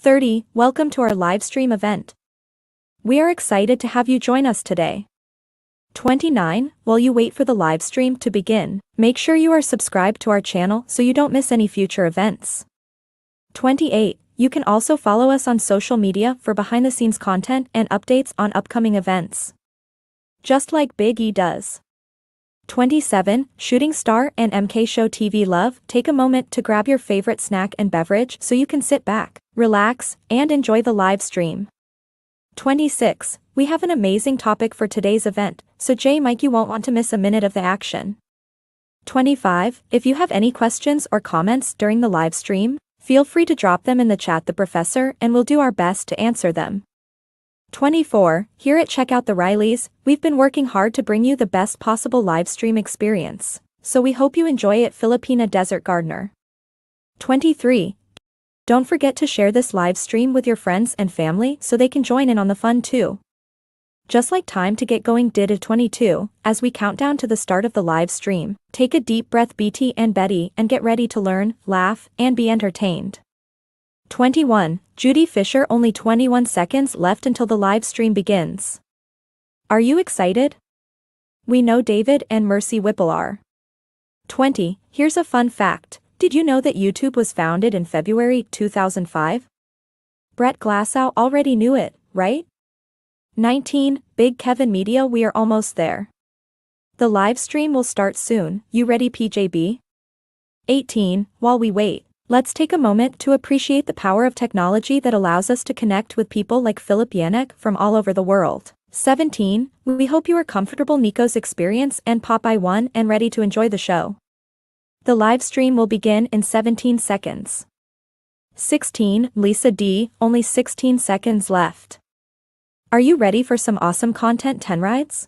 30. Welcome to our live stream event. We are excited to have you join us today. 29. While you wait for the live stream to begin, make sure you are subscribed to our channel so you don't miss any future events. 28. You can also follow us on social media for behind-the-scenes content and updates on upcoming events. Just like Big E does. 27. Shooting Star and MK Show TV Love, take a moment to grab your favorite snack and beverage so you can sit back, relax, and enjoy the live stream. 26. We have an amazing topic for today's event, so Mike, you won't want to miss a minute of the action. 25. If you have any questions or comments during the live stream, feel free to drop them in the chat the professor and we'll do our best to answer them. 24. Here at CheckouttheRileys, we've been working hard to bring you the best possible live stream experience, so we hope you enjoy it. Filipina Desert Gardener. 23. Don't forget to share this live stream with your friends and family so they can join in on the fun too. Just like time to get going did at 22, as we count down to the start of the live stream, take a deep breath BT and Betty and get ready to learn, laugh, and be entertained. 21. Judy Fisher, only 21 seconds left until the live stream begins. Are you excited? We know David and Mercy Whipple are. 20. Here's a fun fact. Did you know that YouTube was founded in February 2005? Brett Glasgow already knew it, right? 19. Big Kevin Media, we are almost there. The live stream will start soon. You ready, PJB? 18. While we wait, let's take a moment to appreciate the power of technology that allows us to connect with people like Filipina from all over the world. 17. We hope you are comfortable Nico's experience and Popeye 1 and ready to enjoy the show. The live stream will begin in 17 seconds. 16. Lisa D, only 16 seconds left. Are you ready for some awesome content 10 rides?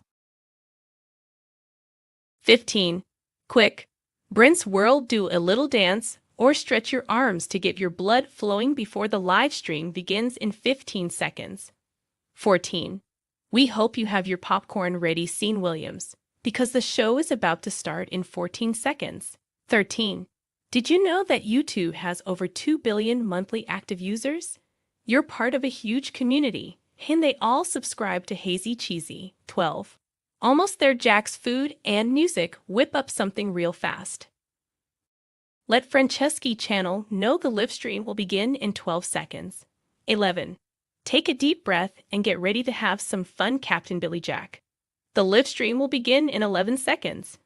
15. Quick. Brent's World, do a little dance or stretch your arms to get your blood flowing before the live stream begins in 15 seconds. 14. We hope you have your popcorn ready, Scene Williams, because the show is about to start in 14 seconds. 13. Did you know that YouTube has over 2 billion monthly active users? You're part of a huge community, and they all subscribe to Hazy Cheesy. 12. Almost there, Jack's food and music, whip up something real fast. Let Franceschi channel know the live stream will begin in 12 seconds. 11. Take a deep breath and get ready to have some fun, Captain Billy Jack. The live stream will begin in 11 seconds.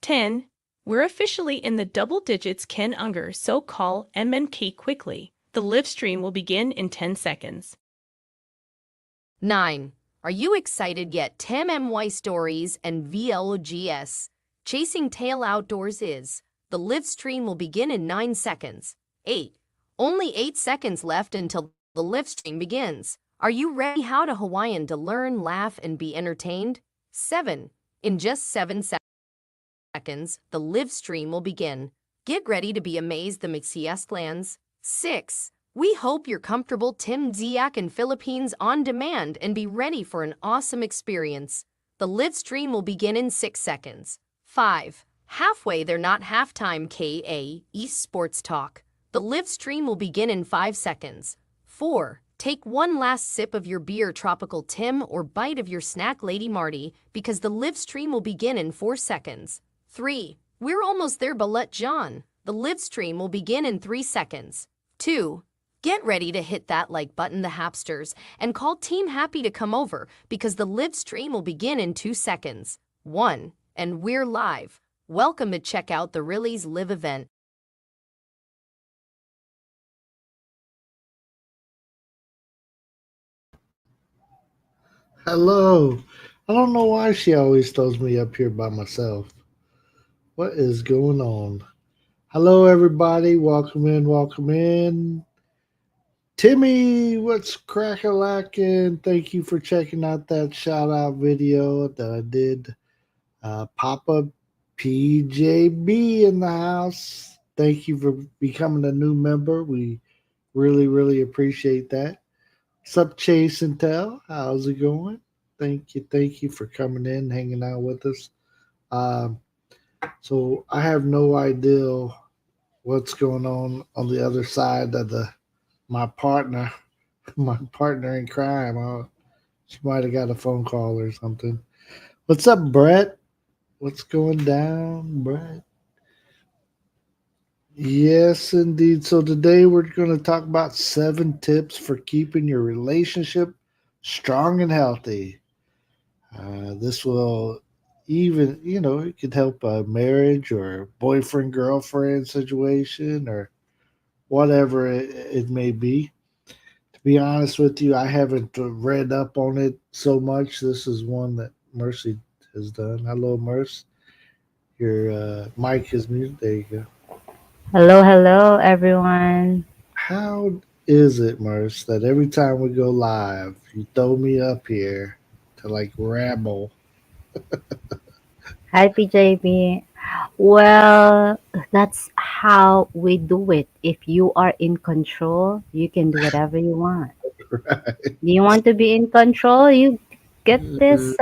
10. We're officially in the double digits, Ken Unger, so call MMK quickly. The live stream will begin in 10 seconds. 9. Are you excited yet? 10 MY Stories and VLOGS. Chasing Tail Outdoors is. The live stream will begin in 9 seconds. 8. Only 8 seconds left until the live stream begins. Are you ready? How to Hawaiian to learn, laugh, and be entertained? 7. In just 7 seconds, the live stream will begin. Get ready to be amazed. The Mixias lands. 6. We hope you're comfortable. Tim Ziak in Philippines on demand and be ready for an awesome experience. The live stream will begin in 6 seconds. 5. Halfway there, not halftime, KA Esports Talk. The live stream will begin in 5 seconds. 4. Take one last sip of your beer, Tropical Tim, or bite of your snack, Lady Marty, because the live stream will begin in 4 seconds. 3. We're almost there, Ballet John. The live stream will begin in 3 seconds. 2. Get ready to hit that like button, the Hapsters, and call Team Happy to come over because the live stream will begin in 2 seconds. 1. And we're live. Welcome to CheckouttheRileys live event. Hello. I don't know why she always throws me up here by myself. What is going on? Hello, everybody. Welcome in. Welcome in. Timmy, what's crack-a-lackin'? Thank you for checking out that shout-out video that I did. Papa PJB in the house. Thank you for becoming a new member. We really, really appreciate that. What's up, Chase and Tell? How's it going? Thank you for coming in, hanging out with us. So I have no idea what's going on the other side of the my partner, my partner in crime. She might have got a phone call or something. What's up, Brett? What's going down, Brett? Yes, indeed. So today we're going to talk about 7 tips for keeping your relationship strong and healthy. This will even, it could help a marriage or boyfriend girlfriend situation or whatever it may be. To be honest with you, I haven't read up on it so much. This is one that Mercy has done. Hello, Mercy. Your mic is muted. There you go. Hello, hello, everyone. How is it, Merce, that every time we go live, you throw me up here to like ramble? Hi, PJB. Well, that's how we do it. If you are in control, you can do whatever you want. Right. Do you want to be in control? You get this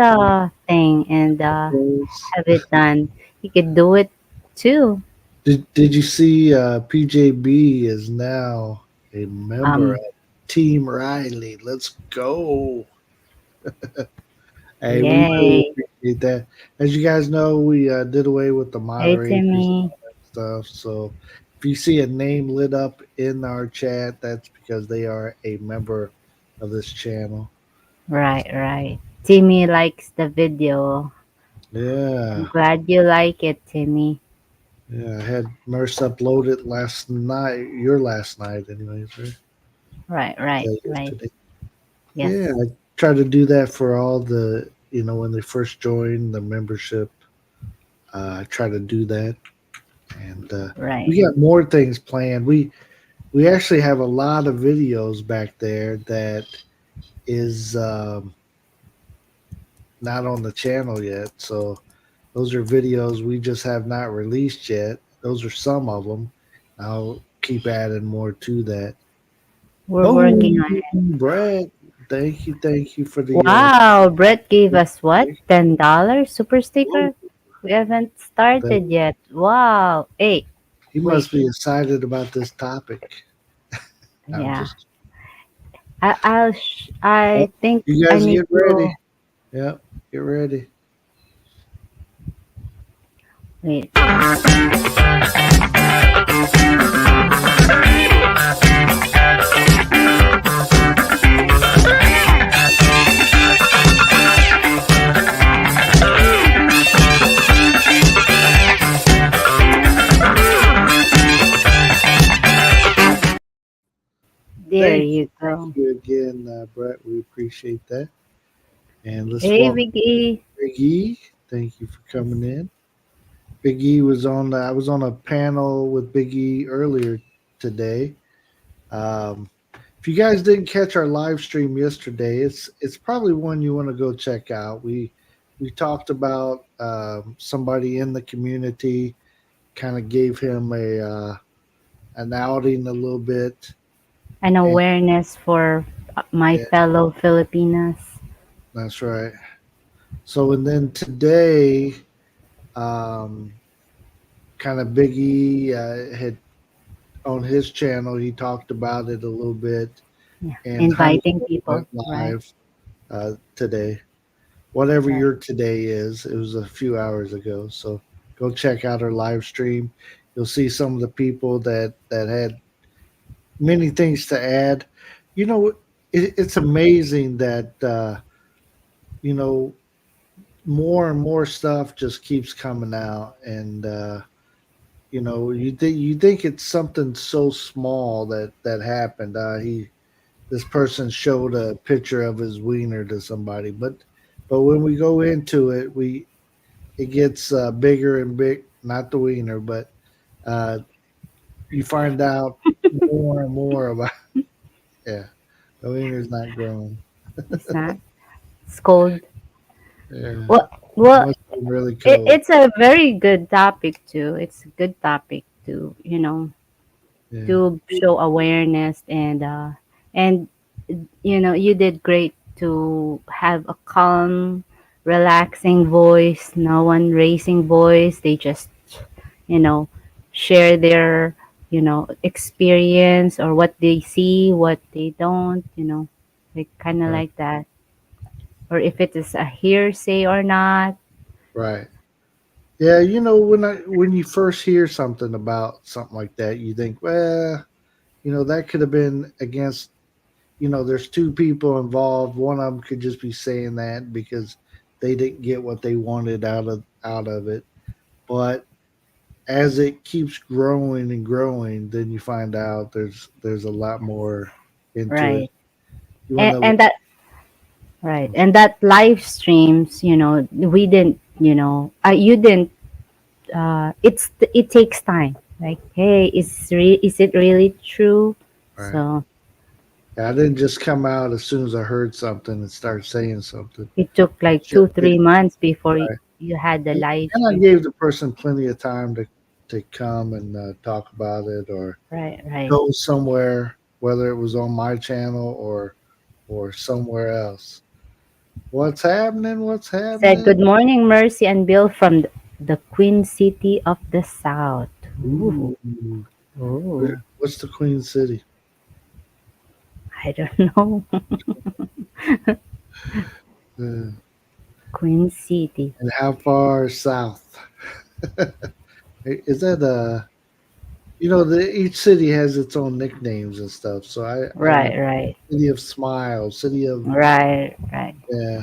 thing and have it done. You can do it too. Did you see PJB is now a member Um, of Team Riley? Let's go. Hey, we really yay. appreciate that. As you guys know, we did away with the Hey, moderators and Timmy. all that stuff. So if you see a name lit up in our chat, that's because they are a member of this channel. Right, right. Timmy likes the video. I'm Yeah. glad you like it, Timmy. Yeah, I had Merce upload it last night, your last night, anyways, right? Right, right, right. Yesterday. Yes. Yeah, I try to do that for all the, when they first join the membership. I try to do that, and Right. we got more things planned. We actually have a lot of videos back there that is not on the channel yet. So those are videos we just have not released yet. Those are some of them. I'll keep adding more to that. We're working Boom, on it. Brett. Thank you for the Wow, Brett gave us what? $10 super sticker? We haven't that started yet. Wow. Hey, he wait. must be excited about this topic. I'm Yeah. just I oh, think you I guys need get ready. to Yep, get ready. wait. There you Thank go. you again, Brett. We appreciate that. And let's Hey, welcome Vicky. Big E. Thank you for coming in. Big E was on. I was on a panel with Big E earlier today. Um, if you guys didn't catch our live stream yesterday, it's probably one you want to go check out. We talked about somebody in the community, kind of gave him a an outing a little bit, An and awareness for my yeah, fellow Filipinas. that's right. So and then today, um, kind of Big E had on his channel. He talked about it a little bit, Yeah. and Honey Inviting went people, right? live today. Whatever Right. your today is, it was a few hours ago. So go check out our live stream. You'll see some of the people that had many things to add. You know, it's amazing that you know more and more stuff just keeps coming out, and you think it's something so small that happened. He This person showed a picture of his wiener to somebody, but when we go into it, it gets bigger and big. Not the wiener, but uh, you find out more and more about. Yeah, the wiener's not growing. It's not. It's cold. Yeah, Well, it well, must have been really cold. it's a very good topic too. It's a good topic to Yeah, to show awareness and you did great to have a calm, relaxing voice. No one raising voice. They just you know share their experience, or what they see, what they don't, like kind of Right. like that, or if it is a hearsay or not. Right. Yeah, when you first hear something about something like that, you think, well, that could have been against. There's two people involved. One of them could just be saying that because they didn't get what they wanted out of it. But as it keeps growing and growing, then you find out there's a lot more into it. Right. You want and, to. and that right, and that live streams, we didn't, you didn't, it takes time, like, hey, is it really true? Right. So I didn't just come out as soon as I heard something and start saying something. it took like Shit, 2 3 months before right. you had the live And I stream. gave the person plenty of time to come and talk about it or Right, right. go somewhere, whether it was on my channel or somewhere else. What's happening? What's Said, happening? good morning, Mercy and Bill from the Queen City of the South. Ooh, Ooh, ooh, what's the Queen City? I don't know. Uh, Queen City. and how far south? Is that each city has its own nicknames and stuff. So I know Right, right, City of Smiles, City of right, right. yeah.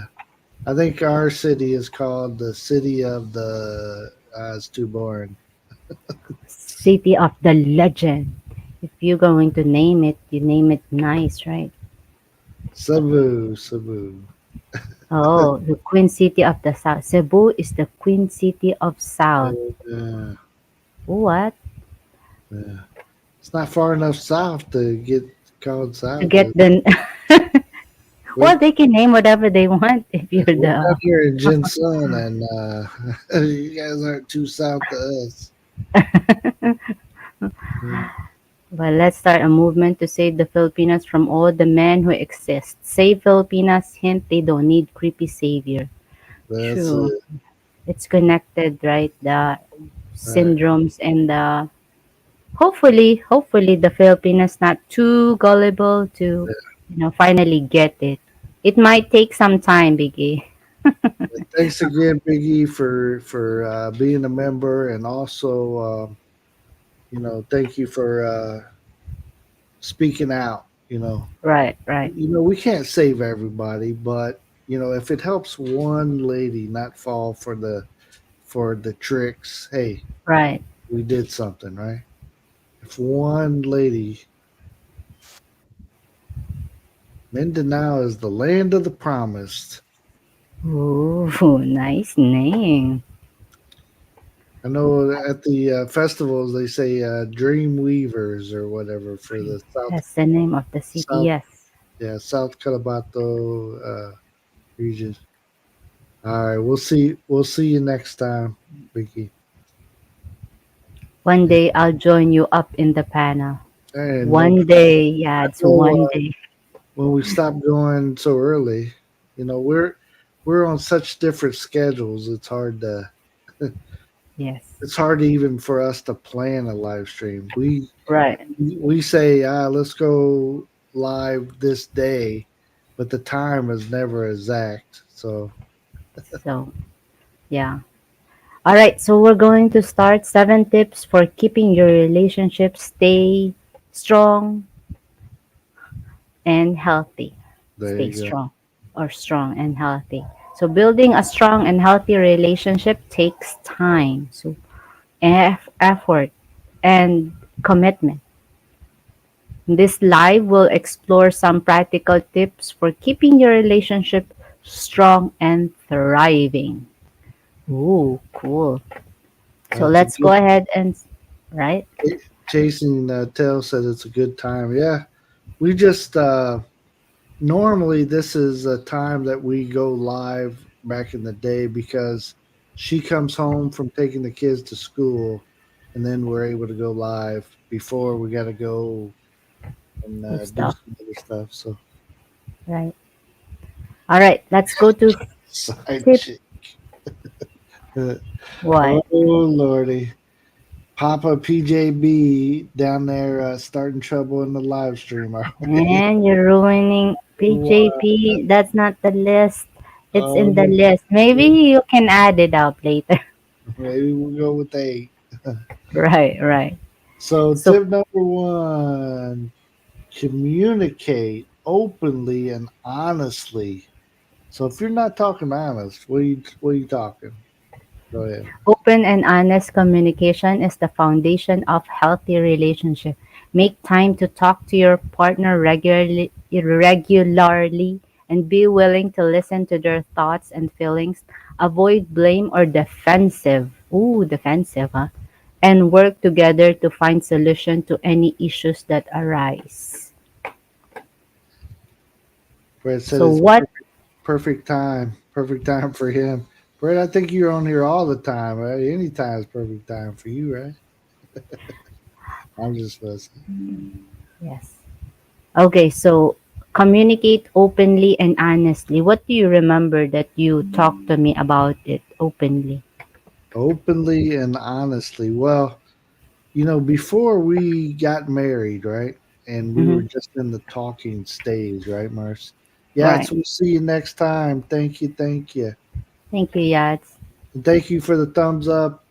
I think our city is called the City of the. It's too boring. City of the Legend. If you're going to name it, you name it nice, right? Cebu, Cebu. Oh, the Queen City of the South. Cebu is the Queen City of South. Yeah, What? yeah. It's not far enough south to get called To south. get the We're, well, they can name whatever they want if you're we're down the here in Jinsun, and you guys aren't too south to us. Mm, Well, let's start a movement to save the Filipinas from all the men who exist. Save Filipinas, hint, they don't need creepy savior. that's True. it. It's connected, right? The Right. syndromes and the hopefully the Filipinas not too gullible to, finally get it. It might take some time, Biggie. Thanks again, Biggie, for being a member, and also, thank you for speaking out. Right, right, We can't save everybody, but if it helps one lady not fall for the tricks, hey, right. we did something, right? If one lady, Mindanao is the land of the promised. Ooh, nice name. I know at the festivals they say dream weavers or whatever for the That's the name of the city, south yes. yeah South Cotabato region. All right, we'll see you next time, Vicky. One day I'll join you up in the panel. And no One problem. day, yeah, I it's know one day. when we stop going so early, we're on such different schedules. Yes. It's hard even for us to plan a live stream. Right. We say, let's go live this day, but the time is never exact. So So, yeah. All right, so we're going to start 7 tips for keeping your relationship stay strong and healthy. there Stay you go. strong or strong and healthy. So building a strong and healthy relationship takes time. So effort and commitment. This live will explore some practical tips for keeping your relationship strong and thriving. Ooh, cool. So It's a let's go good ahead and right. Jason Tell said it's a good time. Yeah, we just normally this is a time that we go live back in the day because she comes home from taking the kids to school, and then we're able to go live before we got to go and Good do stuff. some other stuff. So Right. All right. Let's go to side tip chick. Oh what? lordy, Papa PJB down there starting trouble in the live stream. All right. Man, you're ruining Wow. PJP. That's not the list. It's Oh, in the list. Maybe you can add it up later. maybe we'll go with 8. Right, right. So, So tip number 1, communicate openly and honestly. So, if you're not talking honest, what are you talking? Go ahead. open and honest communication is the foundation of healthy relationship. Make time to talk to your partner regularly and be willing to listen to their thoughts and feelings. Avoid blame or defensive. Ooh, defensive, huh? And work together to find solution to any issues that arise. Brett said So it's what perfect time. Perfect time for him. Brett, I think you're on here all the time, right? Any time is perfect time for you, right? I'm just listening. yes. Okay, so communicate openly and honestly. What do you remember that you talked to me about it openly? Openly and honestly. Well, before we got married, right? And we were Hmm. just in the talking stage, right, Merce? Right. Yes, we'll see you next time. Thank you. Thank you. Thank you, Yats. And thank you for the thumbs up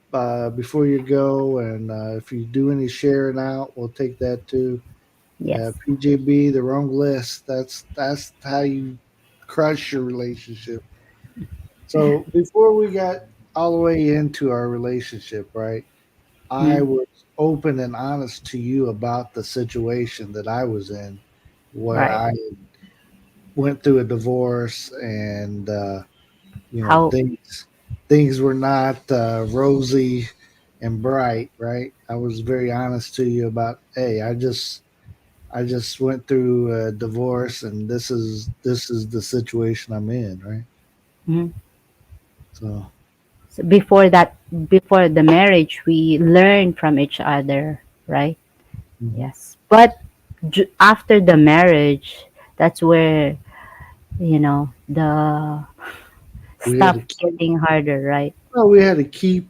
before you go. And if you do any sharing out, we'll take that too. Yes. PJB, the wrong list. That's how you crush your relationship. So before we got all the way into our relationship, right? I Mm, was open and honest to you about the situation that I was in, where right. I went through a divorce, and How? things were not rosy and bright, right? I was very honest to you about, hey, I just went through a divorce, and this is the situation I'm in, right? Mhm. So, So before that, before the marriage, we learn from each other, right? mhm. Yes. But after the marriage, that's where the we had to stuff keep, getting harder, right? well, we had to keep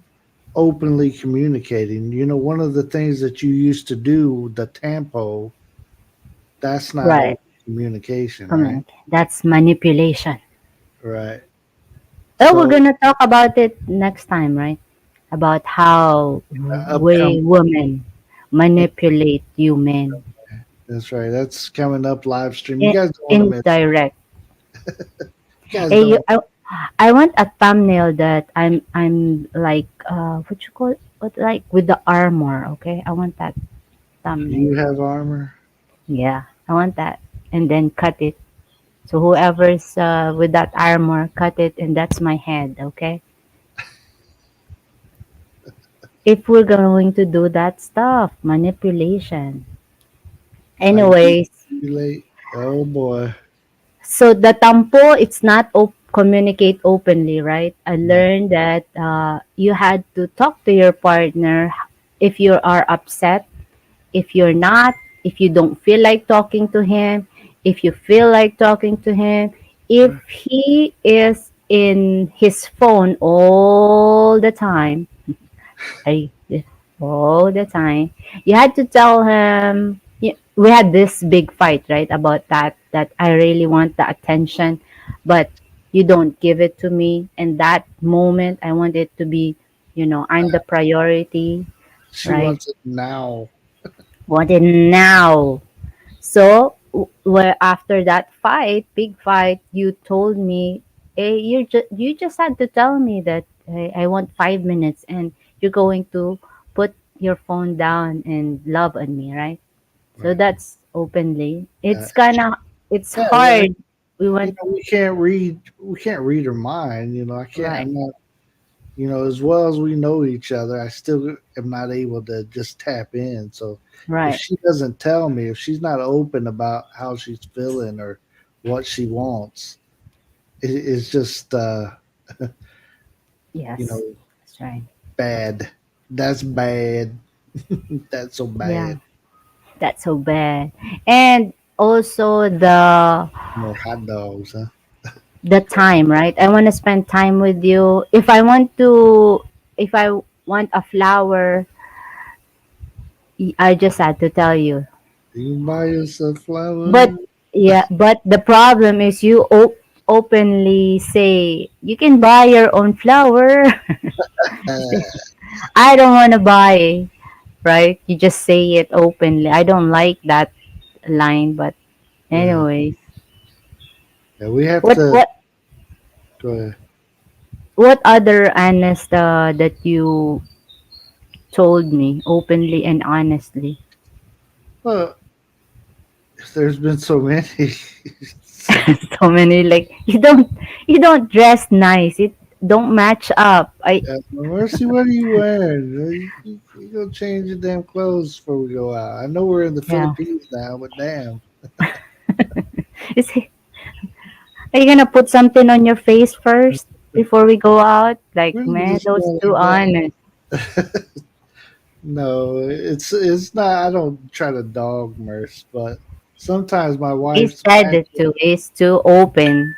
openly communicating. One of the things that you used to do, the tempo, that's not Right. open communication, right? Communicate. That's manipulation. Right. Oh, we're So, gonna talk about it next time, right? About how upcoming, women manipulate you men. that's right. That's coming up live stream. You In, guys don't want to miss it. indirect. You guys Hey, don't want. I want a thumbnail that I'm like what you call it? What, like with the armor, okay? I want that You thumbnail. have armor. Yeah, I want that. And then cut it. So whoever's with that armor, cut it, and that's my head, okay? If we're going to do that stuff, manipulation. Anyways, Manipulate. Oh boy. so the tampo, it's not communicate openly, right? I No. learned that you had to talk to your partner if you are upset, if you're not, if you don't feel like talking to him, if you feel like talking to him, if Right. he is in his phone all the time, I, all the time, you had to tell him. We had this big fight, right, about that I really want the attention, but you don't give it to me. And that moment, I want it to be, I'm the priority, She right? wants it now. Want it now. So, well, after that fight, big fight, you told me, hey, you just had to tell me that hey, I want 5 minutes, and you're going to put your phone down and love on me, right? So Right. that's openly. Uh, It's yeah. Yeah. hard. We want We can't read her mind. I can't. right, I'm not. As well as we know each other, I still am not able to just tap in. So if right. she doesn't tell me, if she's not open about how she's feeling or what she wants, it's just you Yes, know that's right. bad. That's bad. That's so Yeah, bad. that's so bad. And also More hot dogs, huh? the time, right? I want to spend time with you. If I want a flower, I just had to tell you. You can buy yourself But flowers. yeah, but the problem is you openly say you can buy your own flower. I don't want to buy, right? You just say it openly. I don't like that line, but Yeah, anyways, yeah. We have what to what go ahead. what other honest that you told me openly and honestly? Well, there's been so many. So many, like you don't dress nice. It don't match up. I Mercy, what are you wearing? You go change your damn clothes before we go out. I know we're in the Yeah. Philippines now, but damn. Is Are you gonna put something on your face first before we go out? Like, We're not man, just those going two like honest. that. No, it's not. I don't try to dog Merce, but sometimes my He wife's said it too. It's too open.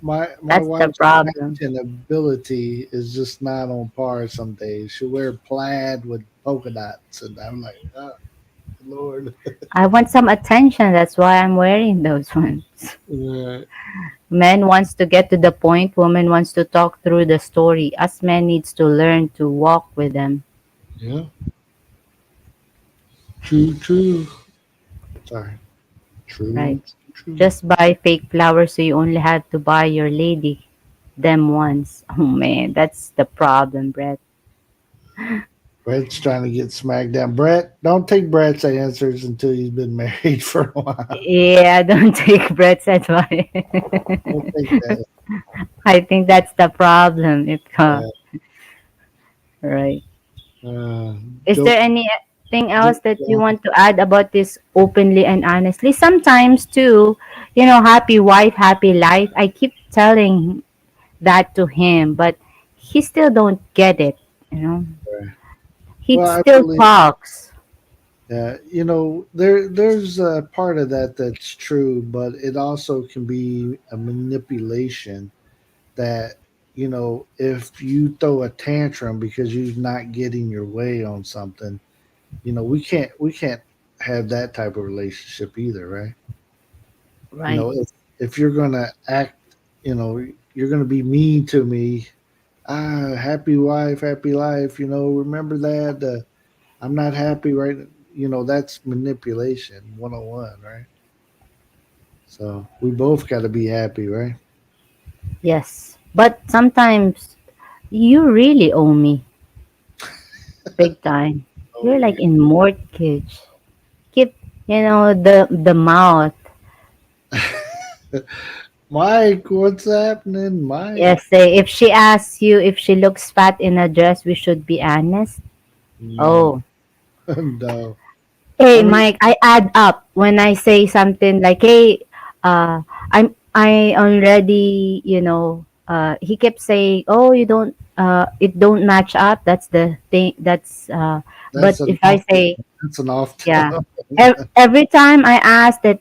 my That's the wife's problem. fashion ability is just not on par some days. She'll wear plaid with polka dots, and I'm like, oh, Lord. I want some attention. That's why I'm wearing those ones. Right. Men wants to get to the point. Woman wants to talk through the story. Us men needs to learn to walk with them. Yeah, true, true. Sorry, Right. true, true. Just buy fake flowers so you only have to buy your lady them once. Oh man, that's the problem, Brett. Brett's trying to get smacked down. Brett, don't take Brett's answers until he's been married for a while. Yeah, don't take Brett's advice. Don't take that. I think that's the problem. If Uh, right. uh, Is Joe, there anything else that you Joe, want to add about this openly and honestly? Sometimes too, happy wife, happy life. I keep telling that to him, but he still don't get it. You know, he well, I still believe. talks. There's a part of that that's true, but it also can be a manipulation that, if you throw a tantrum because you're not getting your way on something, we can't have that type of relationship either, right? Right. If you're gonna act, you're gonna be mean to me. Happy wife, happy life. Remember that. I'm not happy right. That's manipulation 101, right? So we both got to be happy, right? Yes. But sometimes you really owe me big time. Oh You're like yeah. in mortgage. Keep, the mouth. Mike, what's happening, Mike? Yes, say if she asks you if she looks fat in a dress, we should be honest. No, Oh, no. hey I mean, Mike, I add up when I say something like, "Hey, I already, he kept saying, "Oh, you don't, it don't match up." That's the thing. But that's an if I off. say, That's an off yeah, tone. every time I ask that,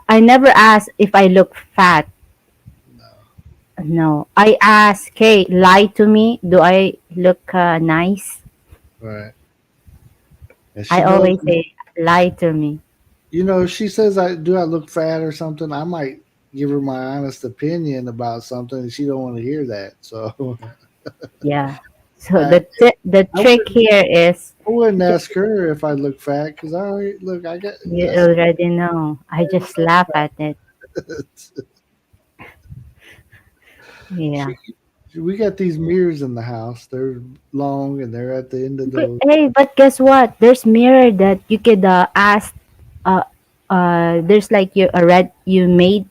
I never ask if I look fat. No, No, I ask, "Hey, lie to me. Do I look nice?" right. And I she knows. always say, "Lie to me." If she says I look fat or something, I might give her my honest opinion about something, and she don't want to hear that. So Yeah. So I the I trick wouldn't here is I wouldn't ask her if I look fat because I already look. you I said already know. I I already just laugh at it. know. Yeah. She, we got these mirrors in the house. They're long and they're at the end of But the. hey, but guess what? There's mirror that you could ask. Uh, there's like you made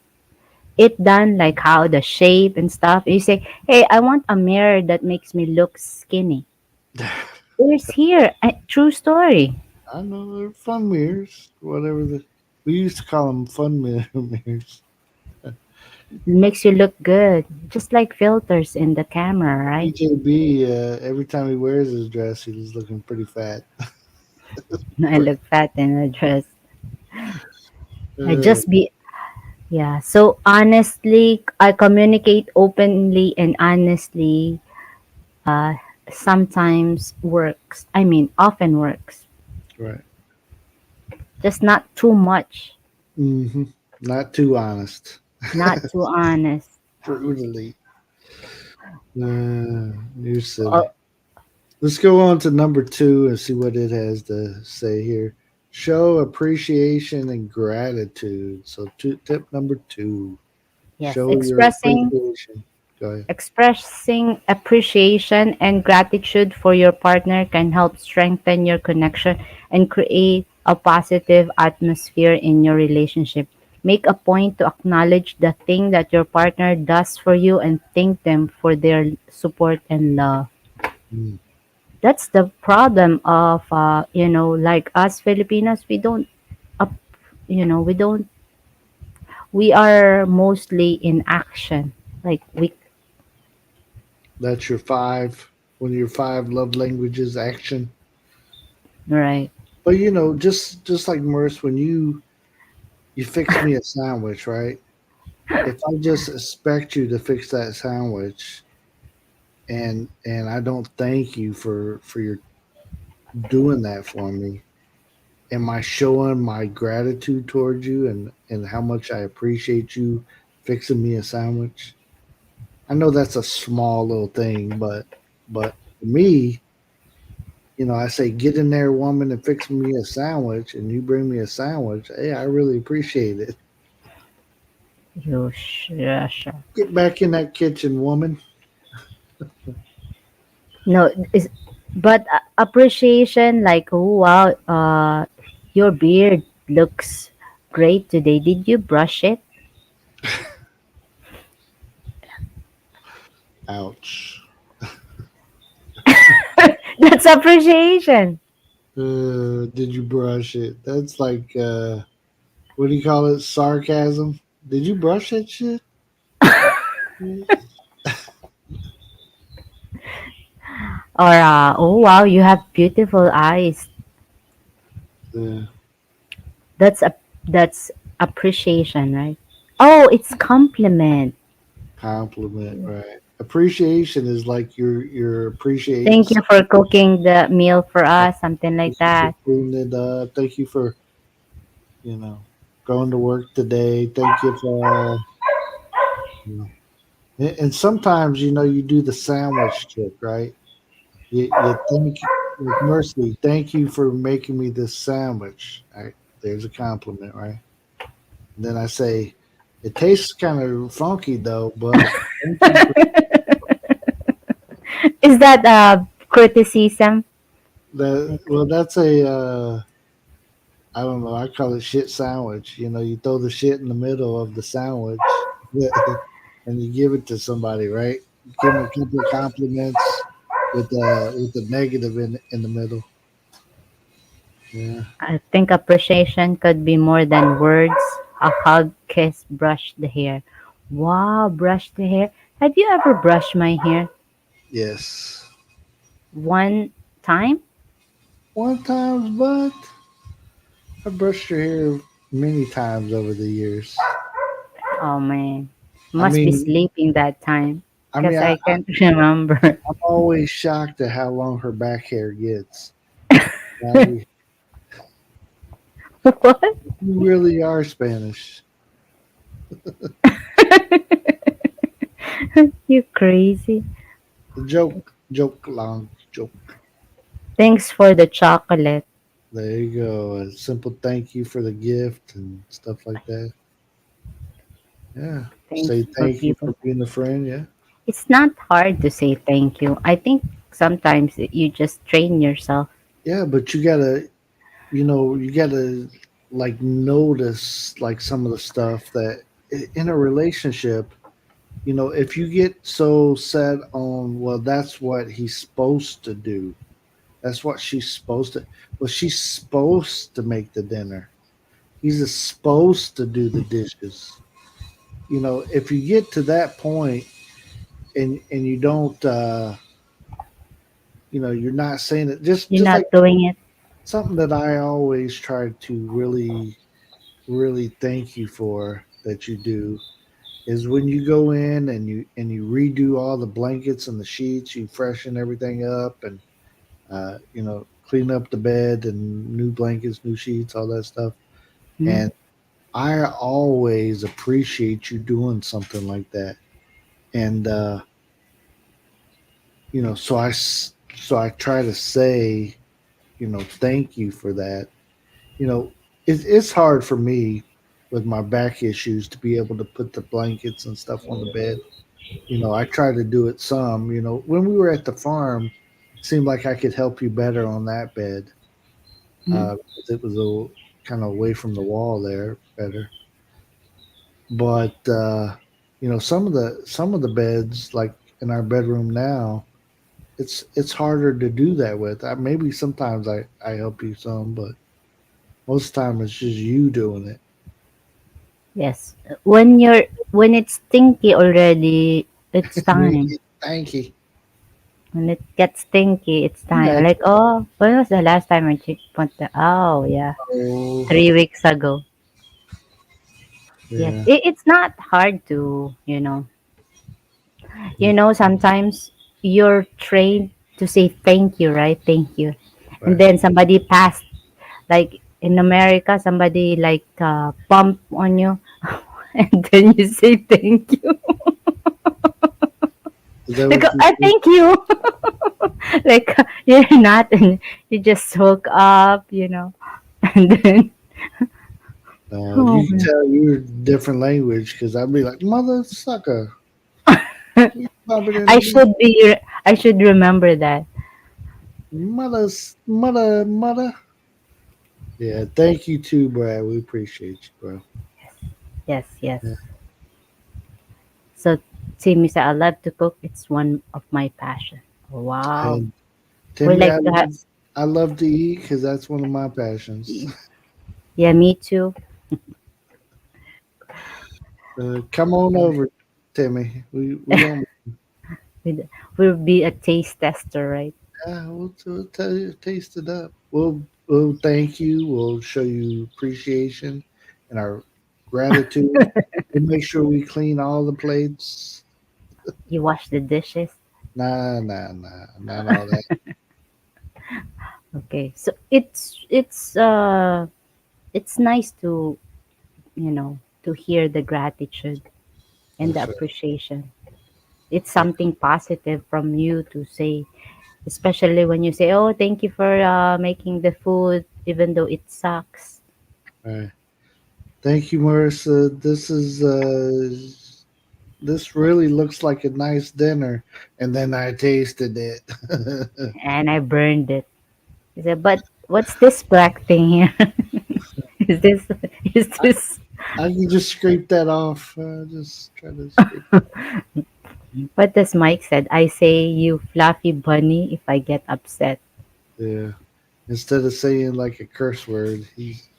it done like how the shape and stuff. You say, hey, I want a mirror that makes me look skinny. There's here a true story. I know they're fun mirrors. Whatever we used to call them fun mirrors. It makes you look good, just like filters in the camera, right? EJB, every time he wears his dress, he's looking pretty fat. I look fat in a dress. I Uh, just be Yeah. So honestly, I communicate openly and honestly. Uh, sometimes works. I mean, often works. right. Just not too much, Hmm. Not too honest. not too honest. Brutally. You're Uh, silly. Let's go on to number two and see what it has to say here. Show appreciation and gratitude. So, tip number two: yes, show your expressing appreciation. Go ahead. expressing appreciation and gratitude for your partner can help strengthen your connection and create a positive atmosphere in your relationship. Make a point to acknowledge the thing that your partner does for you and thank them for their support and love. Mm, That's the problem of like us Filipinos, we don't up we don't we are mostly in action, like we that's your five. One of your five love languages: action. right. But just like Merce, when you fix me a sandwich, right? If I just expect you to fix that sandwich, and I don't thank you for your doing that for me, am I showing my gratitude towards you and how much I appreciate you fixing me a sandwich? I know that's a small little thing, but for me, I say get in there, woman, and fix me a sandwich, and you bring me a sandwich. Hey, I really appreciate it. Yeah, sure. Get back in that kitchen, woman. No, is but appreciation, like, oh wow, your beard looks great today. Did you brush it? Ouch. That's appreciation. Did you brush it? That's like what do you call it? Sarcasm. Did you brush that shit? Or oh wow, you have beautiful eyes. Yeah. That's appreciation, right? Oh, it's compliment. Compliment, right? Appreciation is like you're appreciating Thank you something. for cooking the meal for us, something like Thank you for that. cleaning it up. Thank you for you know going to work today. Thank you for you know. And sometimes you do the sandwich trick, right? You thank like Mercy. Thank you for making me this sandwich. Right? There's a compliment, right? And then I say, it tastes kind of funky though, but thank you for Is that criticism? that. Well, that's a I don't know. I call it shit sandwich. You throw the shit in the middle of the sandwich, and you give it to somebody, right? Give them a couple of compliments with the negative in the middle. Yeah. I think appreciation could be more than words. A hug, kiss, brush the hair. Wow, brush the hair. Have you ever brushed my hair? Yes. One time? One time, but I brushed your hair many times over the years. Oh man. I Must be mean, sleeping that time. I mean, Because I, I can't remember. I'm always shocked at how long her back hair gets. Like, What? you really are Spanish. You crazy. Joke, long joke. Thanks for the chocolate. There you go. A simple thank you for the gift and stuff like that. Yeah. Thanks Say for thank you people. for being a friend. Yeah. It's not hard to say thank you. I think sometimes you just train yourself. Yeah, but you gotta like notice like some of the stuff that in a relationship, if you get so set on, well, that's what he's supposed to do. That's what she's supposed to. Well, she's supposed to make the dinner. He's supposed to do the dishes. If you get to that point and you don't, you're not saying it. Just You're just like not doing it. something that I always try to really, really thank you for that you do is when you go in and you redo all the blankets and the sheets, you freshen everything up, and clean up the bed and new blankets, new sheets, all that stuff. Mm. And I always appreciate you doing something like that. And so I try to say, thank you for that. You know, it's hard for me with my back issues to be able to put the blankets and stuff on the bed. I try to do it some. When we were at the farm, it seemed like I could help you better on that bed. Mm. Because it was a kind of away from the wall there better. But some of the beds, like in our bedroom now, it's harder to do that with. Maybe sometimes I help you some, but most of the time it's just you doing it. Yes. When it's stinky already, it's time. Thank you. When it gets stinky, it's time. That's Like, oh, when was the last time I put the? Oh, yeah, oh 3 weeks ago. Yes, yeah, it's not hard to, sometimes you're trained to say thank you, right? Thank you. And right. then somebody passed, like in America, somebody like bump on you, and then you say thank you. Is that Like, what you I do? thank you. Like, you're not, and you just woke up, and then, You oh can man. tell you're different language because I'd be like, mother sucker. You bumping I into me. should I should remember that. Mother. Yeah, thank you too, Brad. We appreciate you, bro. Yes, yes. Yeah. So, Timmy said, I love to cook. It's one of my passion. Wow. And We Timmy, like to have, I love to eat because that's one of my passions. yeah, me too. Come on over, Timmy. We don't. We'll be a taste tester, right? Yeah, we'll tell you, taste it up. We'll thank you. We'll show you appreciation and our gratitude. We'll make sure we clean all the plates. You wash the dishes. Nah, not all that. Okay. So it's nice to, to hear the gratitude and the That's right. appreciation. It's Yeah, something positive from you to say, especially when you say, "Oh, thank you for making the food, even though it sucks." right. Thank you, Marissa. This really looks like a nice dinner, and then I tasted it. And I burned it. He said, "But what's this black thing here? is this is I, this?" I can just scrape that off. Just try to scrape. What does Mike said? I say, "You fluffy bunny," if I get upset. Yeah. Instead of saying like a curse word, he's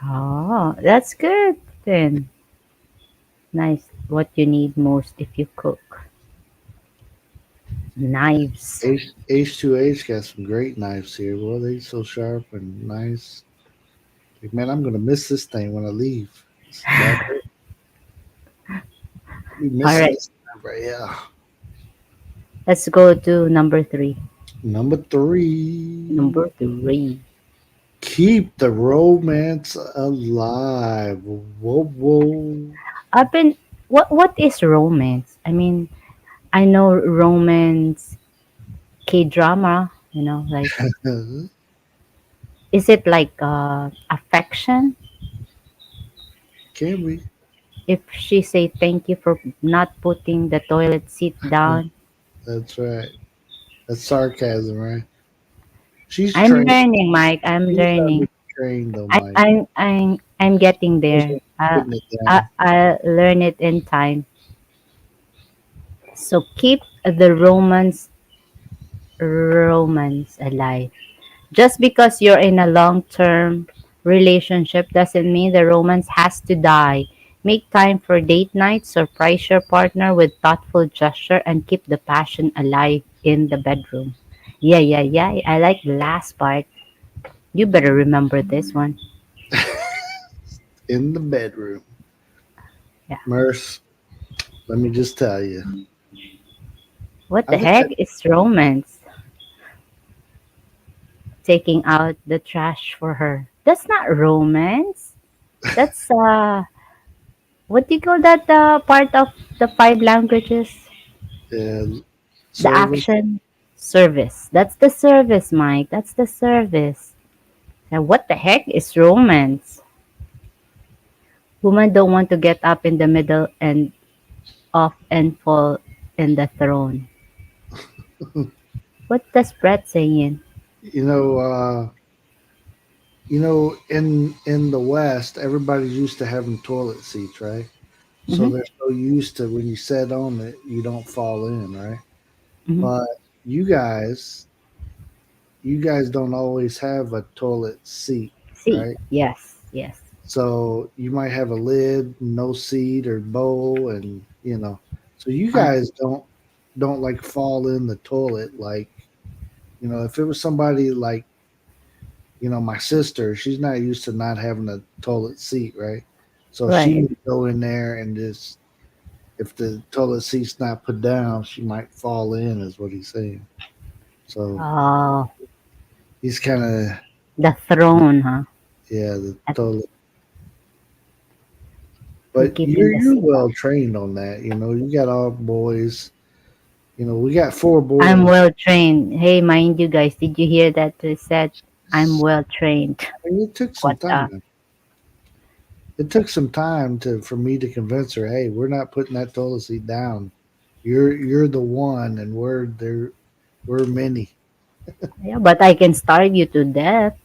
Oh, that's good then. Nice. What you need most if you cook? Knives. H2H got some great knives here. Boy, they so sharp and nice. Like, man, I'm gonna miss this thing when I leave. It's that we All missing right, this time right yeah. let's go to number three. Number three. Number three. Keep the romance alive. Whoa, whoa. I've been. What is romance? I mean, I know romance K drama. Like, is it like affection? Can we? If she say thank you for not putting the toilet seat down, That's right. That's sarcasm, right? She's I'm trained. learning, Mike. I'm She's learning. trained though, I, Mike. I'm I'm I'm getting there. Putting it down. I'll learn it in time. So keep the romance alive. Just because you're in a long-term relationship doesn't mean the romance has to die. Make time for date night, surprise your partner with thoughtful gesture, and keep the passion alive in the bedroom. Yeah, yeah, yeah. I like the last part. You better remember this one. In the bedroom. Yeah. Merce, let me just tell you. What I the think heck is romance? taking out the trash for her. That's not romance. That's what do you call that part of the five languages? And The service. action service. That's the service, Mike. That's the service. Now, what the heck is romance? Women don't want to get up in the middle and off and fall in the throne. What does Brett saying? You know, in the West, everybody's used to having toilet seats, right? So Mm-hmm, they're so used to when you sit on it, you don't fall in, right? mm-hmm. But you guys, you guys don't always have a toilet seat, See, right? yes, yes, So you might have a lid, no seat or bowl, and so you right, guys don't like fall in the toilet like if it was somebody like my sister, she's not used to not having a toilet seat, right? So she right. would go in there and just if the toilet seat's not put down, she might fall in, is what he's saying. So Oh, he's kind of the throne, huh? yeah, the At- toilet. Who But keeping you're the you're spot? well trained on that. You got all boys. We got four I'm boys. well trained. Hey, mind you guys, did you hear that? They said I'm well trained. I mean, it took some What the? time. It took some time for me to convince her. Hey, we're not putting that toilet seat down. You're the one, and we're there. We're many. Yeah, but I can starve you to death.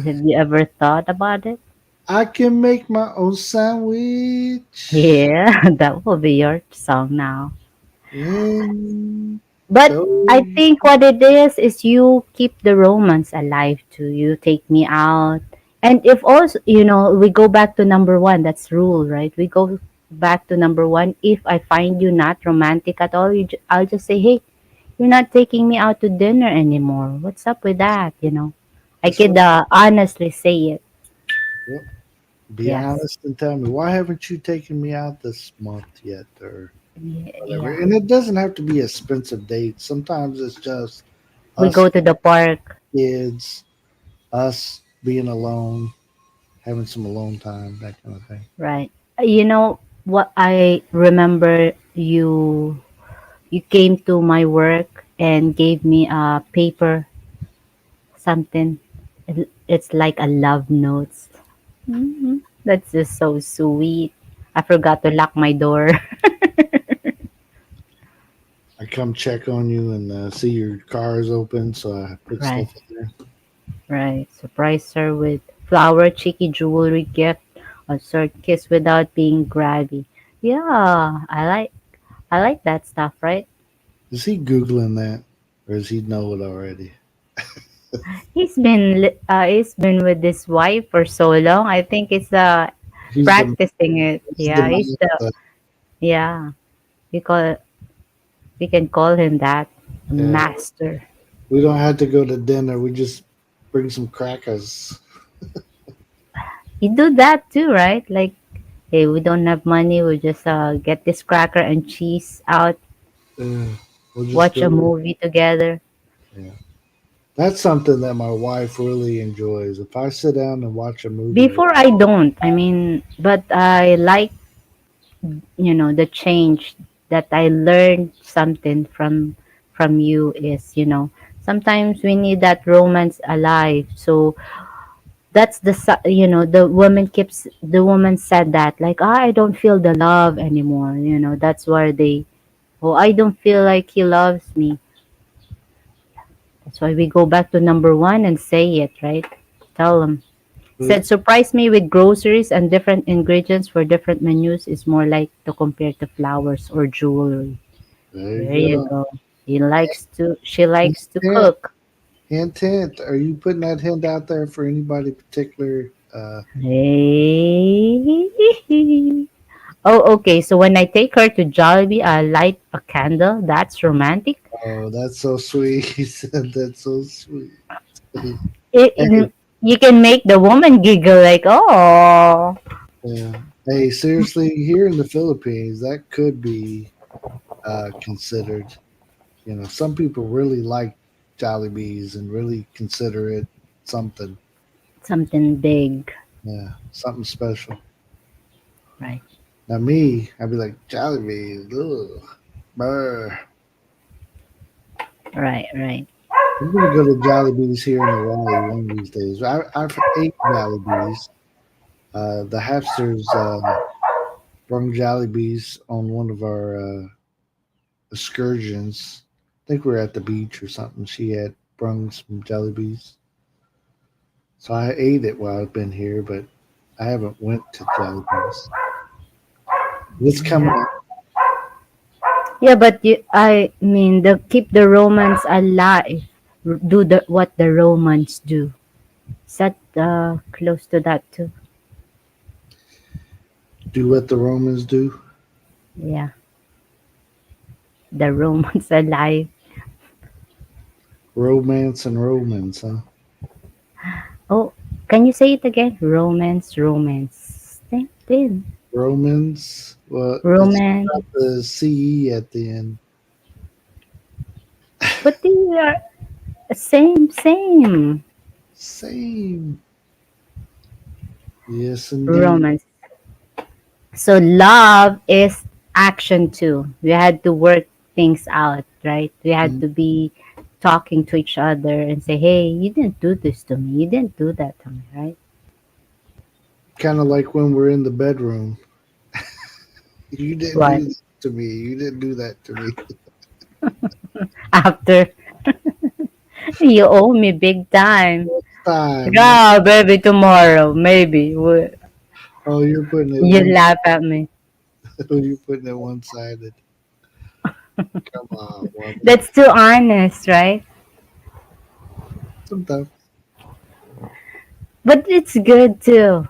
Have you ever thought about it? I can make my own sandwich. Yeah, that will be your song now. And But I so think what it is you keep the romance alive too. You take me out. And if also, we go back to number one, that's rule, right? We go back to number one. If I find you not romantic at all, I'll just say, hey, you're not taking me out to dinner anymore. What's up with that? I that's could right. honestly say it. Yep. Be Yes. honest and tell me why haven't you taken me out this month yet, or whatever. Yeah. And it doesn't have to be expensive dates. Sometimes it's just We us go to the park, kids, us being alone, having some alone time, that kind of thing. right? You know what I remember you came to my work and gave me a paper something. It's like a love notes. That's just so sweet. I forgot to lock my door. I come check on you and see your car is open, so I put Right, stuff in there. right. Surprise her with flower, cheeky jewelry gift, a short kiss without being grabby. Yeah, I like that stuff, right? Is he googling that, or does he know it already? He's been with his wife for so long. I think he's He's the practicing it. he's the Yeah, he's the master. yeah. We call we can call him that, Yeah, master. we don't have to go to dinner. We just bring some crackers. You do that too, right? Like, hey, we don't have money. We just get this cracker and cheese out, Uh, we'll just watch a go. movie together. Yeah, that's something that my wife really enjoys. If I sit down and watch a movie with Before I don't. I mean, but I like the change that I learned something from you is sometimes we need that romance alive. So that's the woman said that like, I don't feel the love anymore. That's why I don't feel like he loves me. That's why we go back to number one and say it, right? Tell him. her. Said surprise me with groceries and different ingredients for different menus is more like to compare to flowers or jewelry. There There you you go. go. She likes to Hint, cook. hint, hint. Are you putting that hint out there for anybody particular? Hey. Oh, okay. So when I take her to Jollibee, I light a candle. That's romantic. Oh, that's so sweet. He said that's so sweet. Hey, You can make the woman giggle like, oh. yeah. Hey, seriously, here in the Philippines, that could be considered. Some people really like Jollibees and really consider it something. Something big, Yeah, something special. right? Now me, I'd be like Jollibees. Ugh, brr. Right, right. I'm gonna go to Jollibees here in the Raleigh one of these days. I've ate Jollibees. The Hapsters brung Jollibees on one of our excursions. I think we were at the beach or something. She had brung some Jollibees, so I ate it while I've been here, but I haven't went to Jollibees. It's coming Yeah. up. Yeah, but I mean, the keep the Romans alive. Do the what the Romans do. Is that close to that too? Do what the Romans do. Yeah, the Romans alive. Romance and Romans, huh? Oh, can you say it again? Romance, romance. Same thing. Romans. Well, it's Romance. got the CE at the end. But they are same, same. Same. Yes, indeed. Romance. So love is action too. We had to work things out, right? We had to be talking to each other and say, "Hey, you didn't do this to me. You didn't do that to me," right? Kind of like when we're in the bedroom. You didn't What? do that to me. You didn't do that to me. After you owe me big time. Time. Yeah, baby, tomorrow maybe Oh, you're putting it you one. laugh at me. Oh, you're putting it one sided. Come on, woman. That's too honest, right? Sometimes. But it's good too.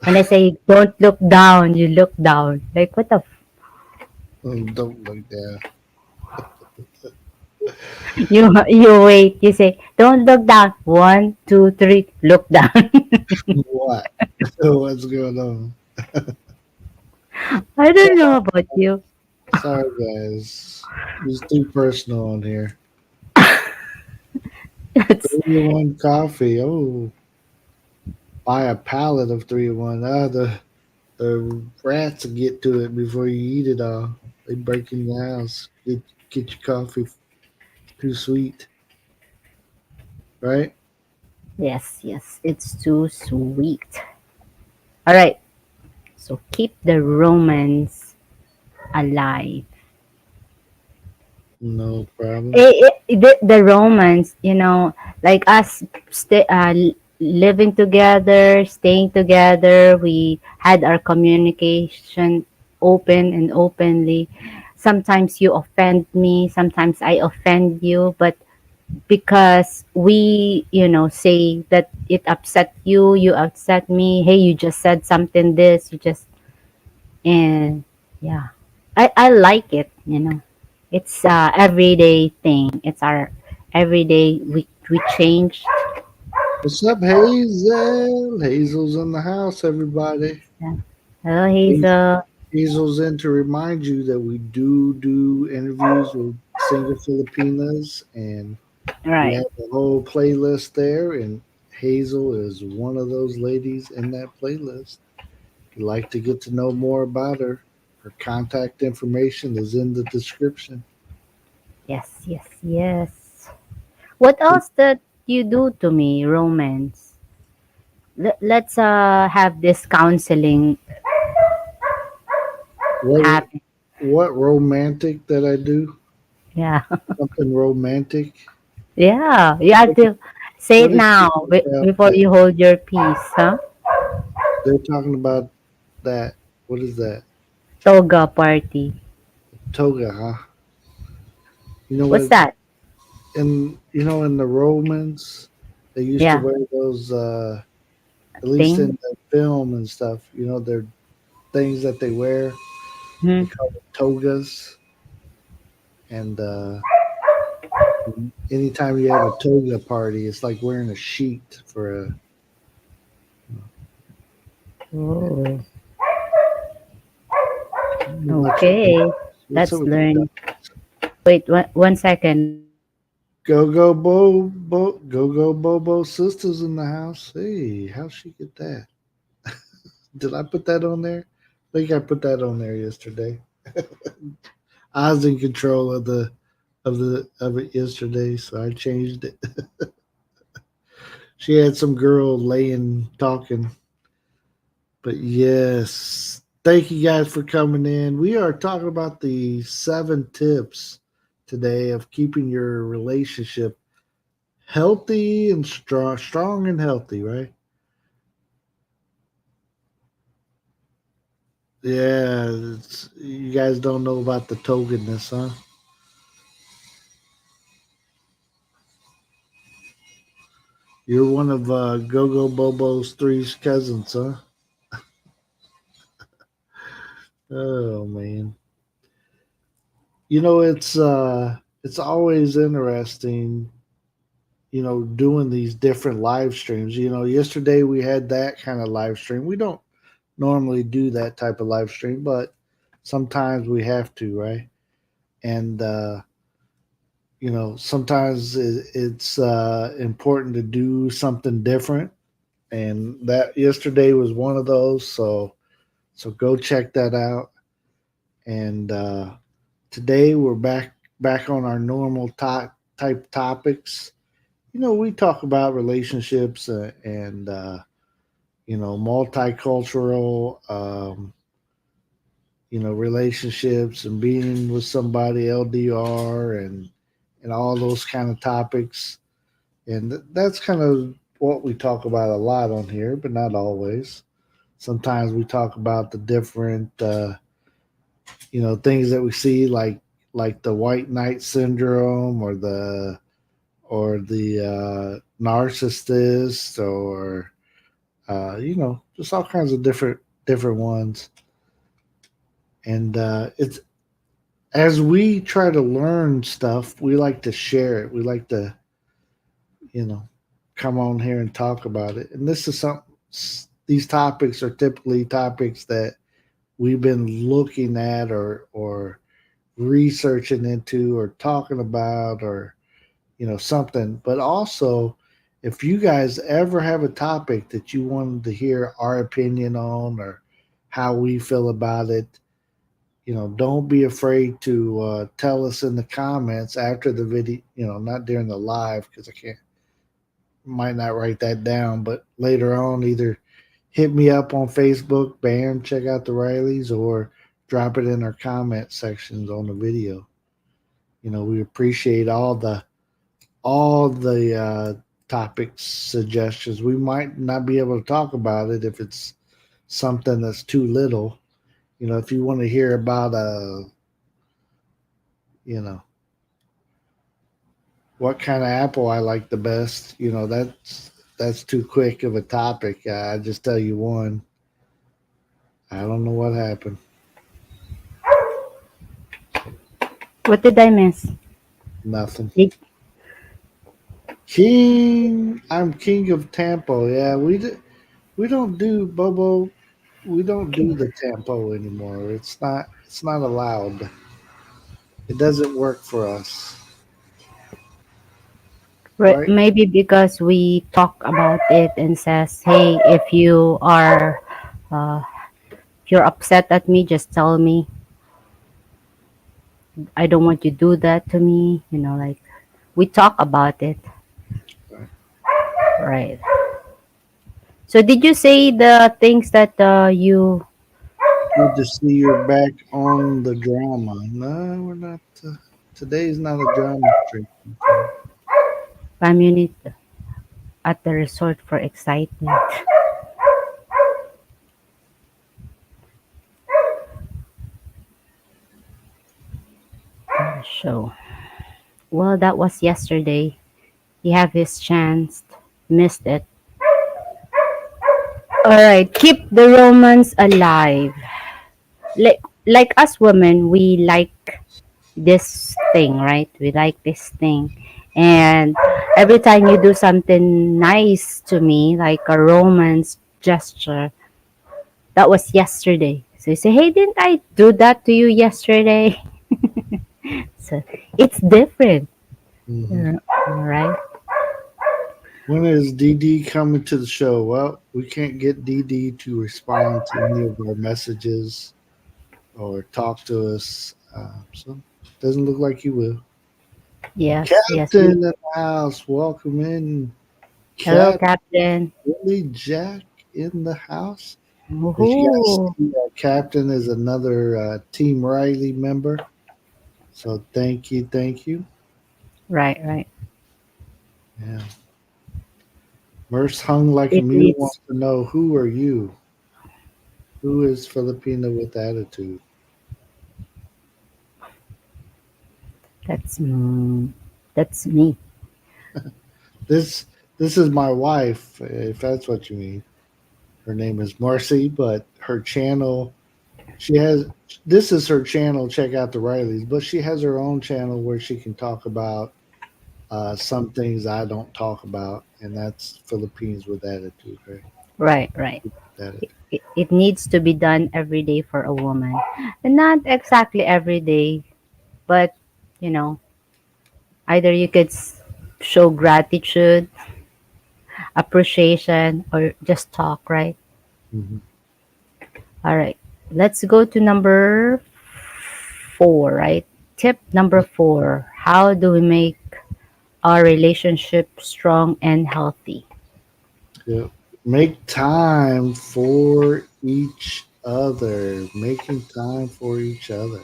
When I say don't look down, you look down. Like what the Don't look down. you wait. You say don't look down. One, two, three. Look down. What? What's going on? I don't know about you. Sorry, guys. It's too personal on here. It's 3-in-1 coffee. Oh, buy a pallet of 3-in-1. Ah, the rats get to it before you eat it all. They break in your house. Get your coffee too sweet, right? yes, yes. It's too sweet. All right. So keep the romance alive. No problem. The romance, like us living together, staying together, we had our communication open and openly. Sometimes you offend me, sometimes I offend you, but because we, say that it upset you, you upset me. Hey, you just said something this, you just, and yeah, I like it, it's everyday thing. It's our everyday. We change. What's up, Hazel? Hazel's in the house, everybody. Yeah. Hello, Hazel. Hazel's in to remind you that we do interviews with single Filipinas, and we Right. have a whole playlist there, and Hazel is one of those ladies in that playlist. If you'd like to get to know more about her, her contact information is in the description. Yes, yes, yes. What else that you do to me, romance? Let's have this counseling What happen. what romantic that I do? Yeah. Something romantic? Yeah. You have to say What it is she now talking about before that you hold your peace, huh? they're talking about that? What is that? Toga party. Toga, huh? You know What's what? that? In the Romans, they used to Yeah. wear those. At least Thing. in the film and stuff, they're things that they wear. Hmm. They call it togas, and anytime you have a toga party, it's like wearing a sheet for a. Oh. What's Okay. up Let's with the learn. Wait, one second. Bobo sisters in the house. Hey, how'd she get that? Did I put that on there? I think I put that on there yesterday. I was in control of it yesterday, so I changed it. She had some girl laying talking. But yes, thank you guys for coming in. We are talking about the 7 tips today of keeping your relationship healthy and strong and healthy, right? Yeah, you guys don't know about the togetherness, huh? You're one of Gogo Bobo's 3 cousins, huh? Oh man, it's always interesting, doing these different live streams. Yesterday we had that kind of live stream. We don't normally do that type of live stream, but sometimes we have to, right? And sometimes it's important to do something different, and that yesterday was one of those. So go check that out. And today we're back on our normal type topics. We talk about relationships and multicultural, relationships and being with somebody, LDR, and all those kind of topics. And that's kind of what we talk about a lot on here, but not always. Sometimes we talk about the different, things that we see, like the white knight syndrome, or the narcissist, or just all kinds of different ones. And it's as we try to learn stuff, we like to share it. We like to, you know, come on here and talk about it. And this is some these topics are typically topics that we've been looking at, or researching into, or talking about, or something. But also, if you guys ever have a topic that you wanted to hear our opinion on, or how we feel about it, don't be afraid to tell us in the comments after the video. Not during the live, because I can't might not write that down, but later on, either hit me up on Facebook, bam, check out the Rileys, or drop it in our comment sections on the video. We appreciate all the topic suggestions. We might not be able to talk about it if it's something that's too little. If you want to hear about you know, what kind of apple I like the best, that's too quick of a topic. I just tell you one. I don't know what happened. What did I miss? Nothing. Did, I'm king of Tampo. Yeah, we don't do Bobo. We don't do the Tampo anymore. It's not allowed. It doesn't work for us, right? maybe because we talk about it and says, hey, uh, if you're upset at me, just tell me. I don't want you to do that to me. Like we talk about it, right? So did you say the things that you Good to see you're back on the drama. No, we're not. Today's not a drama stream. Okay? community at the resort for excitement show? Well, that was yesterday. He have his chance, missed it. All right, keep the romance alive. Like us women, we like this thing, right? We like this thing. And every time you do something nice to me, like a romance gesture, that was yesterday. So you say, hey, didn't I do that to you yesterday? So it's different. Hmm. Right? When is DD coming to the show? Well, we can't get DD to respond to any of our messages or talk to us. So doesn't look like you will. Yes, yes. Captain in the house, welcome in. Hello, Cap, Captain. Billy Jack in the house. If you guys Woohoo! see, Captain is another Team Riley member. So thank you, thank you. Right, right. Yeah. Merce hung like a It mule needs. wants to know, who are you? Who is Filipina with attitude? That's that's me. This this is my wife, if that's what you mean. Her name is Marcy, but her channel, she has, this is her channel, Check Out the Rileys, but she has her own channel where she can talk about some things I don't talk about, and that's Philippines with attitude, right? Right, right. Attitude. It needs to be done every day for a woman, and not exactly every day, but you know, either you could show gratitude, appreciation, or just talk. Right. Hmm. All right. Let's go to number 4. Right. Tip number 4: how do we make our relationship strong and healthy? Yeah. Make time for each other. Making time for each other.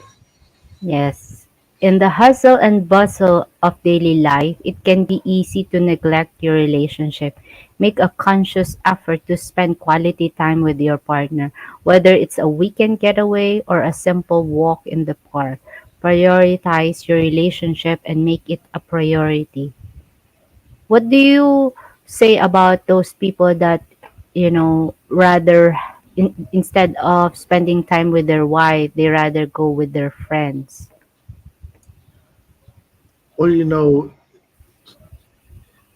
Yes. In the hustle and bustle of daily life, it can be easy to neglect your relationship. Make a conscious effort to spend quality time with your partner, whether it's a weekend getaway or a simple walk in the park. Prioritize your relationship and make it a priority. What do you say about those people that, rather instead of spending time with their wife, they rather go with their friends? Well,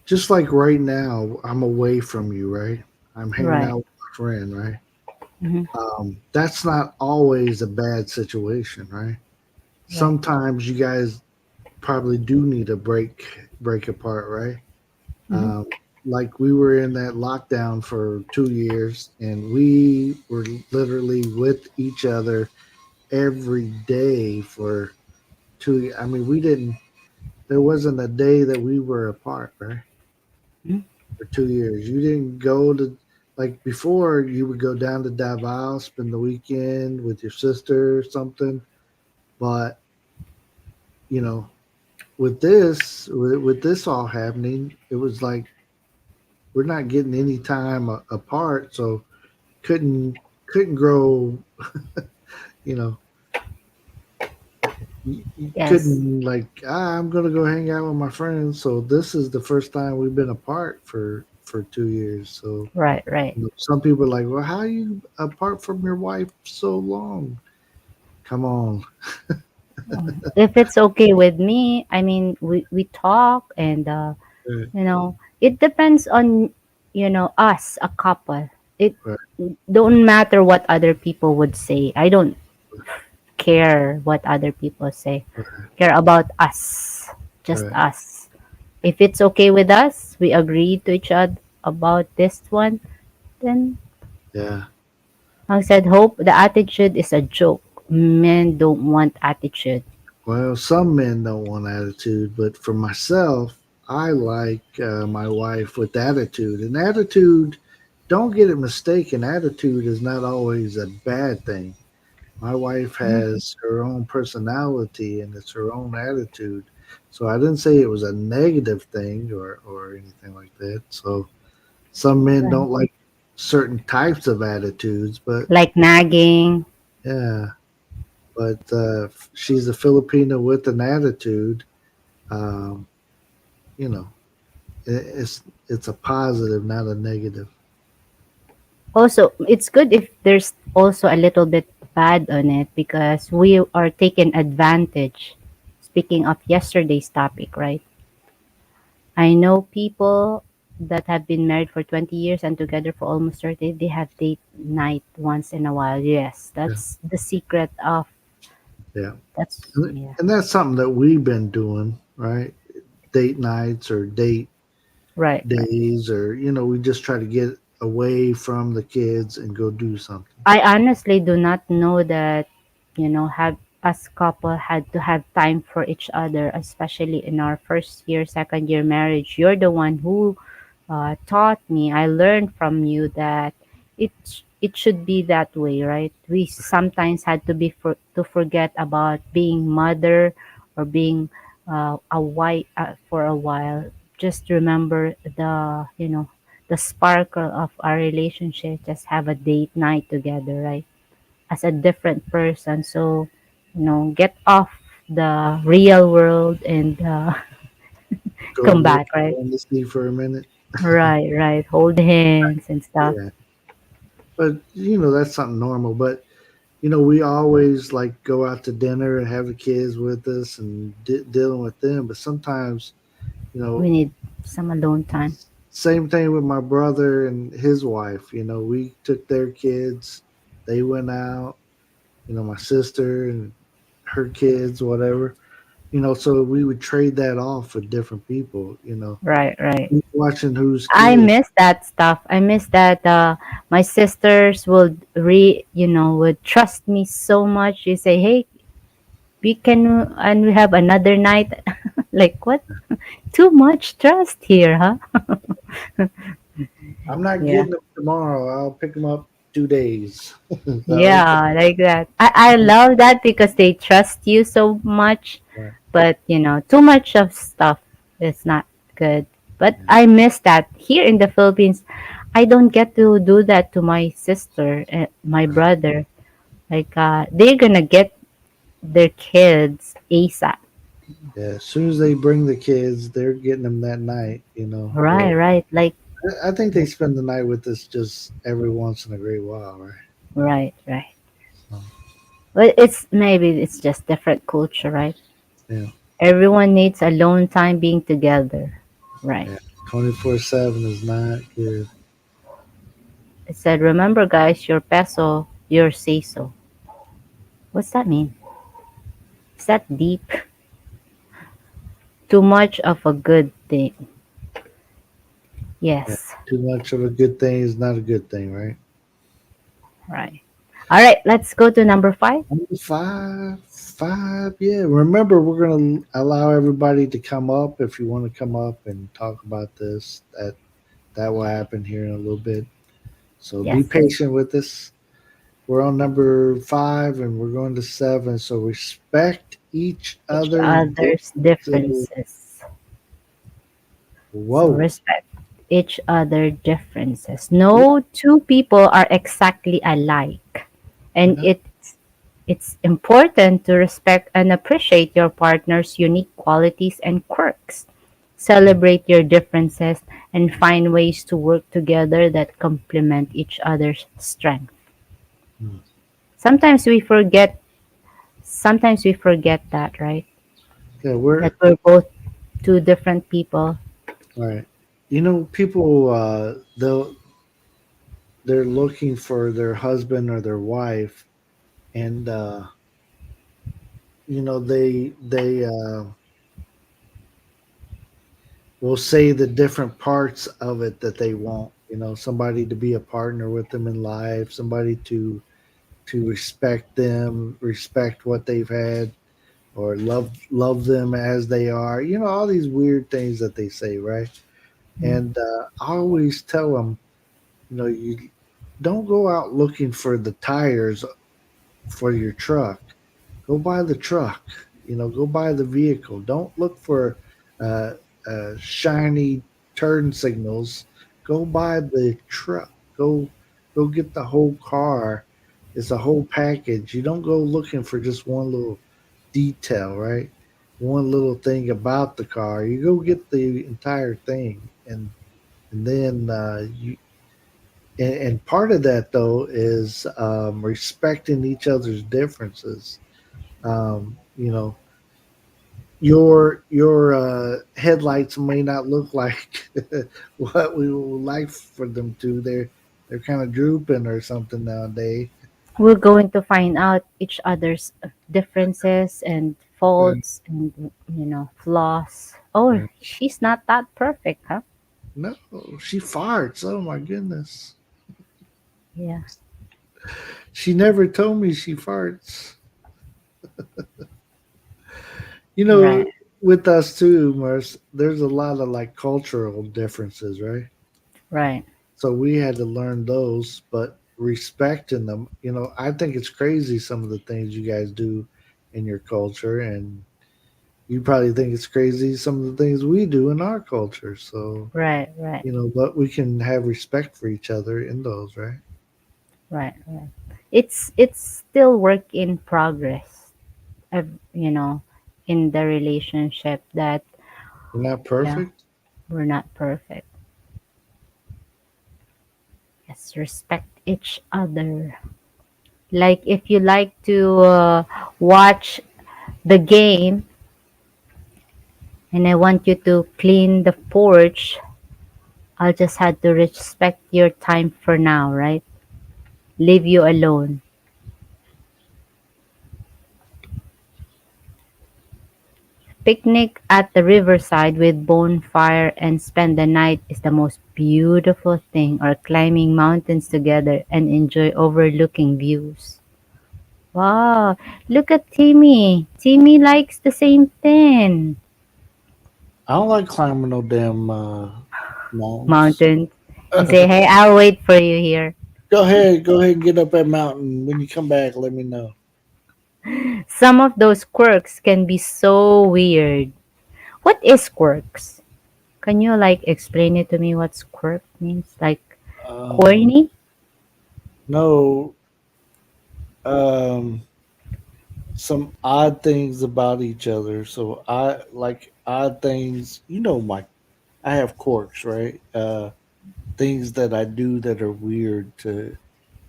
just like right now, I'm away from you, right? I'm hanging Right. out with my friend, right? Mhm. That's not always a bad situation, right? Right. Sometimes you guys probably do need a break apart, right? Mhm. Um, like we were in that lockdown for 2 years, and we were literally with each other every day for two. I mean, we didn't. There wasn't a day that we were apart, right? Mhm. For 2 years, you didn't go to, like before. You would go down to Davao, spend the weekend with your sister or something. But you know, with this all happening, it was like we're not getting any time apart, so couldn't couldn't grow. You know, you Yes. couldn't like, I'm gonna go hang out with my friends. So this is the first time we've been apart for 2 years. So Right. Right. some people are like, well, how are you apart from your wife so long? Come on. If it's okay with me, I mean, we talk, and Right, it depends on us, a couple. It right, don't matter what other people would say. I don't care what other people say. Care about us, just right. us. If it's okay with us, we agree to each other about this one, then Yeah. I said, Hope, the attitude is a joke. Men don't want attitude. Well, some men don't want attitude, but for myself, I like my wife with attitude. And attitude, don't get it mistaken, attitude is not always a bad thing. My wife Mhm. has her own personality and it's her own attitude. So I didn't say it was a negative thing or anything like that. So some men Right. don't like certain types of attitudes, but Like nagging. yeah, but she's a Filipino with an attitude. Um, you know, it's a positive, not a negative. Also, it's good if there's also a little bit bad on it, because we are taken advantage. Speaking of yesterday's topic, right? I know people that have been married for 20 years and together for almost 30. They have date night once in a while. Yes, Yeah, that's the secret of yeah, that's, yeah. and that's something that we've been doing, right? date nights or date Right, right. days, or we just try to get away from the kids and go do something. I honestly do not know that, have us couple had to have time for each other, especially in our first year, second year marriage. You're the one who taught me. I learned from you that it should be that way, right? We sometimes had to to forget about being mother or being a wife for a while. Just remember the sparkle of our relationship. Just have a date night together, right? As a different person, so get off the real world and Go come in the back, right? go in the sea for a minute. Right, right. Hold hands and stuff. Yeah, but that's something normal. But we always like go out to dinner and have the kids with us and dealing with them. But sometimes, you We know, need some alone time. same thing with my brother and his wife. We took their kids, they went out. My sister and her kids, whatever. So we would trade that off with different people. Right, right. Watching whose I kids. miss that stuff. I miss that my sisters would would trust me so much. You say, "Hey, we can and we have another night." Like what? Too much trust here, huh? I'm not Yeah. getting them tomorrow. I'll pick them up 2 days. Okay. Yeah, like that. I love that because they trust you so much. Right. But too much of stuff is not good. But Yeah. I miss that here in the Philippines. I don't get to do that to my sister and my brother. Like they're gonna get their kids ASAP. Yeah, as soon as they bring the kids, they're getting them that night. Right, But right. Like I think they spend the night with us just every once in a great while, right? right, right. So, But it's maybe it's just different culture, right? yeah, Everyone needs alone time being together. Right. yeah. 24/7 is not good. It said, remember guys, your peso, your say so. What's that mean? Is that deep? Too much of a good thing. Yeah, Yes. too much of a good thing is not a good thing, right? Right. All right, let's go to number 5. Number five. Yeah. Remember, we're gonna allow everybody to come up if you want to come up and talk about this. That will happen here in a little bit. So be Yes. patient with us. We're on number 5, and we're going to 7. So respect each Each other's other's differences. differences. So Whoa. respect each other differences. No two people are exactly alike. And Yeah. it's important to respect and appreciate your partner's unique qualities and quirks. Celebrate your differences and find ways to work together that complement each other's strength. Hmm. Sometimes we forget that, right? Yeah, That we're we're both two different people. all right. People they're looking for their husband or their wife, and they will say the different parts of it that they want. Somebody to be a partner with them in life, somebody to respect them, respect what they've had, or love them as they are. All these weird things that they say, right? And I always tell them, you don't go out looking for the tires for your truck. Go buy the truck. Go buy the vehicle. Don't look for uh, shiny turn signals. Go buy the truck. Go get the whole car. It's a whole package. You don't go looking for just one little detail, right? One little thing about the car. You go get the entire thing, and then and part of that though is respecting each other's differences. You know, your headlights may not look like what we would like for them to. They're kind of drooping or something nowadays. We're going to find out each other's differences and Yeah, faults and flaws. Oh, yeah. she's not that perfect, huh? No, she farts. Oh my goodness. Yeah. She never told me she farts. You Right. know, with us too, Mars, there's a lot of like cultural differences, right? Right. So we had to learn those, but respecting them, I think it's crazy some of the things you guys do in your culture, and you probably think it's crazy some of the things we do in our culture. So, Right. Right. but we can have respect for each other in those, right? Right. Right. It's still work in progress. You know, in the relationship that We're not yeah, perfect. we're not perfect. Yes, respect each other. Like if you like to watch the game and I want you to clean the porch, I'll just have to respect your time for now, right? Leave you alone. Picnic at the riverside with bonfire and spend the night is the most beautiful thing, or climbing mountains together and enjoy overlooking views. Wow, look at Timmy. Timmy likes the same thing. I don't like climbing no damn mountains. Mountains. You say, hey, I'll wait for you here. Go ahead and get up that mountain. When you come back, let me know. Some of those quirks can be so weird. What is quirks? Can you like explain it to me what quirk means? Like Um, corny? no, um, some odd things about each other. So I like odd things. My I have quirks, right? Things that I do that are weird to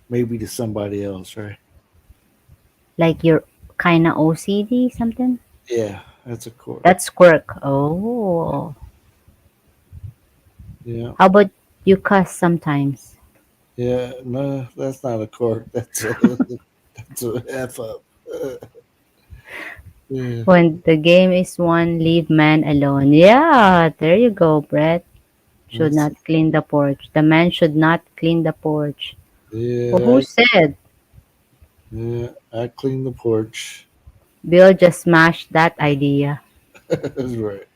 maybe to somebody else, right? Like you're kind of OCD something? Yeah, that's a quirk. That's quirk. Oh. Yeah, How about you cuss sometimes? yeah. No, that's not a quirk. That's a that's a f up. Yeah, When the game is won, leave man alone. Yeah, there you go, Brett. Should that's not clean the porch. The man should not clean the porch. Well, yeah. who said? Yeah, I clean the porch. Bill just smashed that idea. That's right.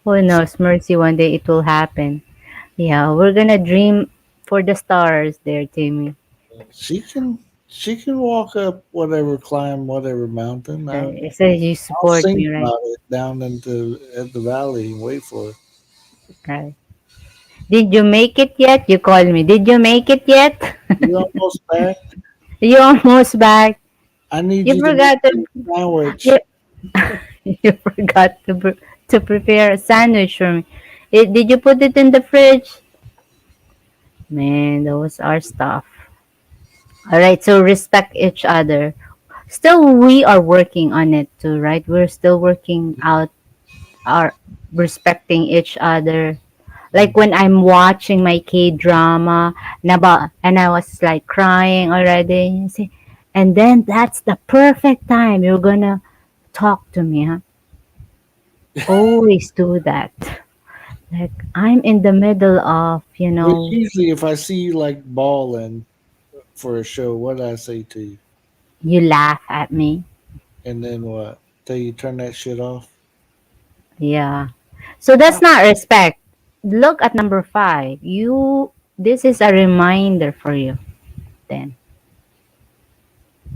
Who knows? Mercy, one day it will happen. Yeah, we're gonna dream for the stars there, Timmy. She can walk up whatever, climb whatever mountain. It says you I'll support sing me, right? about it down into at the valley and wait for her. Right. Did you make it yet? You call me. Did you make it yet? You almost back? You almost back. I need You you to make forgot to me a sandwich. you, you forgot to prepare a sandwich for me. Did you put it in the fridge? Man, those are stuff. All right, so respect each other. Still, we are working on it too, right? We're still working out our respecting each other. Like Mhm. when I'm watching my K drama, and I was like crying already. You see, and then that's the perfect time you're gonna talk to me, huh? Always do that. Like I'm in the middle of, But usually, if I see you like balling for a show, what do I say to you? you laugh at me. And then what? Tell you turn that shit off? Yeah. So that's not respect. Look at number 5. This is a reminder for you then.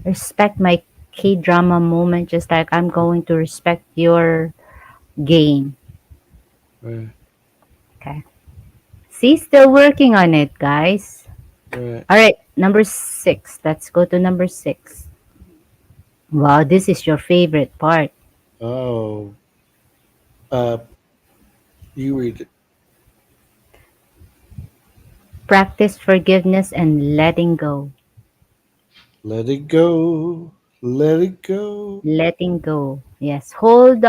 Respect my K drama moment just like I'm going to respect your game. Right, Okay. See, still working on it, guys. right. All right, number 6. Let's go to number 6. Wow, this is your favorite part. Oh, uh, you read it. Practice forgiveness and letting go. Let it go. Let it go. Letting go. Yes. Holding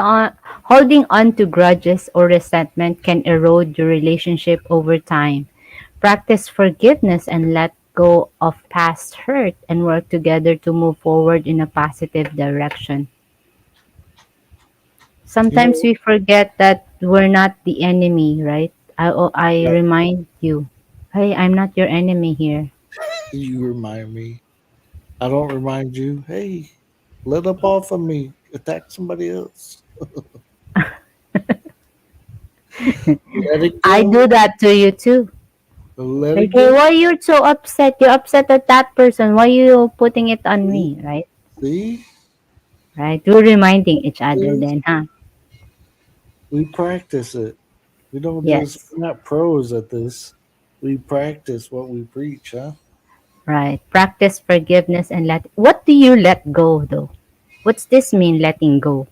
on to grudges or resentment can erode your relationship over time. Practice forgiveness and let go of past hurt and work together to move forward in a positive direction. You Sometimes know, we forget that we're not the enemy, right? I uh, remind you, hey, I'm not your enemy here. you remind me. I don't remind you. Hey, let up off of me. Attack somebody else. Let it I go. do that to you too. Let Like, it hey, go. why you're so upset? You're upset at that person. Why you putting it on See? me, right? See? Right? We're reminding each other Yes. then, huh? We practice it. We don't just, Yes. we're not pros at this. We practice what we preach, huh? Right. Practice forgiveness and let. What do you let go though? What's this mean? Letting go?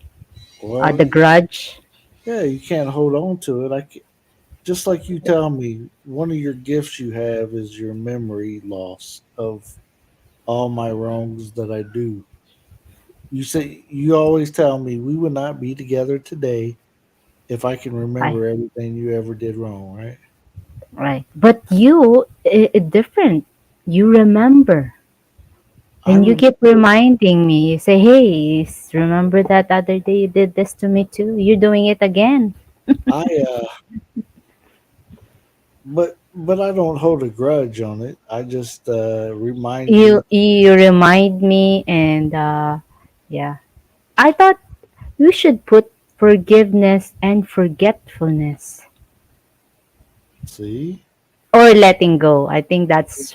Well, The grudge. yeah, you can't hold on to it. Just like you tell me, one of your gifts you have is your memory loss of all my wrongs that I do. You say you always tell me we would not be together today if I can Right. remember everything you ever did wrong, right? Right. But you, different. You remember. I And you remember. keep reminding me. You say, hey, remember that other day you did this to me too? You're doing it again. I but I don't hold a grudge on it. I just remind You you. you remind me and yeah. I thought you should put forgiveness and forgetfulness See, or letting go. I think that's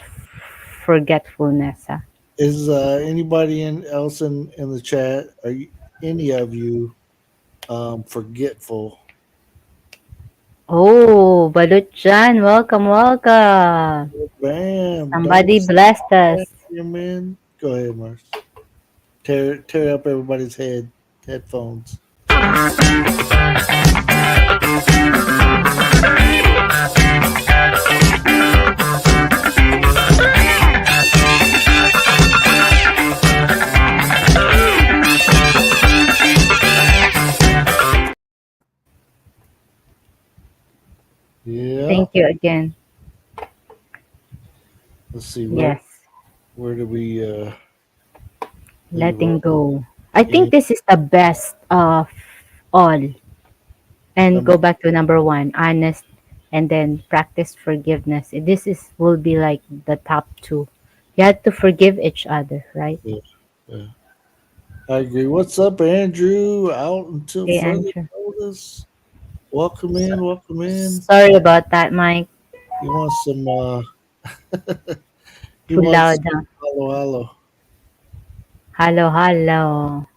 forgetfulness. Huh? is anybody else in the chat? Are you, any of you forgetful? Oh, Baluchan, welcome, welcome. Bam! Don't Somebody blessed us. him in. Go ahead, Mars. Tear up everybody's headphones. Yeah. Thank you again. Let's see Yes, where do we leave letting off? go. I Yeah. think this is the best of all. And Number go back to number one, honest, and then practice forgiveness. This is will be like the top two. You have to forgive each other, right? yeah, yeah. I agree. What's up, Andrew? Out until Hey, further Andrew. notice. Welcome So, in. Welcome in. sorry about that, Mike. You want some? He Too wants loud, huh? hello, hello, Hello, hello.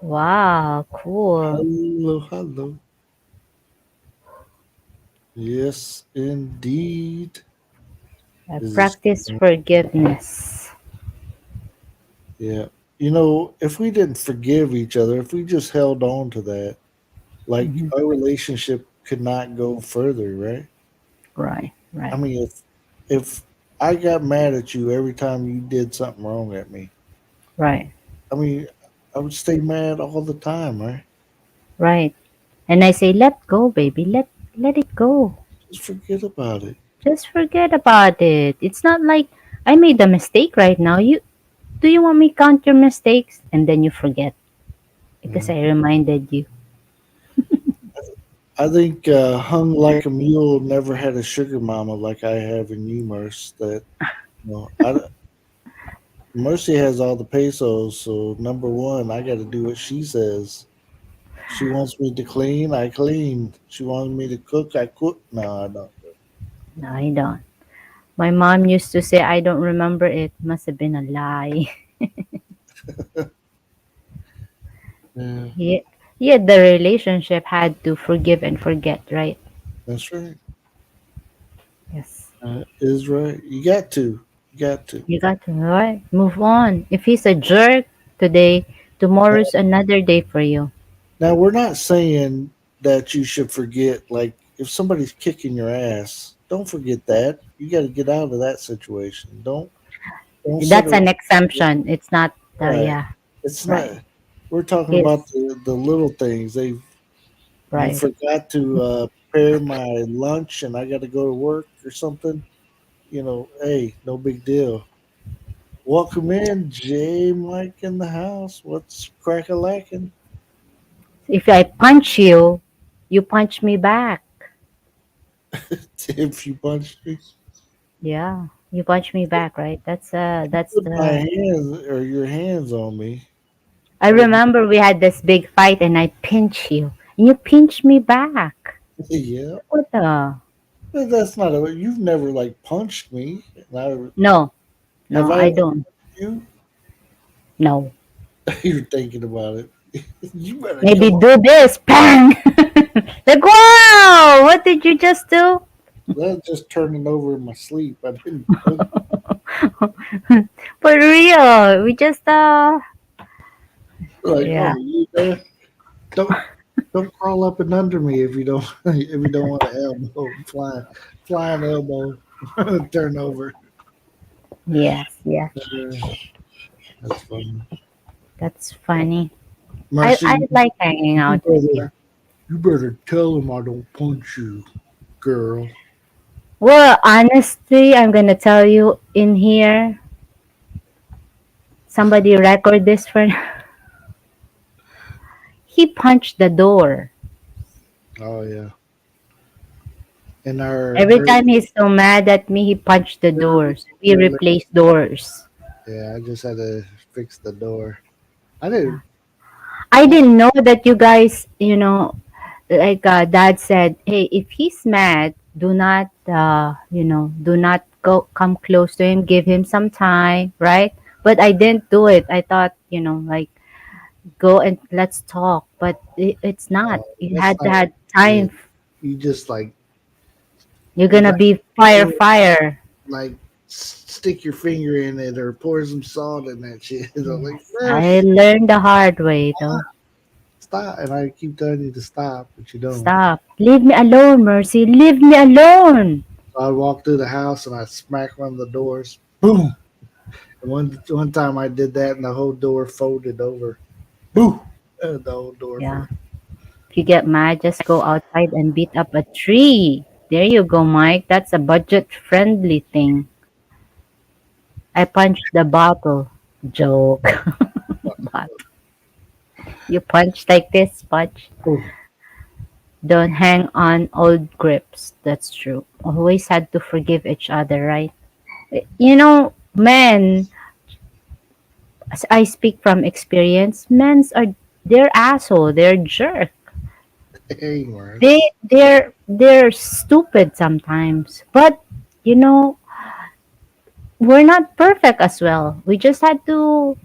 Wow, cool. hello, hello. Yes, indeed. This is Practice forgiveness. yeah. You know, if we didn't forgive each other, if we just held on to that, like Hmm. our relationship could not go further, right? Right, I right, mean, if I got mad at you every time you did something wrong at me, right, I mean, I would stay mad all the time, right? right. And I say, let go, baby. Let it go. Just forget about it. Just forget about it. It's not like I made a mistake right now. You do you want me count your mistakes and then you forget because Yeah. I reminded you. I think hung like a mule never had a sugar mama like I have in you, Merce. That you know, Mercy has all the pesos, so number one, I got to do what she says. She wants me to clean, I clean. She wants me to cook, I cook. No, I don't. No, I don't. My mom used to say I don't remember it. Must have been a lie. Yeah, Yeah, yeah. The relationship had to forgive and forget, right? that's right. Yes. Is right. You got to. You got to. You got to right. Move on. If he's a jerk today, tomorrow's another day for you. Now we're not saying that you should forget. Like if somebody's kicking your ass, don't forget that. You got to get out of that situation. Don't sit That's around. an exemption. It's not. Right. Yeah. It's not. Right. We're talking about His. the little things. You Right. forgot to prepare my lunch, and I got to go to work or something. You know, hey, no big deal. Welcome in, Jay Mike in the house. What's crack a lacking? If I punch you, you punch me back. If you punch me, Yeah, you punch me back, right? That's put my the. hands or your hands on me. I That would be remember we had this big fight, and I pinch you, and you pinch me back. yeah. What the? But that's not a. You've never like punched me. And No, have no, I I ever don't. punched you? No. You're thinking about it. You better Maybe come on. do this, bang. Like, wow, what did you just do? That's just turning over in my sleep. I didn't punch. For real, we just Like, yeah. oh, you there? Don't crawl up and under me if you don't if you don't want an elbow flying elbow turn over. Yes, yeah. That's funny. That's funny. I Marcy, like hanging you out with you. better you better tell him I don't punch you, girl. Well, honestly, I'm gonna tell you in here. Somebody record this for. He punched the door. Oh yeah. In our Every time he's so mad at me, he punched the doors. We early, replace doors. yeah, I just had to fix the door. I didn't. I didn't know that you guys, like Dad said, hey, if he's mad, do not, do not go come close to him. Give him some time, right? But I didn't do it. I thought, like go and let's talk. But it's not. You That's had to not what have you did. time. You just like You're you gonna got be fire, fire. like stick your finger in it or pour some salt in that shit. I'm like, Yes, I first, learned the hard way though. stop. And I keep telling you to stop, but you don't. Stop. Leave me alone, Mercy. Leave me alone. So I walk through the house and I smack one of the doors. Boom. And one time I did that and the whole door folded over. Boom. The whole door Yeah. folded. If you get mad, just go outside and beat up a tree. There you go, Mike. That's a budget friendly thing. I punched the bottle. Joke. But you punch like this, punch. Oh, Don't hang on old grips. That's true. Always had to forgive each other, right? Men, as I speak from experience, men's are they're asshole, they're jerk. hey, man. They're stupid sometimes. But you know, we're not perfect as well. We just had to,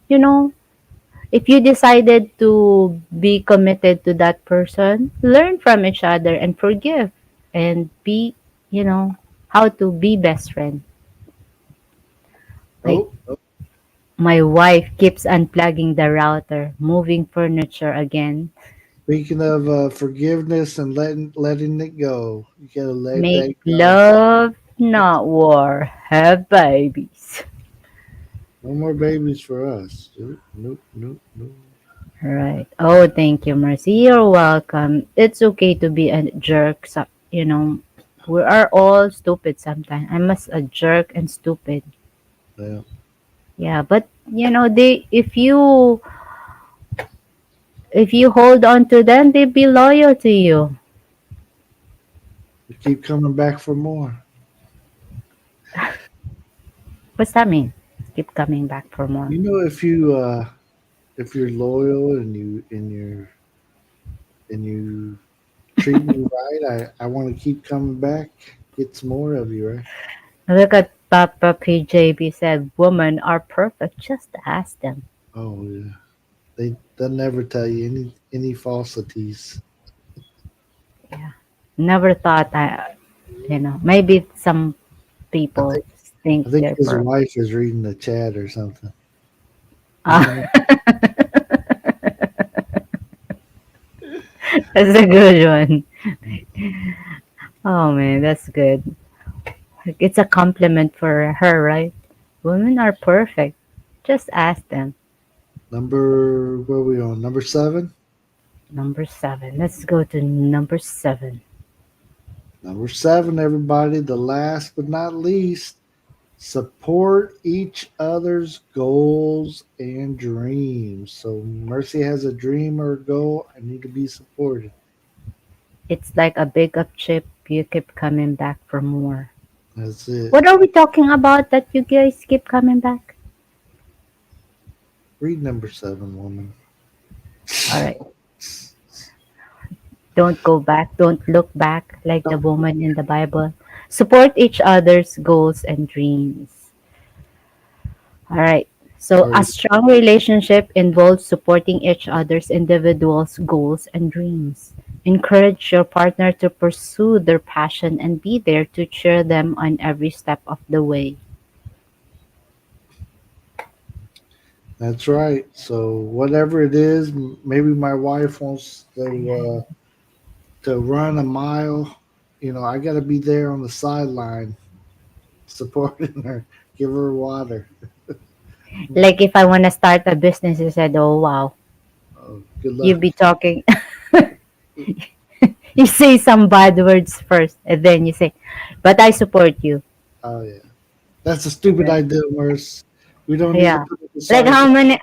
if you decided to be committed to that person, learn from each other and forgive and be, how to be best friend. Like Oh, my wife keeps unplugging the router, moving furniture again. speaking of forgiveness and letting it go, you gotta let Make that go. love, not war. Have babies. No more babies for us. Nope, nope, nope, nope. Right. Oh, thank you, Mercy. You're welcome. It's okay to be a jerk. We are all stupid sometimes. I'm a jerk and stupid. Yeah. Yeah, but if you hold on to them, they be loyal to you. We keep coming back for more. What's that mean? Keep coming back for more. You know, if you're loyal and you treat me right, I want to keep coming back. Get some more of you, right? Look at Papa PJB said, "Women are perfect. Just ask them." Oh yeah. They'll never tell you any falsities. Yeah. Never thought maybe some I people think think I think they're his perfect. wife is reading the chat or something. Ah, that's a good one. Oh man, that's good. Like, it's a compliment for her, right? Women are perfect. Just ask them. Number where are we on? Number 7? Number 7. Let's go to number 7. Number 7, everybody, the last but not least. Support each other's goals and dreams. So Mercy has a dream or a goal. I need to be supported. It's like a big up chip. You keep coming back for more. That's it. What are we talking about that you guys keep coming back? Read number 7, woman. All right. Don't go back. Don't look back like the woman in the Bible. Support each other's goals and dreams. All right. So, Are a you, strong relationship involves supporting each other's individuals' goals and dreams. Encourage your partner to pursue their passion and be there to cheer them on every step of the way. that's right. So whatever it is, maybe my wife wants to run a mile. I got to be there on the sideline supporting her, give her water. Like if I want to start a business, you said, oh, wow, Good you luck. be talking. You say some bad words first, and then you say, but I support you. Oh yeah, that's a stupid Right. idea, Merce. We don't need to Yeah. put the Like sorry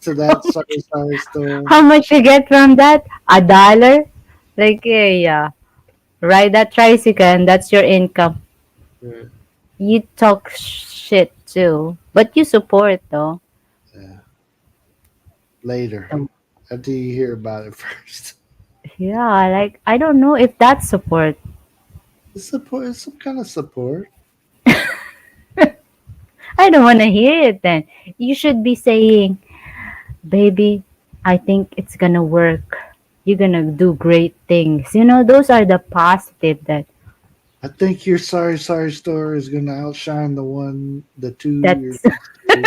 to that sorry store. how much you get from that? $1? Like, yeah. Ride that tricycle and that's your income. Yeah, You talk shit too, but you support though. yeah. Later, Um, after you hear about it first. Yeah, like I don't know if that's support. It's support. It's some kind of support. I don't want to hear it then. You should be saying, baby, I think it's gonna work. You're gonna do great things. Those are the positive that I think your sorry store is gonna outshine the two you're that's next to.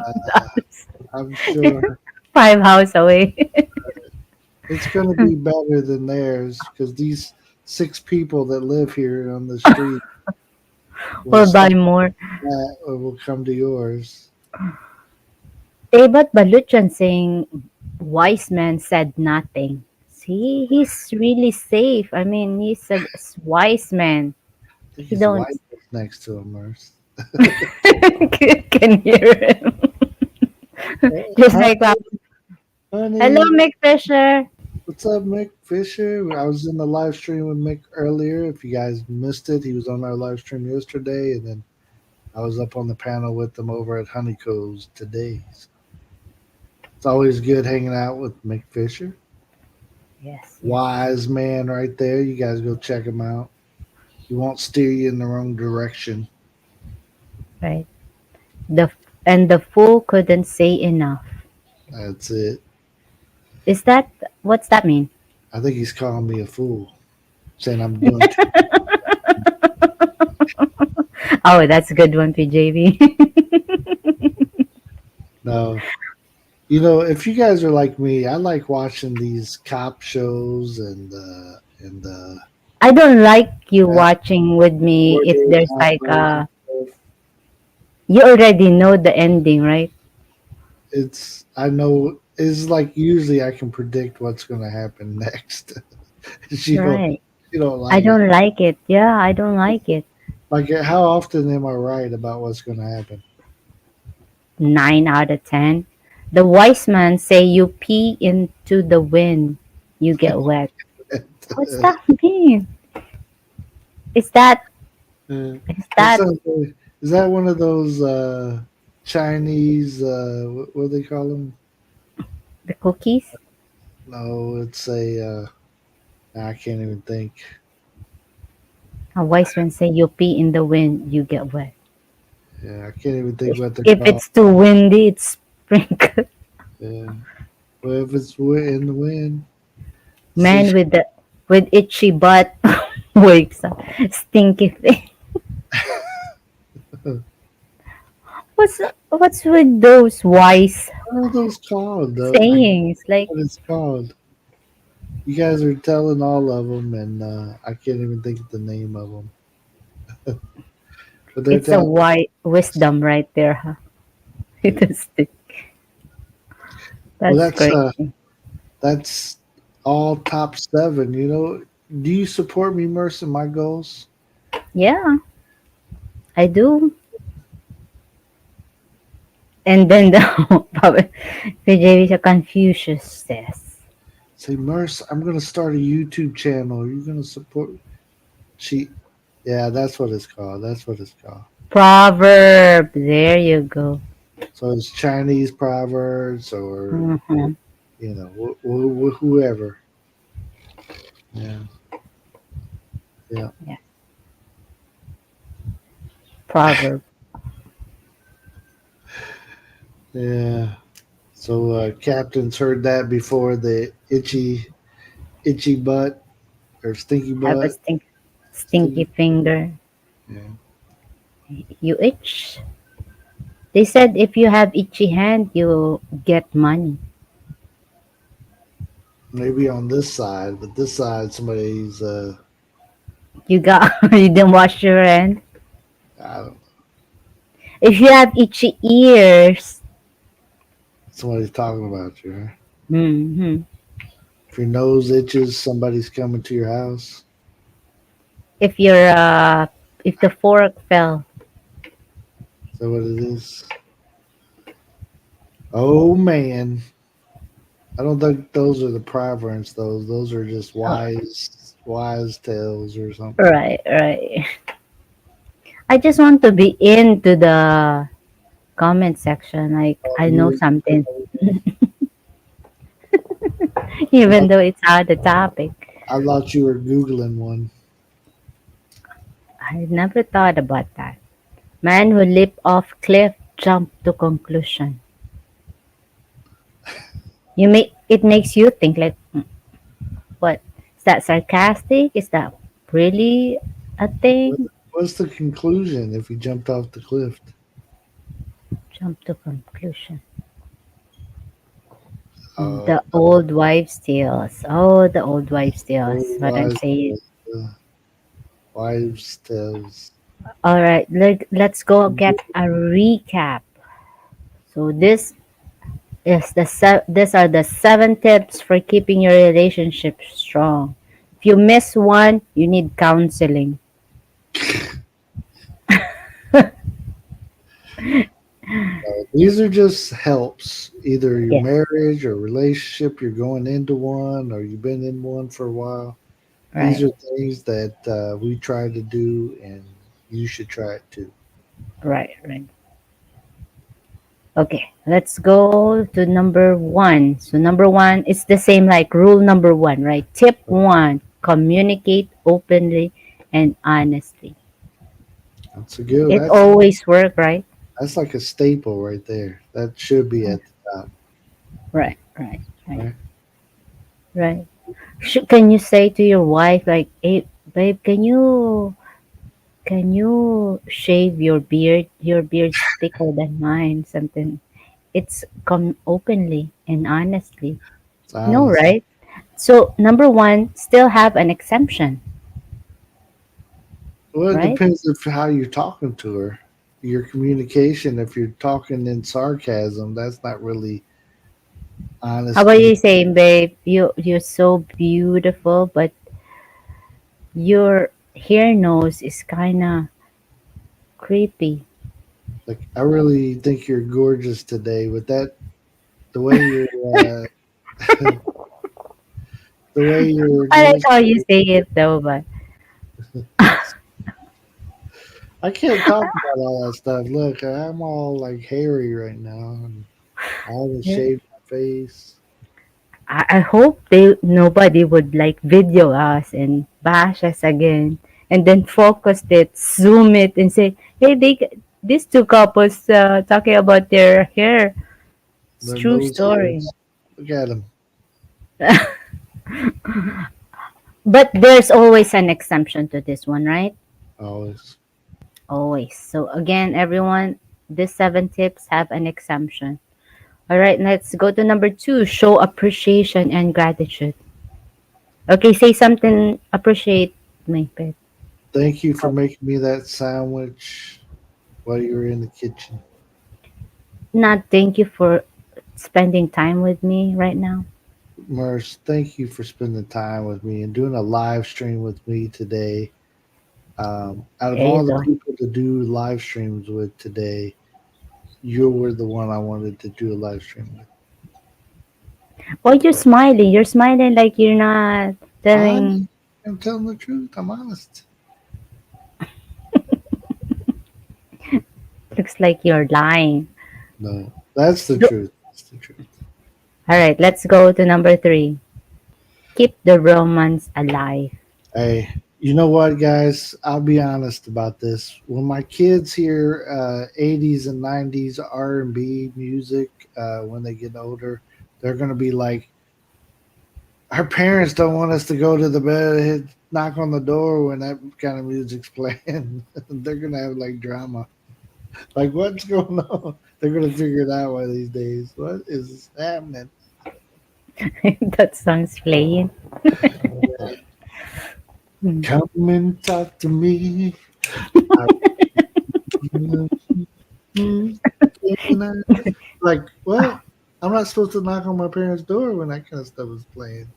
Uh, I'm sure 5 house away. it's gonna be better than theirs because these 6 people that live here on the street will We'll buy stop more. that or will come to yours. Eh, but Baluchan saying wise man said nothing. See, he's really safe. I mean, he's a wise man. I think He his don't wife is next to him, Merce. can hear him. Just Hi, like that. Hello, honey. Mick Fisher. What's up, Mick Fisher? I was in the live stream with Mick earlier. If you guys missed it, he was on our live stream yesterday, and then I was up on the panel with them over at Honeycombs today. So it's always good hanging out with Mick Fisher. Yes, yes, Wise man right there. You guys go check him out. He won't steer you in the wrong direction. right. The and the fool couldn't say enough. That's it. Is that what's that mean? I think he's calling me a fool, saying I'm doing too. Oh, that's a good one, PJV. No, if you guys are like me, I like watching these cop shows and I don't like you that watching with me if coordinated there's like combos and stuff. you already know the ending, right? I know it's like usually I can predict what's going to happen next. she don't Right. she don't I like it. don't like it. Yeah, I don't like it. Like how often am I right about what's going to happen? 9 out of 10. The wise man say you pee into the wind, you get wet. What's that mean? Is that is It's that something- is that one of those Chinese what do they call them? the cookies? No, it's a I can't even think. A wise man say you pee in the wind, you get wet. Yeah, I can't even think what they're If called. it's too windy, it's sprinkle. Yeah. Well, if it's in the wind, see, Man with itchy butt wakes up. Stinky thing. What's with those wise what are those called? Though I can't sayings? think Like what it's called. You guys are telling all of them, and I can't even think of the name of them. But they're it's a telling. wise wisdom right there, huh? It is Well, that's crazy. that's all top 7. Do you support me, Merce, in my goals? Yeah. I do. And then the PJ Confucius says, Say, Merce, I'm gonna start a YouTube channel. Are you gonna support? She, yeah, that's what it's called. That's what it's called. proverb. There you go. So it's Chinese proverbs, or Hmm. whoever. Yeah, yeah, Yeah, proverb. yeah. So captains heard that before, the itchy butt or stinky Have a butt. stinky Stinky. finger. Yeah. You itch. They said if you have itchy hand, you get money. Maybe on this side, but this side somebody's You got you didn't wash your hand. I don't know, If you have itchy ears, somebody's talking about you. Huh? hmm If your nose itches, somebody's coming to your house. if your if the fork fell, Is that what it is? Oh man, I don't think those are the proverbs. Those are just oh, wise tales or something. right, right. I just want to be into the comment section. Like Oh, I know something, even though it's out the topic. I thought you were googling one. I never thought about that. Man who leap off cliff jump to conclusion. You make it makes you think like, what is that sarcastic? Is that really a What- thing? What's the conclusion if you jumped off the cliff? Jump to conclusion. Uh, The old wives' tales. Oh, the old wives' tales. oh, What I'm saying. uh, wives' tales. All right, let's go get a recap. So these are the 7 tips for keeping your relationship strong. If you miss one, you need counseling. These are just helps. Either your Yes, marriage or relationship, you're going into one, or you've been in one for a while. These right, are things that we try to do, and you should try it too. right. Okay, let's go to number one. So number one, it's the same like rule number one, right? Tip one, communicate openly and honestly. That's a good. It always work, right? That's like a staple right there. That should be at the top, Right, right? right. Can you say to your wife like, "Hey, babe, can you shave your beard? Your beard's thicker than mine." Something. It's come openly and honestly. It's No, honest. right? So number one, still have an exemption, Well, it right? depends if how you're talking to her. Your communication. If you're talking in sarcasm, that's not really How honest about you communication. saying, babe, you're so beautiful, but your hair nose is kinda creepy. Like, I really think you're gorgeous today. With that, the way you're, uh, the way your I like nose. how you say it though, but I can't talk about all that stuff. Look, I'm all like hairy right now, and I haven't yeah. shaved my face. I hope nobody would like video us and bash us again and then focus it, zoom it, and say, "Hey, these two couples talking about their hair. It's Their true nose story." hairs. Look at them. But there's always an exemption to this one, right? Always. Always. So again, everyone, these 7 tips have an exemption. All right, let's go to number two. Show appreciation and gratitude. Okay, say something. Appreciate me, babe. Thank you for making me that sandwich while you were in the kitchen. Not thank you for spending time with me right now. Merce, thank you for spending time with me and doing a live stream with me today. Out of There you all the go. people to do live streams with today, you were the one I wanted to do a live stream with. Oh, you're smiling. You're smiling like you're not I telling. am telling the truth. I'm honest. Looks like you're lying. No, that's the Do- truth. That's the truth. All right, let's go to number three. Keep the romance alive. Hey, you know what, guys? I'll be honest about this. When my kids hear 80s and 90s R&B music, when they get older, they're gonna be like, "Our parents don't want us to go to the bed, knock on the door when that kind of music's playing." They're gonna have like drama. Like, what's going on? They're gonna figure it out one of these days. What is happening? That song's playing. Hmm. Come and talk to me. I- like, what? I'm not supposed to knock on my parents' door when that kind of stuff is playing.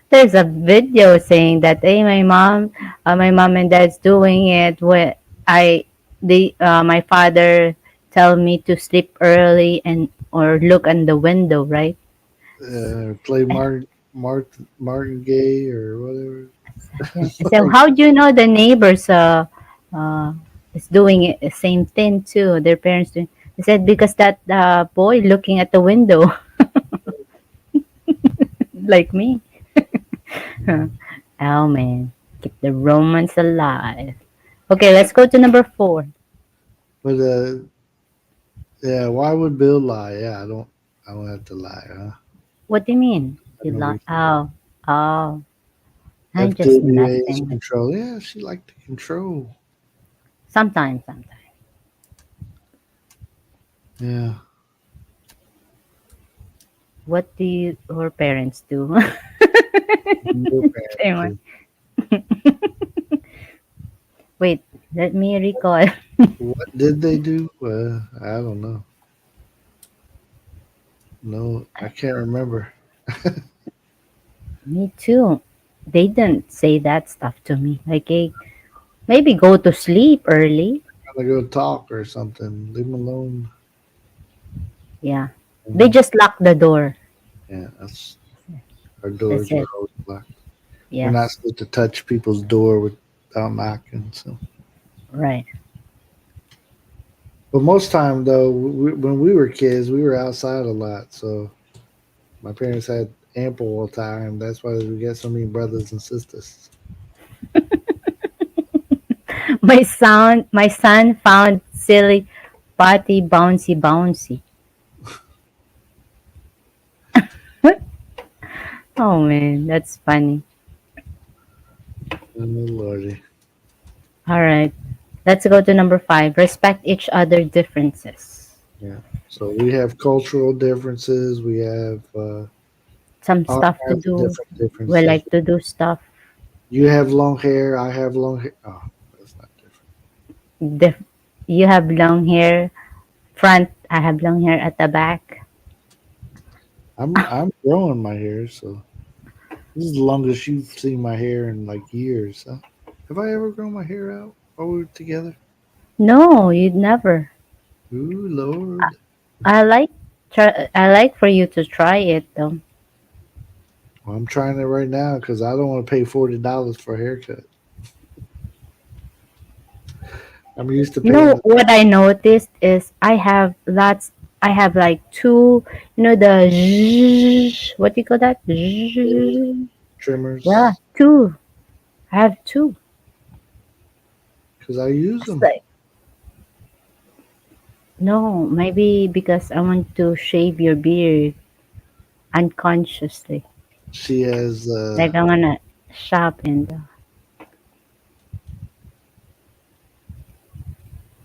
There's a video saying that, hey, my mom and dad's doing it when my father tell me to sleep early and or look in the window, right? Play Martin Gaye or whatever. Yeah. So how do you know the neighbors uh is doing it the same thing too? Their parents doing. They said because that boy looking at the window like me. Oh man, keep the romance alive. Okay, let's go to number four. But yeah, why would Bill lie? Yeah, I don't have to lie, huh? What do you mean? I You have no lie? reason. Oh, I'm just FWA's messing. control. Yeah, she liked to control. Sometimes. Yeah. What do your parents do? No parents Same one. do. Wait, let me recall. What did they do? I don't know. No, I can't remember. Me too. They didn't say that stuff to me. Like, hey, maybe go to sleep early. Gotta go talk or something. Leave them alone. Yeah. They Mhm. just lock the door. Yeah, that's our That's doors are it. always locked. We're Yes. not supposed to touch people's door without knocking. So, Right. but most time though, when we were kids, we were outside a lot. So my parents had ample time. That's why we got so many brothers and sisters. My son found silly potty bouncy bouncy. Oh man, that's funny. Oh lordy. All right. Let's go to number five. Respect each other differences. Yeah. So we have cultural differences. We have Some all stuff to kinds of do. different We differences. like to do stuff. You have long hair. I have long hair. Oh, that's not different. Dif- you have long hair front. I have long hair at the back. I'm growing my hair, so this is the longest you've seen my hair in like years. Huh? Have I ever grown my hair out while we were together? No, you'd never. Ooh, Lord. I like I like for you to try it though. Well, I'm trying it right now because I don't want to pay $40 for a haircut. I'm used to You paying know the what I noticed is I have like two, the what do you call that? Yeah, trimmers two. I have two. because I use It's them. like no, maybe because I want to shave your beard unconsciously. She has Like I wanna shop and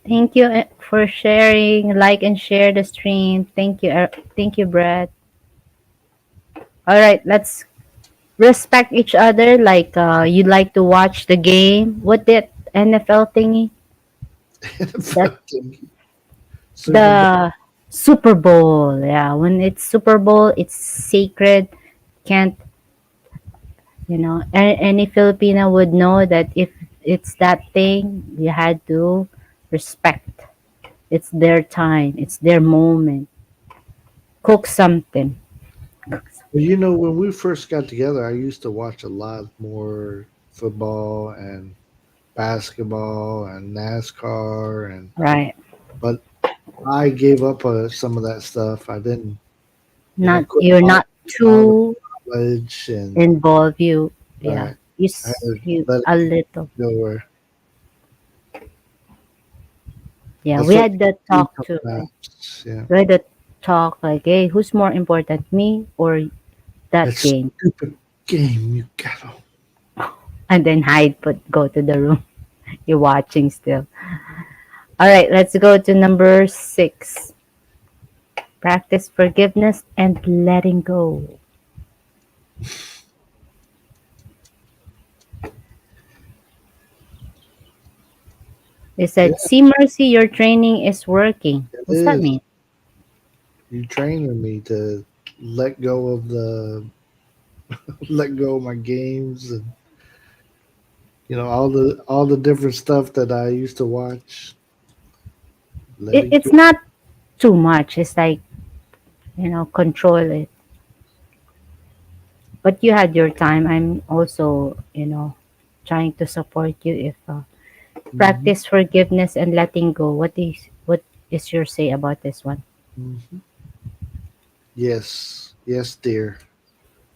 thank you for sharing, like and share the stream. Thank you, Brett. All right, let's respect each other. Like you'd like to watch the game. What that NFL thingy? That NFL thing. Super Bowl. the Super Bowl. Yeah, when it's Super Bowl, it's sacred. Can't any Filipino would know that it's that thing you had to respect. It's their time. It's their moment. Cook something. Well, when we first got together, I used to watch a lot more football and basketball and NASCAR, Right. but I gave up some of that stuff. I didn't, I Not quit you're not all the too college and involved. You yeah. right. I had to You let a it little. go where Yeah. that's We what had that you talk too. Right? maps. Yeah, We had that talk like, hey, who's more important, me or that that game? stupid game you got on. And then hide, put go to the room. You're watching still. All right, let's go to number 6. Practice forgiveness and letting go. They Yeah, said, see mercy, your training is working. it What's that is. mean? You training me to let go of the let go of my games and all the different stuff that I used to watch. Let it It's go. not too much. It's like, control it. But you had your time. I'm also, trying to support you if Hmm. practice forgiveness and letting go. What is your say about this one? Hmm. Yes, yes, dear.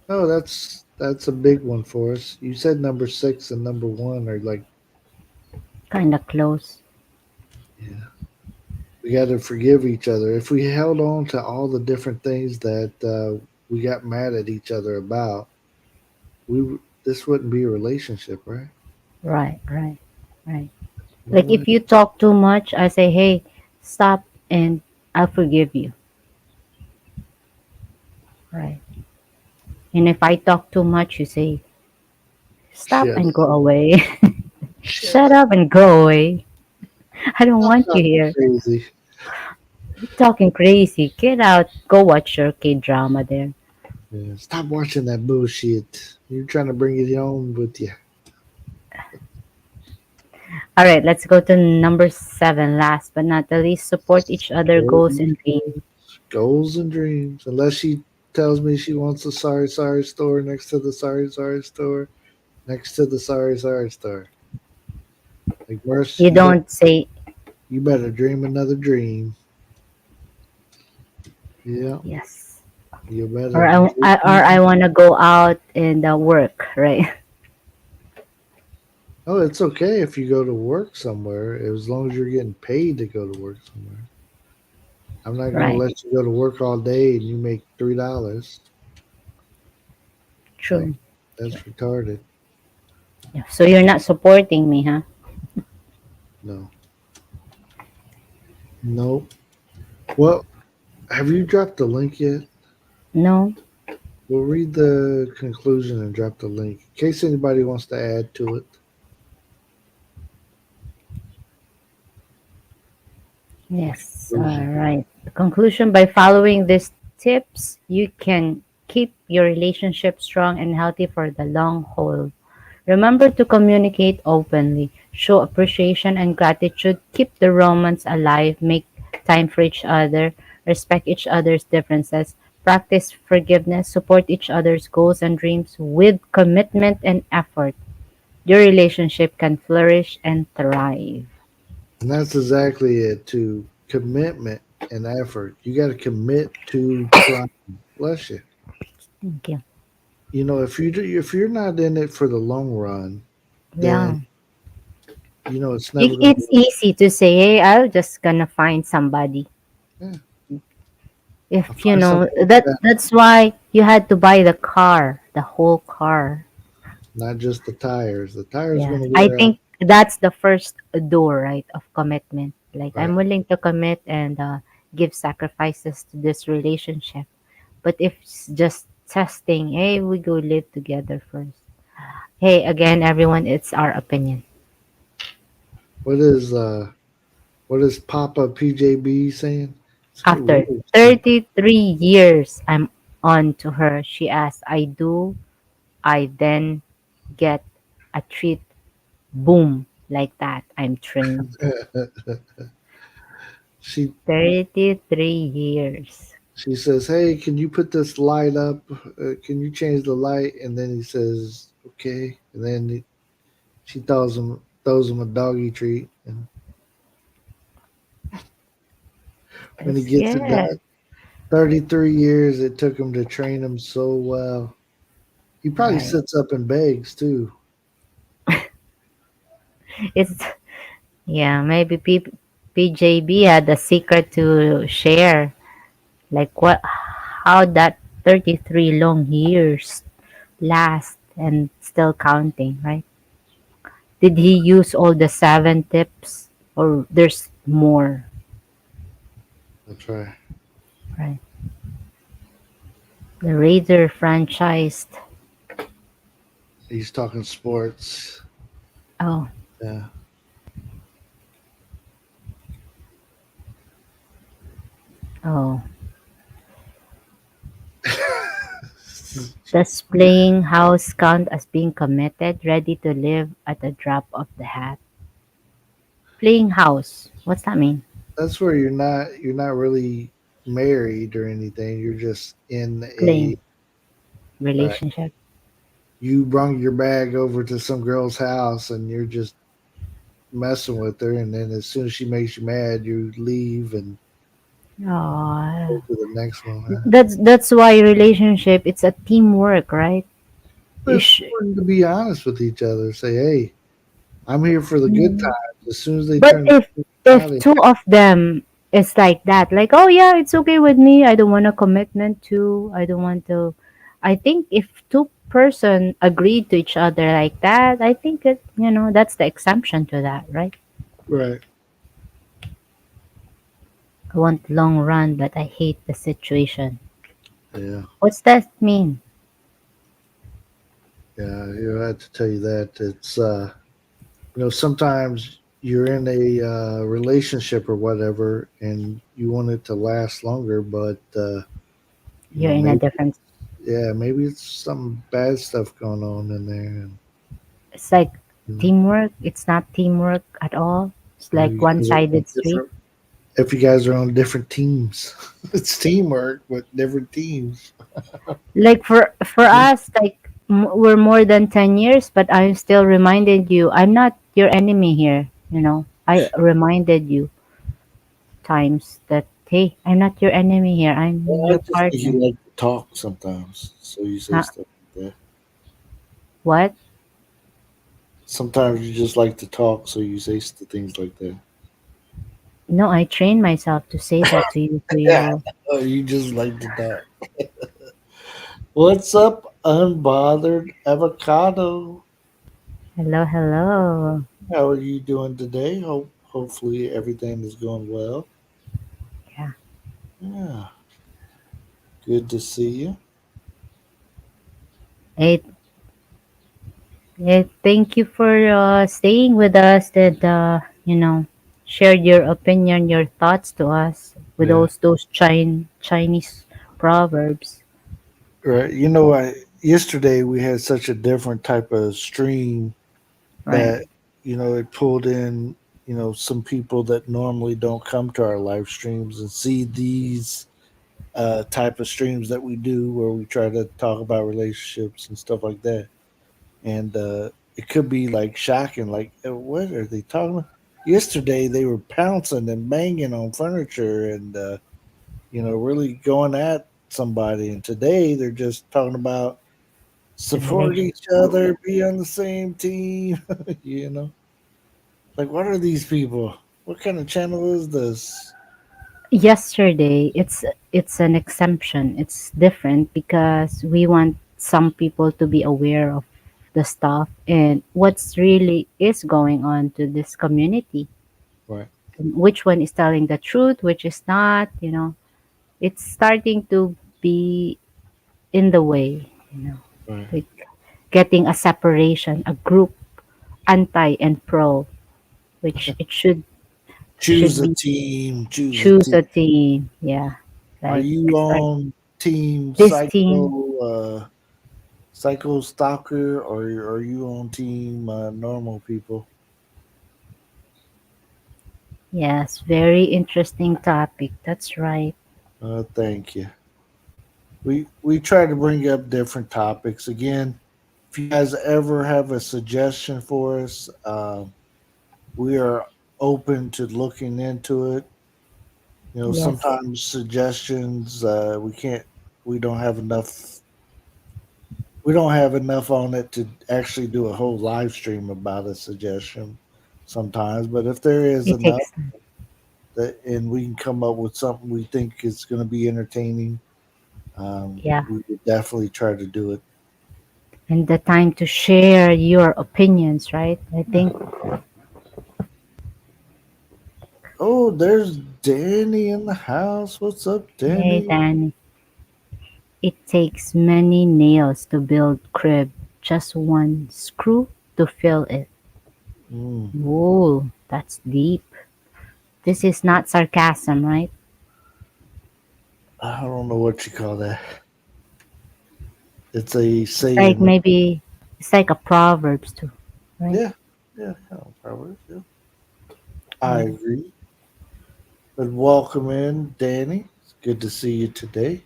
Oh, that's a big one for us. You said number 6 and number 1 are like, Kind of close. yeah, we got to forgive each other. If we held on to all the different things that we got mad at each other about, this wouldn't be a relationship, right? Right, right, right. No Like way. if you talk too much, I say, hey, stop and I'll forgive you. Right. And if I talk too much, you say, stop Shit. and go away. Shut Shit. up and go away. I don't Stop want you talking here. crazy. You're talking crazy. Get out. Go watch your K drama there. Yeah, stop watching that bullshit. You're trying to bring it on with you. All right, let's go to number 7. Last but not the least, support each other Support goals each and dreams. other's goals and dreams. Unless she tells me she wants a sorry sorry store next to the sorry sorry store next to the sorry sorry store. Like Merce, You don't say you better dream another dream. Yeah, yes. you Or better I dream. want to go out and work, right? Oh, it's okay if you go to work somewhere as long as you're getting paid to go to work somewhere. I'm not gonna Right. let you go to work all day and you make $3. Like True. that's retarded. Yeah. So you're not supporting me, huh? No, nope. Well, have you dropped the link yet? No. We'll read the conclusion and drop the link in case anybody wants to add to it. Yes. All Conclusion. right. The conclusion, by following these tips, you can keep your relationship strong and healthy for the long haul. Remember to communicate openly, show appreciation and gratitude, keep the romance alive, make time for each other, respect each other's differences, practice forgiveness, support each other's goals and dreams with commitment and effort. Your relationship can flourish and thrive. And that's exactly it. To commitment and effort. You got to commit to trying. Bless you. Thank you. If you're not in it for the long run, then Yeah. it's never going to It's work. easy to say, hey, I'm just gonna find somebody. Yeah, I'll If you find know somebody better, that's why you had to buy the car, the whole car. not just the tires. The tires Yeah. going to I wear out. think that's the first door, right, of commitment. Like I'm Right. willing to commit and give sacrifices to this relationship. But if it's just testing, hey, we go live together first. Hey, again, everyone, it's our opinion. What is uh what is Papa PJB saying? Let's get rid After of some. 33 years, I'm on to her. She asked, I do. I then get a treat Boom, like that. I'm trained. she 33 years. she says, "Hey, can you put this light up? Can you change the light?" And then he says, "Okay." And then she throws him a doggy treat, and when he That's gets it good. done, 33 years it took him to train him so well. He probably Right. sits up and begs too. It's, yeah, maybe PJB had a secret to share. Like what, how that 33 long years last and still counting, right? Did he use all the 7 tips or there's more, That's right. right? The Raider franchised. He's talking sports. Oh, Yeah. oh. Does playing house count as being committed, ready to live at the drop of the hat? Playing house. What's that mean? That's where you're not really married or anything. You're just in a Playing right. relationship. You brung your bag over to some girl's house and you're just messing with her, and then as soon as she makes you mad, you leave and go Oh, to the next one. Huh? that's why relationship. It's a teamwork, right? But You it's sh- important to be honest with each other. Say, hey, I'm here for the good Mm. times. As soon as they But turn if the body, two of them is like that, like, oh yeah, it's okay with me. I don't want a commitment to. I don't want to. I think if two-person agreed to each other like that, I think that's the exemption to that, right? right? I want long run, but I hate the situation. Yeah, What's that mean? yeah. You had to tell you that it's sometimes you're in a relationship or whatever, and you want it to last longer, but You're in a maybe different. maybe it's some bad stuff going on in there, and It's like you know, teamwork. It's not teamwork at all. It's like you guys are on one-sided street. different. If you guys are on different teams, it's teamwork with different teams. Like for us, like we're more than 10 years, but I still reminded you, I'm not your enemy here. I reminded you times that hey, I'm not your enemy here. I'm Well, I your just think partner. you like to talk sometimes, so you say Huh? stuff like that. What? Sometimes you just like to talk, so you say things like that. No, I trained myself to say that to you. To Yeah. you. Oh, you just like to talk. What's up, unbothered avocado? Hello, hello. How are you doing today? Hopefully everything is going well. Yeah. Yeah, good to see you. Hey, hey, thank you for staying with us and shared your opinion, your thoughts to us with Yeah. those Chinese proverbs. Right. Yesterday we had such a different type of stream Right. that, it pulled in, some people that normally don't come to our live streams and see these type of streams that we do where we try to talk about relationships and stuff like that. And it could be like shocking, like, what are they talking about? Yesterday they were pouncing and banging on furniture and, really going at somebody. And today they're just talking about The support relation. each other, be on the same team. Like, what are these people? What kind of channel is this? Yesterday, it's an exemption. It's different because we want some people to be aware of the stuff and what's really is going on to this community. Right, Which one is telling the truth, which is not. It's starting to be in the way. right. Like getting a separation, a group anti and pro, which it should Choose a be team. Choose a choose team. a team. Yeah, Are like you start on team this team. psycho? Psycho Stalker, or are you on team normal people? Yes, very interesting topic. That's right. Thank you. We try to bring up different topics. Again, if you guys ever have a suggestion for us, we are open to looking into it. You know, Yes, sometimes suggestions we don't have enough we don't have enough on it to actually do a whole live stream about a suggestion sometimes. But if there is it enough takes time. that and we can come up with something we think is going to be entertaining, Yeah, we would definitely try to do it. and the time to share your opinions, right? I think. Oh, there's Danny in the house. What's up, Hey, Danny? Danny. It takes many nails to build crib, just one screw to fill it. Mm, Whoa, that's deep. This is not sarcasm, right? I don't know what you call that. It's a It's like saying. maybe it's like a proverbs too, right? Yeah, yeah, probably. Yeah. I Yeah. agree. But welcome in, Danny. It's good to see you today.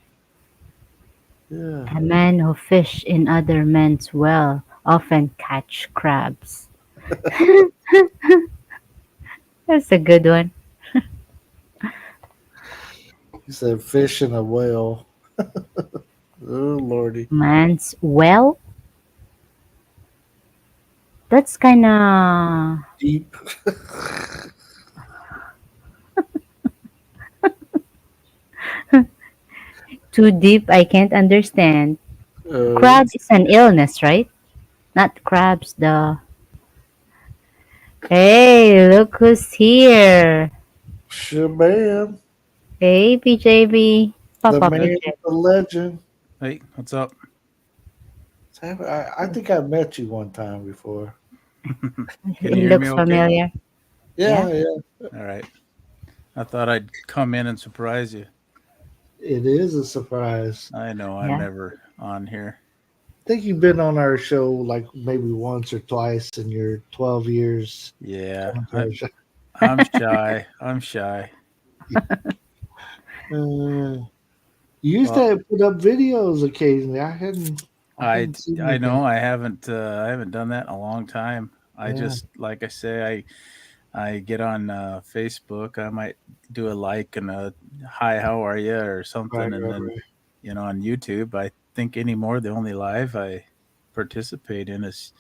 Yeah. A man who fish in other men's well often catch crabs. That's a good one. He said fish and a whale. Oh lordy. Man's well? That's kinda Deep. too deep. I can't understand. Crab It's is an illness, right? Not crabs, the. Hey, look who's here. Shabam. Hey, PJB. The Papa man, PJ. the legend. Hey, what's up? I think I met you one time before. Can He you hear me looks okay? familiar. Yeah, Yeah. yeah. All right. I thought I'd come in and surprise you. It is a surprise. I know I'm Yeah. never on here. I think you've been on our show like maybe once or twice in your 12 years Yeah, coming to our show. I'm shy. I'm shy. You used Well, to put up videos occasionally. I I hadn't seen I anything. know I haven't done that in a long time. I Yeah, just like I say I get on Facebook. I might do a like and a hi, how are you or right, something, and right, then right. on YouTube. I think anymore the only live I participate in is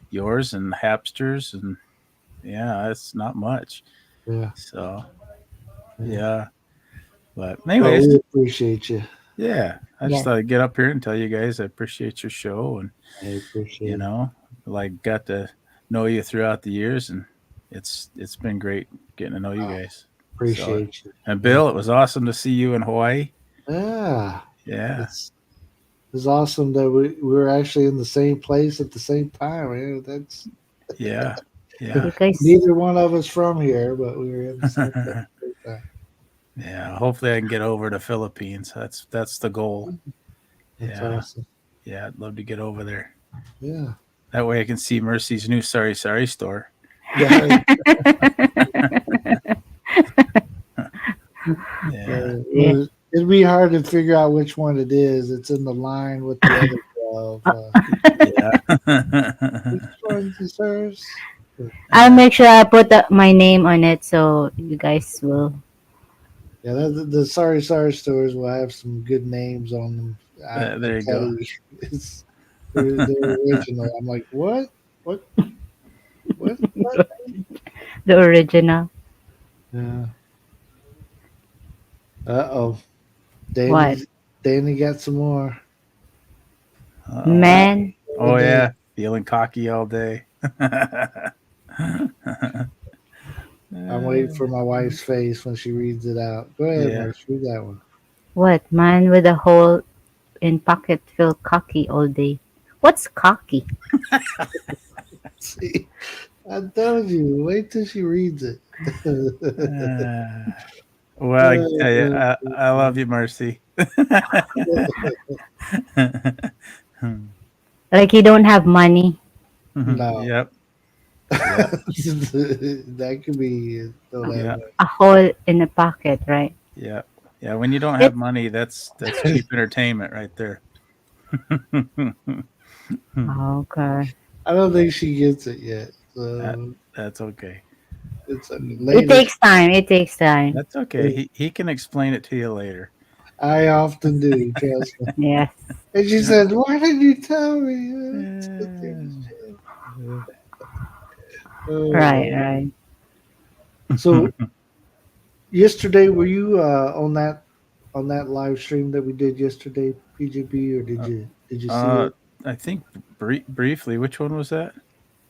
yours and Hapsters, and yeah, it's not much. Yeah, So yeah. yeah, but Well, anyways, we appreciate you. yeah, I just Yes. thought I'd get up here and tell you guys I appreciate your show, and I you appreciate it. know, like got to know you throughout the years, and it's been great getting to know you I guys. So, appreciate you. and Yeah, Bill, it was awesome to see you in Hawaii. yeah. Yeah, It's awesome that we were actually in the same place at the same time. Yeah, that's yeah, yeah, You guys. neither one of us from here, but we were in the same place at the same time. yeah. Hopefully, I can get over to Philippines. That's the goal. That's Yeah, awesome. yeah. I'd love to get over there. Yeah. That way, I can see Mercy's new Sorry Sorry store. Yeah. Yeah, Yeah. It'd be hard to figure out which one it is. It's in the line with the other 12. yeah. Which one's is hers? I'll Yeah. make sure I put my name on it so you guys will. Yeah, the Sorry stores will have some good names on them. I There you tell go. you, it's they're original. I'm like, what? What? What? The original. Yeah. Oh, What? Danny got some more. Uh-oh. Hot Man, Oh day. yeah, feeling cocky all day. I'm waiting for my wife's face when she reads it out. Go ahead, Yeah. Merce. Read that one. what? Man with a hole in pocket feel cocky all day. What's cocky? See, I told you. Wait till she reads it. Uh, well, I can tell you, I love you, Mercy. Like you don't have money, No. Yep. Yep. That could be don't have Yeah. money. a hole in the pocket, right? Yeah. Yeah. When you don't have It's money, that's cheap entertainment right there. okay. I don't think she gets it yet. That So that's okay. it's It later. takes time. It takes time. That's okay. He can explain it to you later. I often do, trust me. Yes. And she said, "Why did you tell me?" Oh, Right, Lord. right. So yesterday, were you on that live stream that we did yesterday, PGP, or Uh, did you see uh it? I think briefly, which one was that?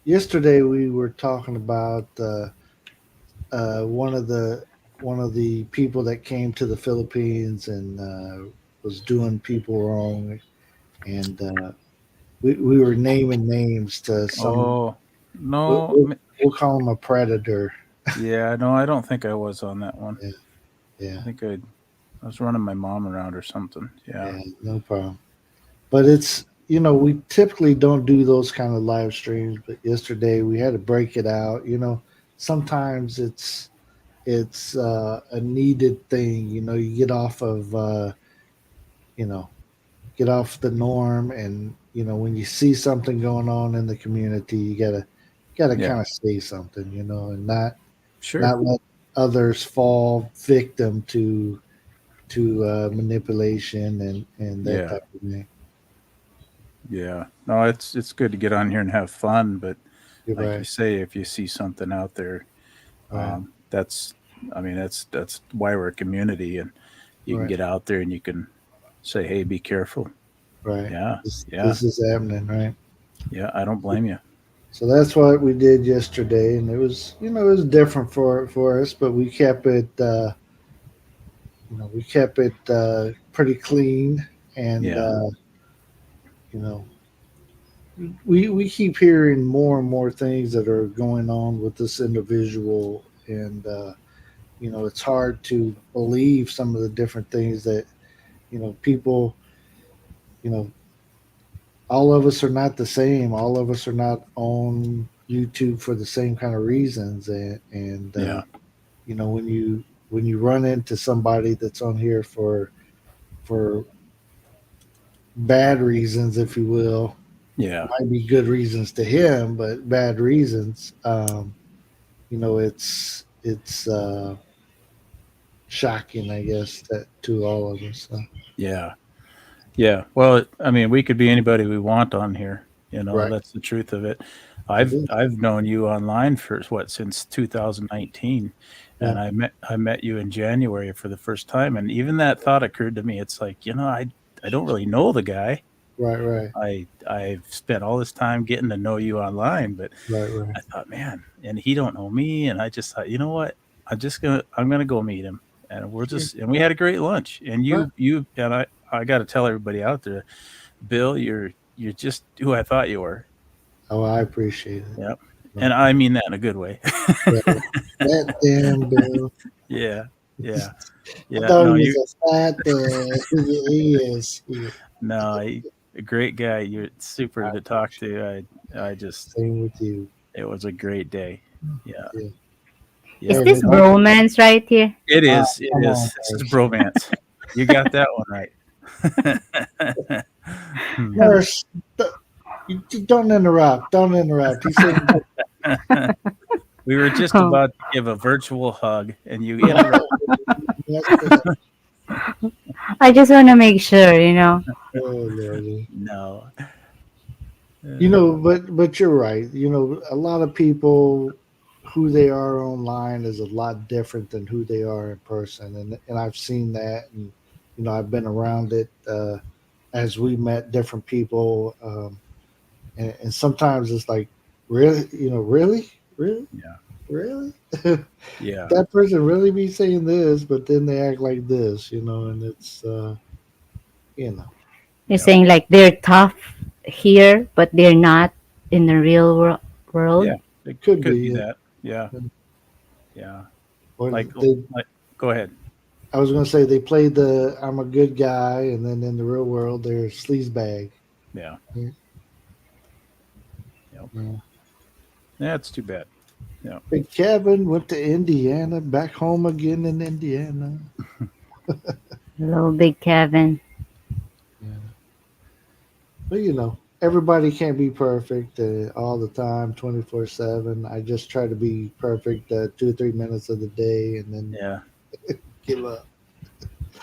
Yesterday, we were talking about one of the people that came to the Philippines and was doing people wrong, and we were naming names to some. Oh, no. We'll call him a predator. Yeah, no, I don't think I was on that one. Yeah, I yeah, think I was running my mom around or something. Yeah. yeah, no problem. But it's we typically don't do those kind of live streams, but yesterday we had to break it out. Sometimes it's a needed thing. You get off of you know get off the norm, and when you see something going on in the community, you gotta Yeah. kind of say something, and not Sure. let others fall victim to manipulation and that Yeah. type of thing. Yeah. No, it's good to get on here and have fun, but You're like you right. say, if you see something out there, Right. that's I mean that's why we're a community, and you can Right. get out there and you can say, hey, be careful. Right. Yeah. This, Yeah. this is happening, right? Yeah. I don't blame you. So that's what we did yesterday, and it was different for us, but we kept it pretty clean, and Yeah. you know, we keep hearing more and more things that are going on with this individual, and it's hard to believe some of the different things that people, you know, all of us are not the same. All of us are not on YouTube for the same kind of reasons, and Yeah. when you run into somebody that's on here for bad reasons, if you will, Yeah. might be good reasons to him, but bad reasons. It's shocking, I guess, that to all of us. So. Yeah. Yeah. Well, I mean, we could be anybody we want on here. Right. That's the truth of it. It I've is. I've known you online for since 2019, Yeah. and I met you in January for the first time, and even that thought occurred to me. It's like, I don't really know the guy. Right. Right. I've spent all this time getting to know you online, but Right. Right. I thought, man, and he don't know me, and I just thought, you know what? I'm gonna go meet him, and Sure. and we had a great lunch, and Right. you and I got to tell everybody out there, Bill, you're just who I thought you were. Oh, I appreciate it. Yep, Right. and I mean that in a good way. Yeah. That damn Bill. Yeah, yeah, I yeah. thought No, he you was a fat. He is. no, a great guy. You're super I to talk to. I just same with you. it was a great day. Yeah, Yeah. Is yeah. And this it, bromance right here? It is. It come on, is. This is Nurse. bromance. You got that one right. Nurse, you don't interrupt. Don't interrupt. He's saying, We were just Oh, about to give a virtual hug, and you interrupted. I just want to make sure. oh, Lordy. No. But you're right. A lot of people, who they are online is a lot different than who they are in person, and I've seen that, and I've been around it as we met different people, and sometimes it's like, really, really, Yeah. really, Yeah. that person really be saying this, but then they act like this, and it's you know, you're Yeah. saying like they're tough here, but they're not in the real Yeah. world. It could could be, be yeah. that. Yeah. Yeah. Or Like, they like. Go ahead. I was going to say they played the I'm a good guy, and then in the real world they're a sleazebag. Yeah. Yeah. Yeah. Yeah, it's too bad. Yeah. Big Kevin went to Indiana, back home again in Indiana. Hello, Big Kevin. Yeah. But everybody can't be perfect all the time, 24/7. I just try to be perfect 2 or 3 minutes of the day and then Yeah. give up.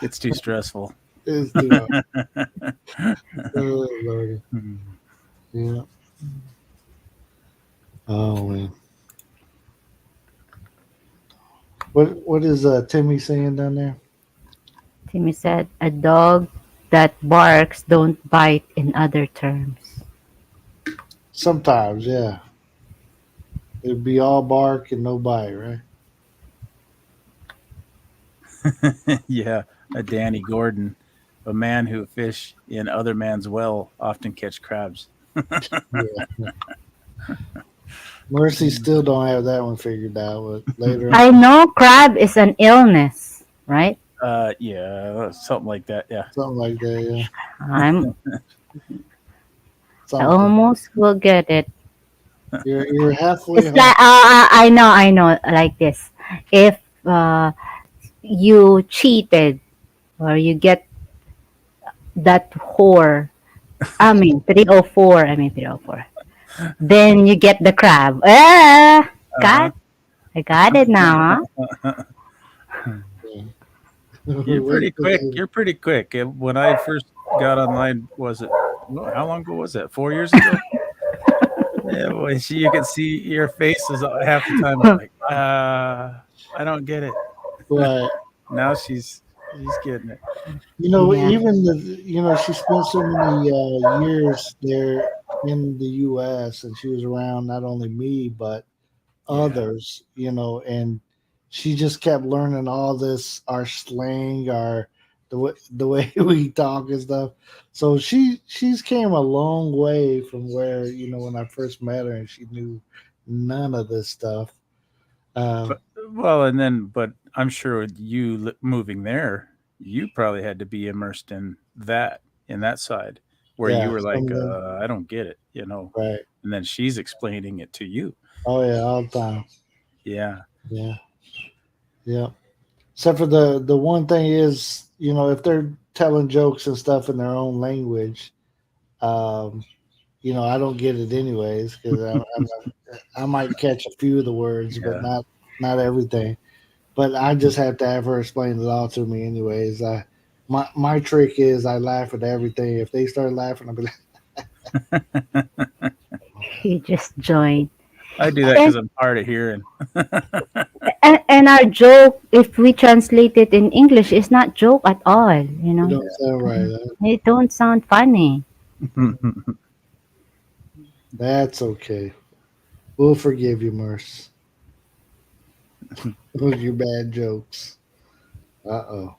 It's too stressful. It's too hard. Oh, Lordy. Hmm. Yeah. Oh, man. What is Timmy saying down there? Timmy said, a dog that barks don't bite in other terms. Sometimes, yeah. It'd be all bark and no bite, right? Yeah, a Danny Gordon, a man who fish in other man's well, often catch crabs. Yeah. Mercy still don't have that one figured out, but later I on, know crab is an illness, right? Yeah, something like that. Yeah. something like that, yeah. I Something. almost will get it. You're halfway It's home. like I know, like this. If you cheated or you get that whore, 304. 304. Then you get the crab. Ah, Uh-huh. I got it now. You're Wait pretty till quick. later. You're pretty quick. When I first got online, was it? How long ago was that? 4 years ago. Yeah, boy, you could see your faces half the time. I'm like, I don't get it. Right. Now she's getting it. Yeah. Even she spent so many years there in the U.S. and she was around not only me but Yeah. others, and she just kept learning all this, our slang, the way we talk and stuff. So she's came a long way from where when I first met her and she knew none of this stuff. Um, Well, but I'm sure with you moving there, you probably had to be immersed in that side where you yeah, were some like, of them, I don't get it, you know. right? And then she's explaining it to you. Oh yeah, all the time. Yeah. Yeah, yeah. Except for the one thing is, if they're telling jokes and stuff in their own language, um, I don't get it anyways because I might catch a few of the words, but Yeah. not everything. But I just have to have her explain it all to me anyways. My trick is I laugh at everything. If they start laughing, I'll be like, You just joined. I do that because And, I'm hard of hearing. and our joke, if we translate it in English, is not joke at all. you don't sound right. Huh? It don't sound funny. That's okay. We'll forgive you, Merce. Those are your bad jokes. Uh-oh.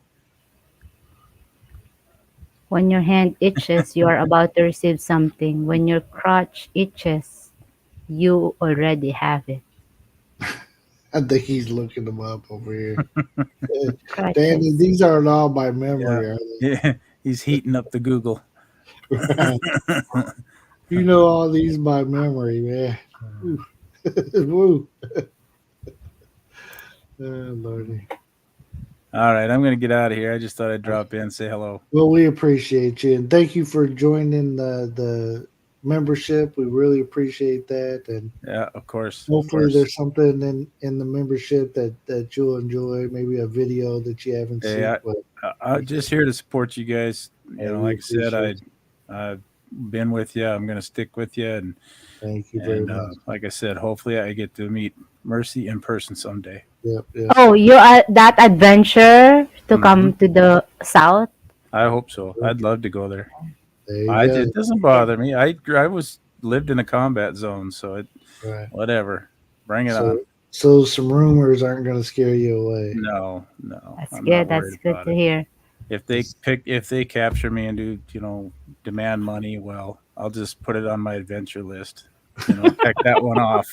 When your hand itches, you are about to receive something. When your crotch itches, you already have it. I think he's looking them up over here. Danny, Crotches. these aren't all by Yeah. memory, are Yeah. He's heating up the Google. they? Right. You know all these by memory, man. Woo. Woo. Oh, Lordy. All right, I'm going to get out of here. I just thought I'd drop in, say hello. Well, we appreciate you, and thank you for joining the membership. We really appreciate that, and Yeah, of course. hopefully there's something in the membership that you'll enjoy. Maybe a video that you haven't Hey, seen. But I'm just here to support you guys. hey, we Like I said, appreciate it. I've been with you. I'm going to stick with you, Thank you very much. like I said, hopefully I get to meet Mercy in person someday. Yep, yep. Oh, you are that adventure to come Mhm. to the south? I hope so. I'd love to go there. There you go. It doesn't bother me. I lived in a combat zone, so Right. whatever. Bring it on. So some rumors aren't going to scare you away. No, That's I'm good. not That's worried good about to it. hear. If they capture me and do demand money, well, I'll just put it on my adventure list. Check that one off.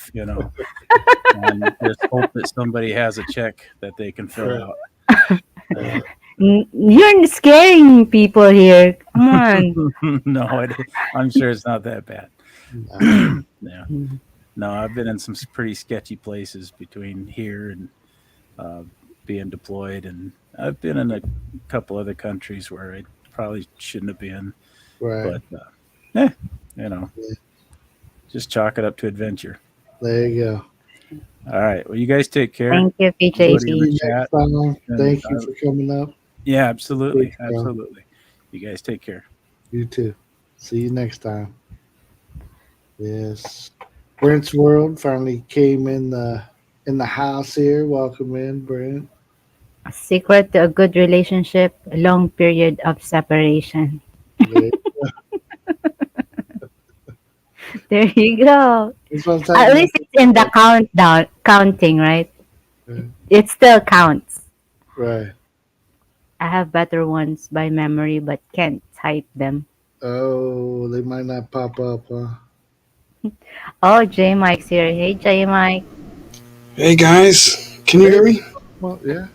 And just hope that somebody has a check that they can fill Right. out. You're scaring people here. Come on. No, I'm sure it's not that bad. Yeah. No, I've been in some pretty sketchy places between here and uh, being deployed, and I've been in a couple other countries where I probably shouldn't have been. Right. But you know, just chalk it up to adventure. There you go. All right. Well, you guys take care. Thank you, We'll Everybody in see the PJP. you chat. next time. And, Thank you for coming up. yeah, absolutely. Thanks, bro. Absolutely. You guys take care. You too. See you next time. Yes. Brent's World finally came in the house here. Welcome in, Brent. A secret to a good relationship, a long period of separation. There- There you go. That's what I'm At talking least it's in the counting, right? about. It still counts. Right. I have better ones by memory, but can't type them. Oh, they might not pop up, huh? Oh, J Mike's here. Hey, J Mike. Hey guys, can you hear me? Well, yeah.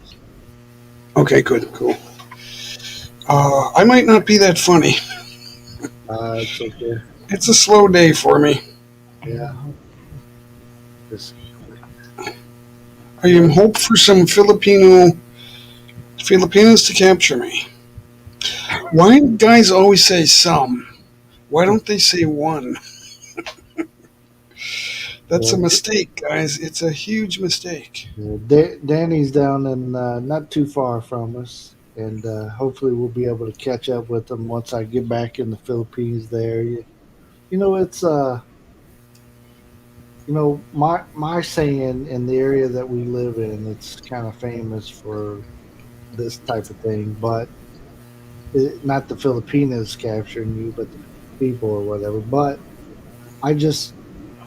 Okay, good, cool. I might not be that funny. It's okay. It's a slow day for me. Yeah. Just, I am hope for some Filipinos to capture me. Why do guys always say some? Why don't they say one? That's a mistake, guys. It's a huge mistake. Danny's down in not too far from us, and hopefully we'll be able to catch up with him once I get back in the Philippines. There, it's my saying in the area that we live in, it's kind of famous for this type of thing, but not the Filipinas capturing you, but the people or whatever. But I just,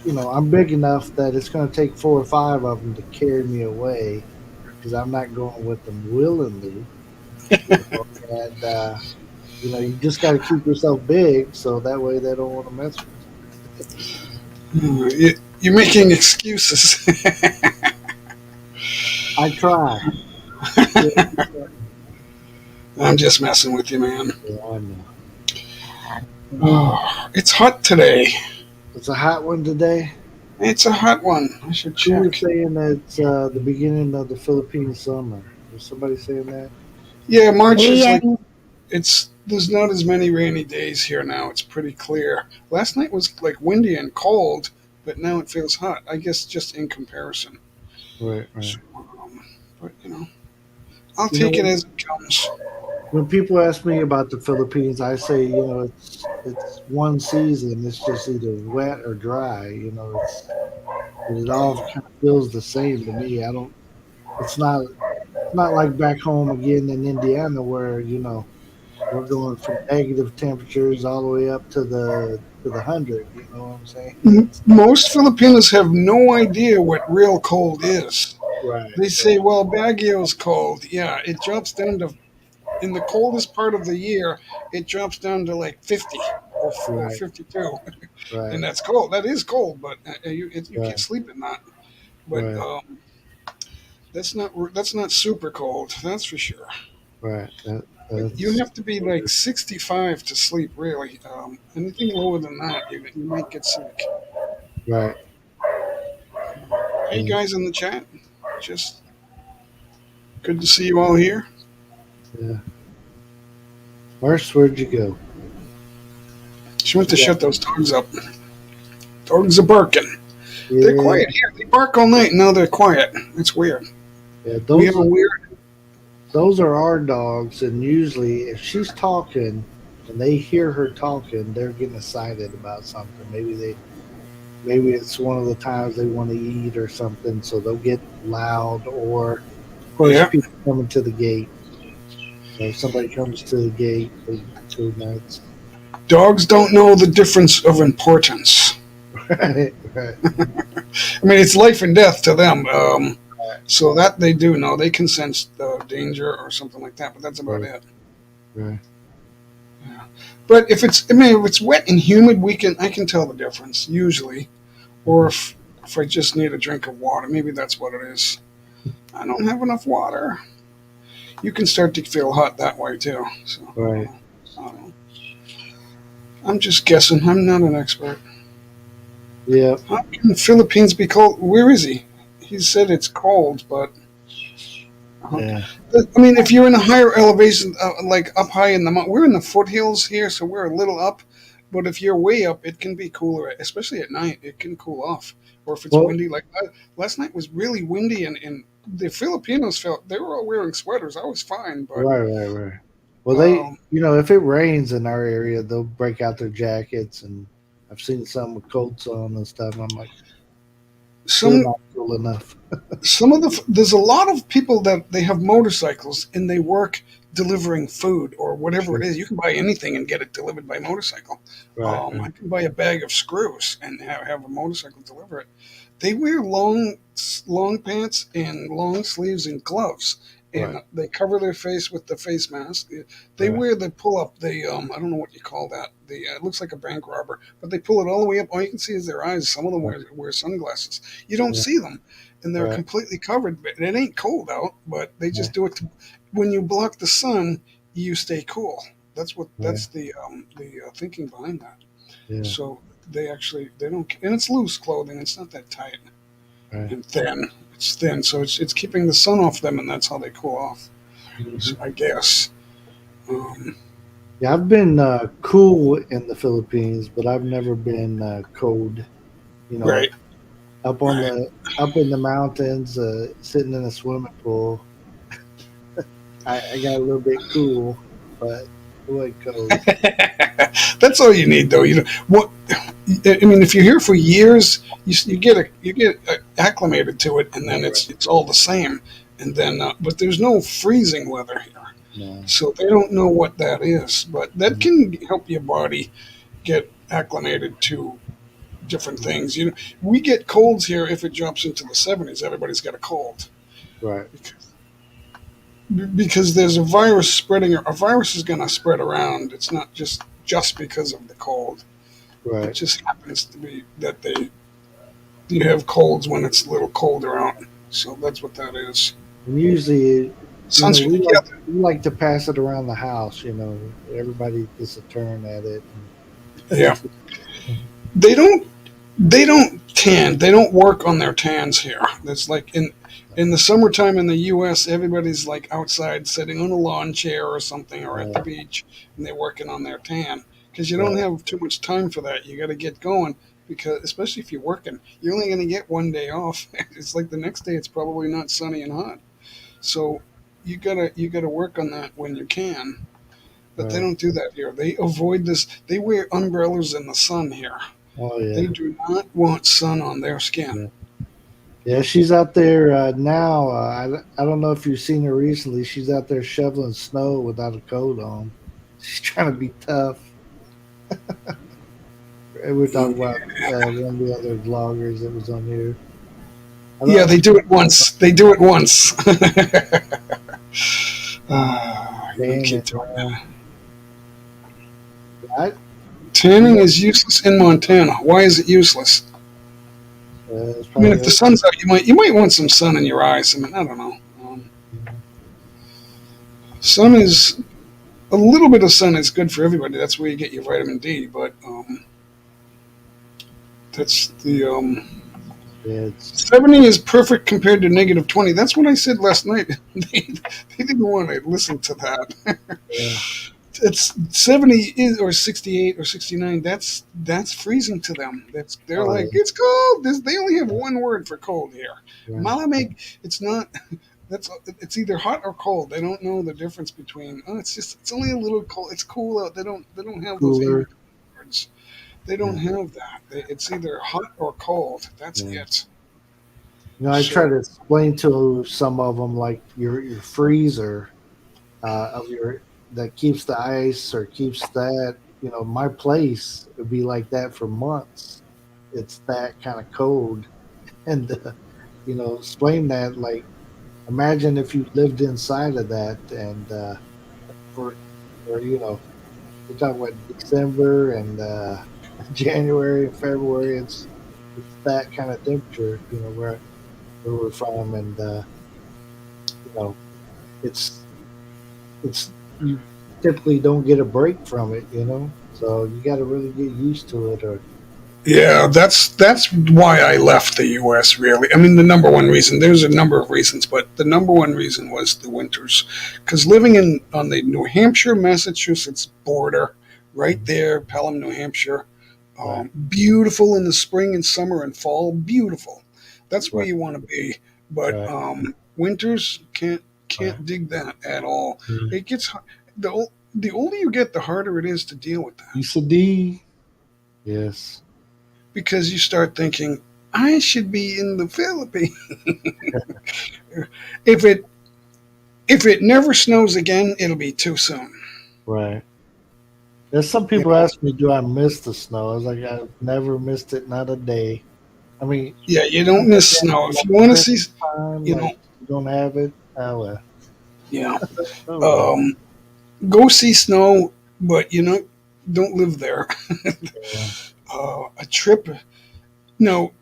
I'm big enough that it's going to take 4 or 5 of them to carry me away because I'm not going with them willingly. And you just got to keep yourself big so that way they don't want to mess with you. You're making excuses. I try. I'm just messing with you, man. Yeah, I know. Oh, it's hot today. It's a hot one today. It's a hot one. I should Who was check. saying that it's the beginning of the Philippine summer? Was somebody saying that? Yeah, March is Hey, like there's not as many rainy days here now. It's pretty clear. Last night was like windy and cold, but now it feels hot. I guess just in comparison. Right. So, but I'll take it as it comes. When people ask me about the Philippines, I say, it's one season. It's just either wet or dry. It all kind of feels the same to me. I don't. It's not like back home again in Indiana where we're going from negative temperatures all the way up to the 100. You know what I'm saying? Most Filipinos have no idea what real cold is. Right. They say, well, Baguio's cold. Yeah, it drops down to, in the coldest part of the year, it drops down to like 50 or Right. 52. Right. And that's cold. That is cold, but you Right. can't sleep in that. But Right. that's not super cold. That's for sure. Right. You have to be like 65 to sleep, really. Anything lower than that, you might get sick. Right. Hey, guys in the chat, just good to see you all here. Yeah. Marsh, where'd you go? She went to shut those dogs up. Dogs are barking. Yeah. They're quiet here. They bark all night, and now they're quiet. It's weird. Yeah, We have a weird. those are our dogs, and usually if she's talking and they hear her talking, they're getting excited about something. Maybe it's one of the times they want to eat or something, so they'll get loud. Or of course, people coming to the gate. So if somebody comes to the gate, they go nuts. Dogs don't know the difference of importance. Right. I mean, it's life and death to them. So that they do know. They can sense danger or something like that, but that's about it. Right. Yeah. But if it's wet and humid, I can tell the difference usually. Or if I just need a drink of water, maybe that's what it is. I don't have enough water. You can start to feel hot that way too. So, Right. I'm just guessing. I'm not an expert. Yeah, How can the Philippines be cold? Where is he? He said it's cold, but yeah. I mean, if you're in a higher elevation, like up high in the mountain, we're in the foothills here, so we're a little up. But if you're way up, it can be cooler, especially at night. It can cool off, or if it's Well, windy. Like last night was really windy, and the Filipinos felt they were all wearing sweaters. I was fine, but right. Well, they, um, if it rains in our area, they'll break out their jackets, and I've seen some with coats on and stuff. I'm like, still some not cool enough. there's a lot of people that they have motorcycles and they work delivering food or whatever it is. You can buy anything and get it delivered by motorcycle. Right, I can buy a bag of screws and have a motorcycle deliver it. They wear long pants and long sleeves and gloves, and right, they cover their face with the face mask. They right. wear the pull up. The I don't know what you call that. The it looks like a bank robber, but they pull it all the way up. All you can see is their eyes. Some of them wear sunglasses. You don't Yeah, see them, and they're right, completely covered. But it ain't cold out, but they right, just do it. When you block the sun, you stay cool. right. That's the thinking behind that. Yeah, So they don't, and it's loose clothing. It's not that tight right. and thin. It's thin, so it's keeping the sun off them, and that's how they cool off. Mhm. So I guess. Um, Yeah, I've been cool in the Philippines, but I've never been cold. You know, right. up on Right. the up in the mountains, sitting in a swimming pool. I got a little bit cool, but it wasn't cold. That's all you need, though. You know what? I mean, if you're here for years, you get acclimated to it, and then Right. it's all the same. And then, but there's no freezing weather here, No. so they don't know what that is. But that Mhm. can help your body get acclimated to different things. You know, we get colds here if it drops into the 70s. Everybody's got a cold Right. because there's a virus spreading. A virus is going to spread around. It's not just because of the cold. It Right. just happens to be that you have colds when it's a little colder out. So that's what that is. And usually, Sun's we yeah, like to pass it around the house. Everybody gets a turn at it. yeah. They don't tan. They don't work on their tans here. It's like in the summertime in the U.S., everybody's like outside sitting on a lawn chair or something, or at the Right. beach, and they're working on their tan because you don't Right. have too much time for that. You got to get going because especially if you're working, you're only going to get one day off. It's like the next day it's probably not sunny and hot. So you gotta work on that when you can. But they Right. don't do that here. They avoid this. They wear umbrellas in the sun here. Oh They yeah. do not want sun on their skin. Yeah. Yeah. She's out there now. I don't know if you've seen her recently. She's out there shoveling snow without a coat on. She's trying to be tough. And we're talking about one of the other vloggers that was on here. I Yeah, don't. they do it once. They do it once. You know, Dang keep it. doing that. I, Tanning is useless in Montana. Why is it useless? it's I mean, probably if the sun's out, you might want some sun in your eyes. I mean, I don't know. Sun is a little bit of sun is good for everybody. That's where you get your vitamin D. But that's the it's 70 is perfect compared to -20. That's what I said last night. They didn't want to listen to that. yeah, It's 70 is or 68 or 69. That's freezing to them. They're oh like yeah, it's cold. They only have one word for cold here. right. Malamig. It's not. It's either hot or cold. They don't know the difference between. Oh, it's only a little cold. It's cool out. They don't have those in Cooler. between words. They don't Yeah, have that. It's either hot or cold. That's yeah. it. I try So to explain to some of them like your freezer of your that keeps the ice or keeps that. My place would be like that for months. It's that kind of cold, and explain that like imagine if you lived inside of that and for or we're talking about December and January and February. It's that kind of temperature, where we're from, and you know, it's it's you typically don't get a break from it, so you got to really get used to it, or Yeah, that's why I left the U.S. Really, I mean, the number one reason. There's a number of reasons, but the number one reason was the winters. Because living in on the New Hampshire Massachusetts border, right there, Pelham, New Hampshire, Right. beautiful in the spring and summer and fall, beautiful. That's where Right. you want to be. But Right. winters Right. can't dig that at all. Mm. It gets the older you get, the harder it is to deal with that Lisa D. Yes. because you start thinking, I should be in the Philippines. if it if it never snows again, it'll be too soon. Right. There's some You people know? ask me, do I miss the snow? I was like, I've never missed it, not a day. I mean, Yeah, you don't like miss that, snow. If like you want to see, Christmas time, you like know, you don't have it. Oh well. you know, Oh well. go see snow, but don't live there. Yeah. A trip. No,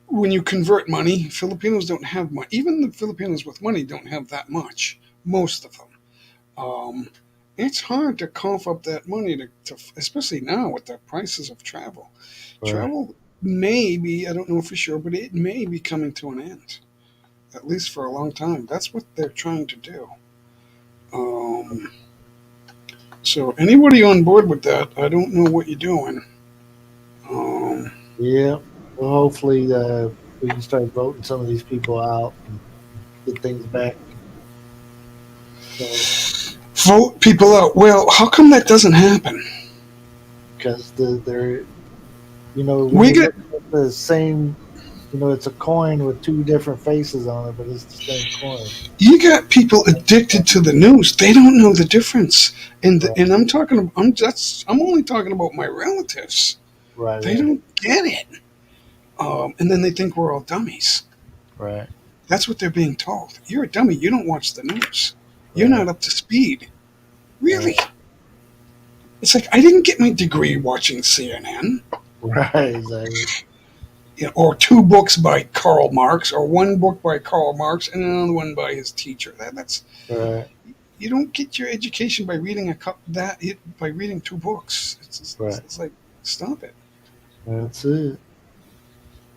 when you convert money, Filipinos don't have much. Even the Filipinos with money don't have that much. Most of them. Um, it's hard to cough up that money especially now with the prices of travel. Right. Travel may be, I don't know for sure, but it may be coming to an end, at least for a long time. That's what they're trying to do. Um, so, anybody on board with that, I don't know what you're doing. Um, Yeah. Well, hopefully we can start voting some of these people out and get things back. So Vote people out. Well, how come that doesn't happen? because they're when We you get look at the same, it's a coin with two different faces on it, but it's the same coin. you got people addicted to the news. They don't know the difference, and Right. and I'm only talking about my relatives. Right. They Right. don't get it, and then they think we're all dummies. Right. That's what they're being told. You're a dummy. You don't watch the news. You're Right. not up to speed. Right. Really? It's like I didn't get my degree watching CNN, Right. Exactly. or two books by Karl Marx, or one book by Karl Marx and another one by his teacher. That's Right. you don't get your education by reading by reading two books. Right. It's like stop it. That's it.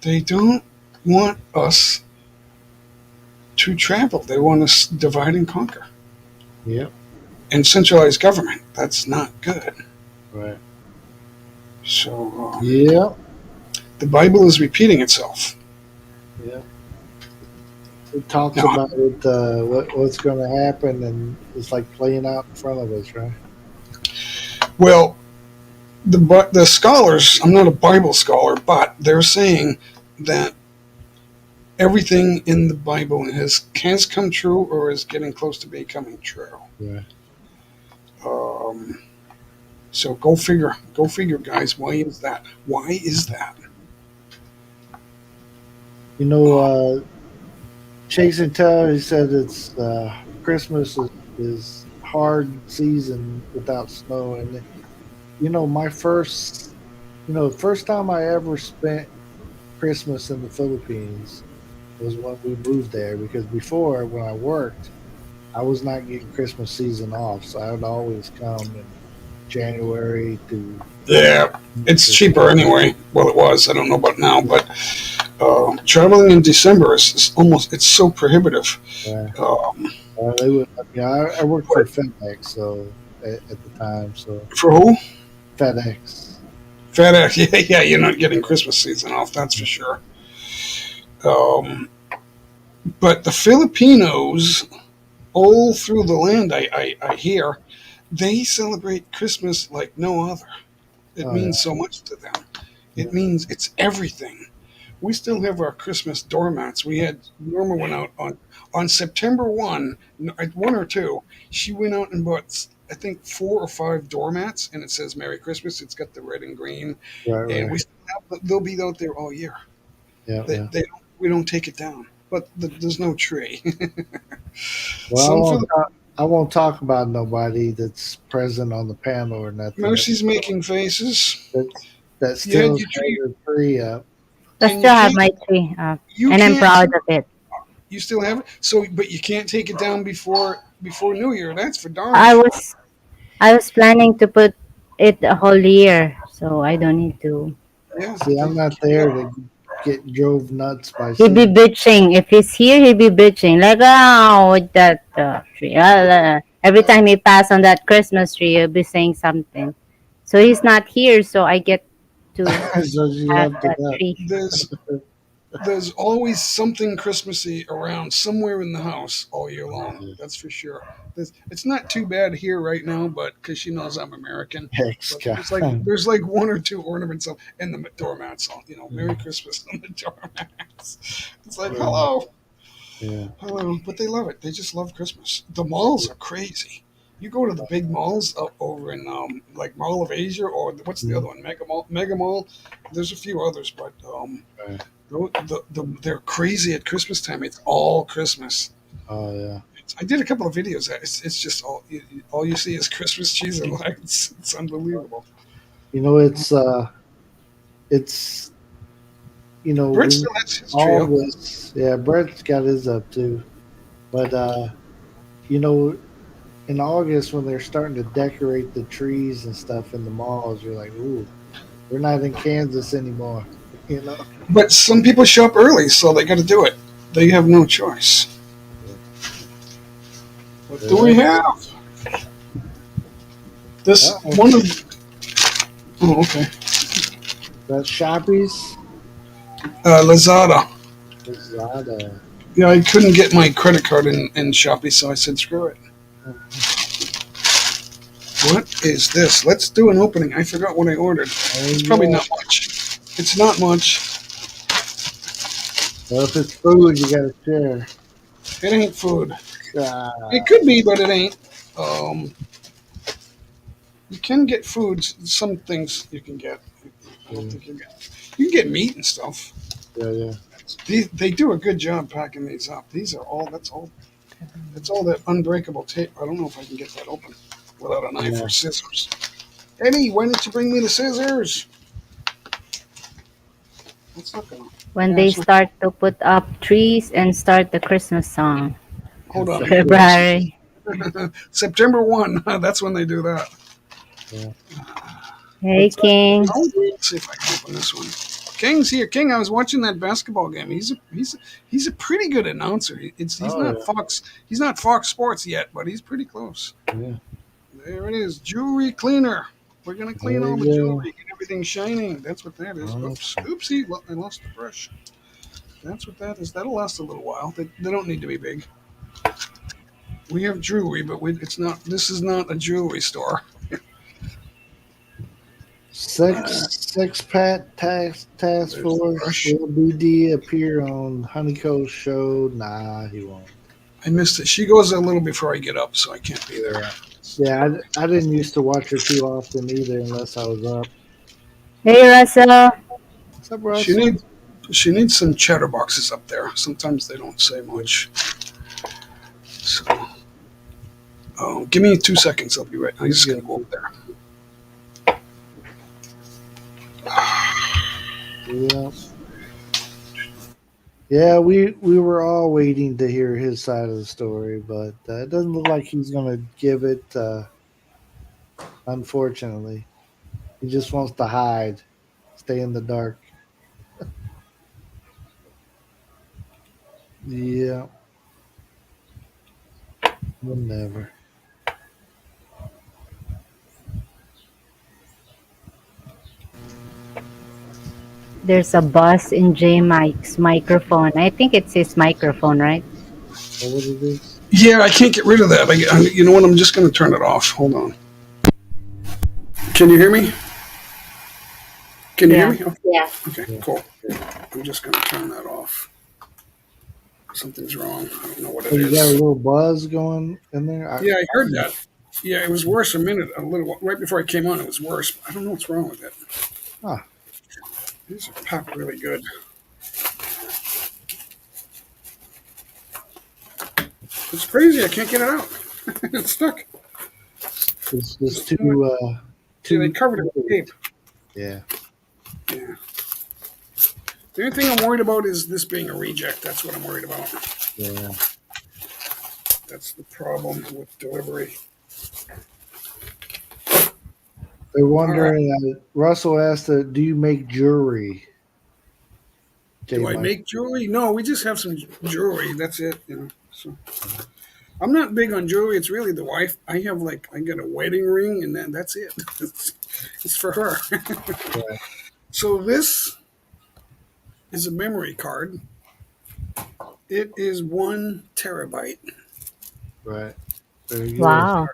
They don't want us to travel. They want us divide and conquer Yep. and centralized government. That's not good. Right. So Yep. the Bible is repeating itself. Yep. It talks Now, about it, what's going to happen, and it's like playing out in front of us, right? well, the scholars. I'm not a Bible scholar, but they're saying that everything in the Bible has come true or is getting close to becoming true. Right. Um, so go figure, guys. Why is that? Why is that? You know, Chase and Tell, he said it's Christmas is hard season without snow, and my first time I ever spent Christmas in the Philippines was when we moved there. Because before, when I worked, I was not getting Christmas season off, so I would always come in January Yeah, it's to cheaper anyway. Well, it was. I don't know about now, but traveling in December it's so prohibitive. Um, they would. I worked for FedEx, so at the time, so for who? FedEx. FedEx. Yeah, yeah. You're not getting Christmas season off. That's for sure. Um, but the Filipinos, all through the land, I hear, they celebrate Christmas like no other. It Oh yeah, means so much to them. yeah, It means it's everything. We still have our Christmas doormats. We had Norma went out on September 1 or 2. She went out and bought, I think, 4 or 5 doormats, and it says Merry Christmas. It's got the red and green, right, and right, they'll be out there all year. yeah, yeah. We don't take it down, but there's no tree. Well, Some for the I won't talk about nobody that's present on the panel or nothing Mercy's making faces. that that You had still your has tree, a tree up. I and you still have can't. my tree up, You and I'm can't. proud of it. You still have it. So, but you can't take it down before New Year. That's for darn I sure. was I was planning to put it a whole year, so I don't need to. Yeah. See, I'm not there to get drove nuts by He'd be seeing. bitching. If he's here, he'd be bitching. Like, oh, with that tree. Every time he pass on that Christmas tree, he'll be saying something. So he's not here, so I get to So you have left it that up. tree. There's always something Christmassy around somewhere in the house all year long. That's for sure. It's not too bad here right now, but because she knows I'm American. Hex But God. there's like one or two ornaments up and the doormats. Merry Christmas on the doormats. It's like hello, Yeah. hello. But they love it. They just love Christmas. The malls are crazy. You go to the big malls over in like Mall of Asia or what's the other one? Mega Mall. Mega Mall. There's a few others, but Right. they're crazy at Christmas time. It's all Christmas. Oh yeah. I did a couple of videos. It's just all you see is Christmas cheese and lights. It's unbelievable. You know, it's Brett when still has his trio. August. Yeah, Brett's got his up too. But you know, in August when they're starting to decorate the trees and stuff in the malls, you're like, ooh, we're not in Kansas anymore. You know. But some people show up early, so they got to do it. They have no choice. What do we have? This Uh-oh. one of. Oh, okay. That Shoppies. Lazada. Lazada. Yeah, I couldn't get my credit card in Shopee, so I said screw it. What is this? Let's do an opening. I forgot what I ordered. It's probably not much. It's not much. Well, if it's food, you gotta share. It ain't food. Ah, It could be, but it ain't. You can get foods. Some things you can get. I don't think you get. You can get meat and stuff. yeah. They do a good job packing these up. These are all. That's all. It's all that unbreakable tape. I don't know if I can get that open without a knife or scissors. Eddie, why didn't you bring me the scissors? That's not gonna. When Yeah, they it's not- start to put up trees and start the Christmas song. Hold on. February. September 1. That's when they do that. Hey, King. Let's see if I can open this one. King's here. King, I was watching that basketball game. He's a pretty good announcer. He's not Fox. He's not Fox Sports yet, but he's pretty close. Yeah. There it is. Jewelry cleaner. We're gonna clean There all you the go. jewelry, get everything shining. That's what that is. Oh. Oops. Oopsie. I lost the brush. That's what that is. That'll last a little while. They don't need to be big. We have jewelry, but it's not. This is not a jewelry store. Six Pat Task There's the Force. brush. Will BD appear on Honeycomb's show? Nah, he won't. I missed it. She goes a little before I get up, so I can't be there. Yeah, I didn't used to watch her too often either, unless I was up. Hey, Russell. What's up, Russ? She needs some cheddar boxes up there. Sometimes they don't say much. So, give me 2 seconds. I'll be right. I'm just gonna go up there. Yeah. Yeah, we were all waiting to hear his side of the story, but it doesn't look like he's going to give it, unfortunately. He just wants to hide, stay in the dark. Yeah. Whatever. There's a buzz in J Mike's microphone. I think it's his microphone, right? What was it is? Yeah, I can't get rid of that. You know what? I'm just gonna turn it off. Hold on. Can you hear me? Can you hear me? Okay. Yeah. Okay, cool. I'm just gonna turn that off. Something's wrong. I don't know what it Oh, you got a is. little buzz going in there? Yeah, I heard that. Yeah, it was worse a little right before I came on. It was worse. I don't know what's wrong with it. Huh. These are packed really good. It's crazy. I can't get it out. It's stuck. It's just too, See, they covered it with tape. Yeah. Yeah. The only thing I'm worried about is this being a reject. That's what I'm worried about. Yeah. That's the problem with delivery. They're All right. wondering. Russell asked, "Do you make jewelry?" J. Do I Mike. make jewelry? No, we just have some jewelry. That's it. So I'm not big on jewelry. It's really the wife. I got a wedding ring, and then that's it. It's for her. Right. So this is a memory card. It is 1 terabyte. Right. Very good. Wow.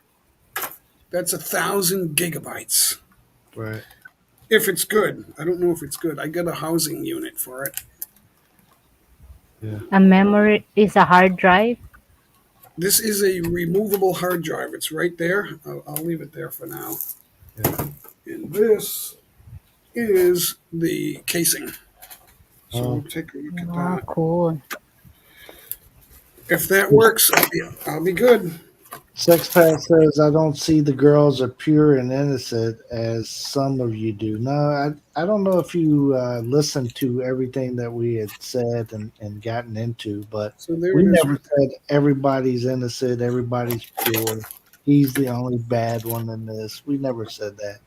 That's 1,000 gigabytes. Right. If it's good, I don't know if it's good. I got a housing unit for it. Yeah. A memory is a hard drive. This is a removable hard drive. It's right there. I'll leave it there for now. Yeah. And this is the casing. So we'll take a look at Oh, that. cool. If that works, I'll be good. Sex Pass says, "I don't see the girls are pure and innocent as some of you do." No, I don't know if you listened to everything that we had said and gotten into, but So there we it is never right there. said everybody's innocent, everybody's pure. He's the only bad one in this. We never said that.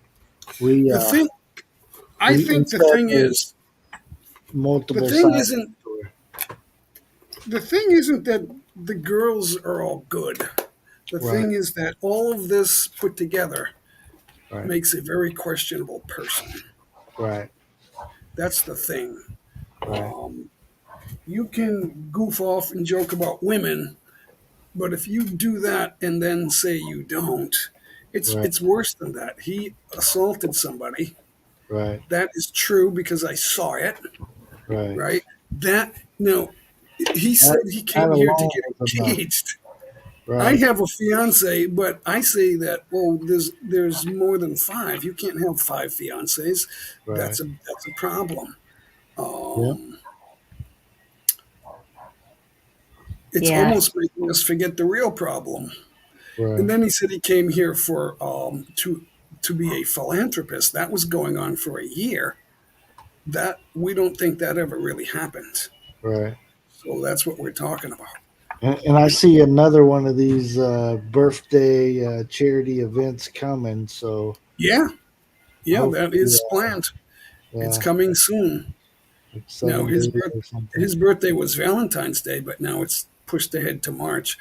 We The thing, I we think the instead thing there's is, the multiple thing sides. isn't, the thing isn't that the girls are all good. The Right. thing is that all of this put together Right. makes a very questionable person. Right. That's the thing. Right. You can goof off and joke about women, but if you do that and then say you don't, Right. it's worse than that. He assaulted somebody. Right. That is true because I saw it. Right. Right? That no, he said he That came here to alone get was enough. engaged. I Right. have a fiance, but I say that there's more than five. You can't have five fiancés. Right. That's a problem. Yep. It's Yeah. almost making us forget the real problem. And Right. then he said he came here for to be a philanthropist. That was going on for a year. That we don't think that ever really happened. Right. So that's what we're talking about. And I see another one of these birthday charity events coming. So Yeah, yeah, that hopefully, is planned. It's yeah, coming soon. like Now 7 days or something. his birthday was Valentine's Day, but now it's pushed ahead to March.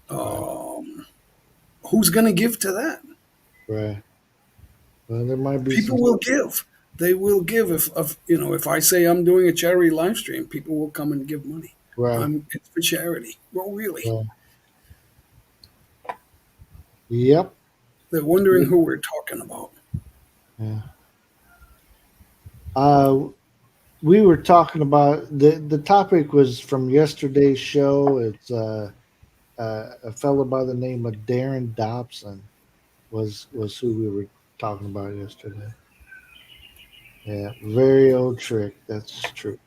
Right. Who's going to give to that? Right. Well, there might be People some. will give. They will give if I say I'm doing a charity live stream, people will come and give money. Right. It's for charity. Well, really, Right. Yep. they're wondering who we're talking about. Yeah. We were talking about the topic was from yesterday's show. It's a fellow by the name of Darren Dobson was who we were talking about yesterday. Yeah, very old trick. That's true.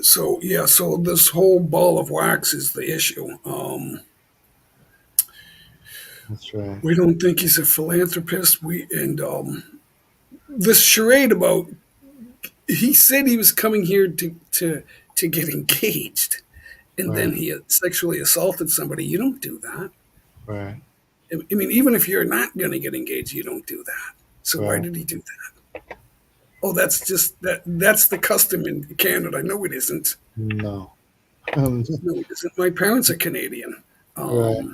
So yeah, so this whole ball of wax is the issue. That's right. We don't think he's a philanthropist. This charade about he said he was coming here to get engaged, and then Right. he sexually assaulted somebody. You don't do that. Right. I mean, even if you're not going to get engaged, you don't do that. So why Right. did he do that? Oh, that's just that's the custom in Canada. No, it isn't. No. No, it isn't. My parents are Canadian. Right.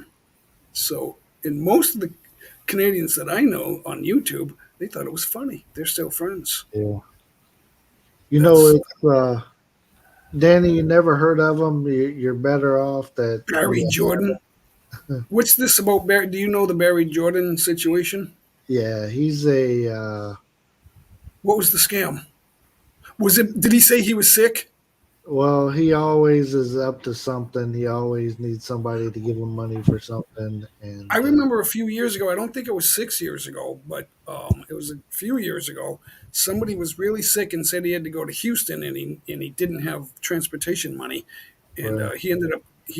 So, in most of the Canadians that I know on YouTube, they thought it was funny. They're still friends. Yeah. You know, That's it's Danny. You never heard of him. You're better off that. Barry Jordan. What's this about Barry? Do you know the Barry Jordan situation? Yeah, he's a. What was the scam? Was it? Did he say he was sick? Well, he always is up to something. He always needs somebody to give him money for something. And I remember a few years ago. I don't think it was 6 years ago, but it was a few years ago. Somebody was really sick and said he had to go to Houston, and he didn't have transportation money, and Right. he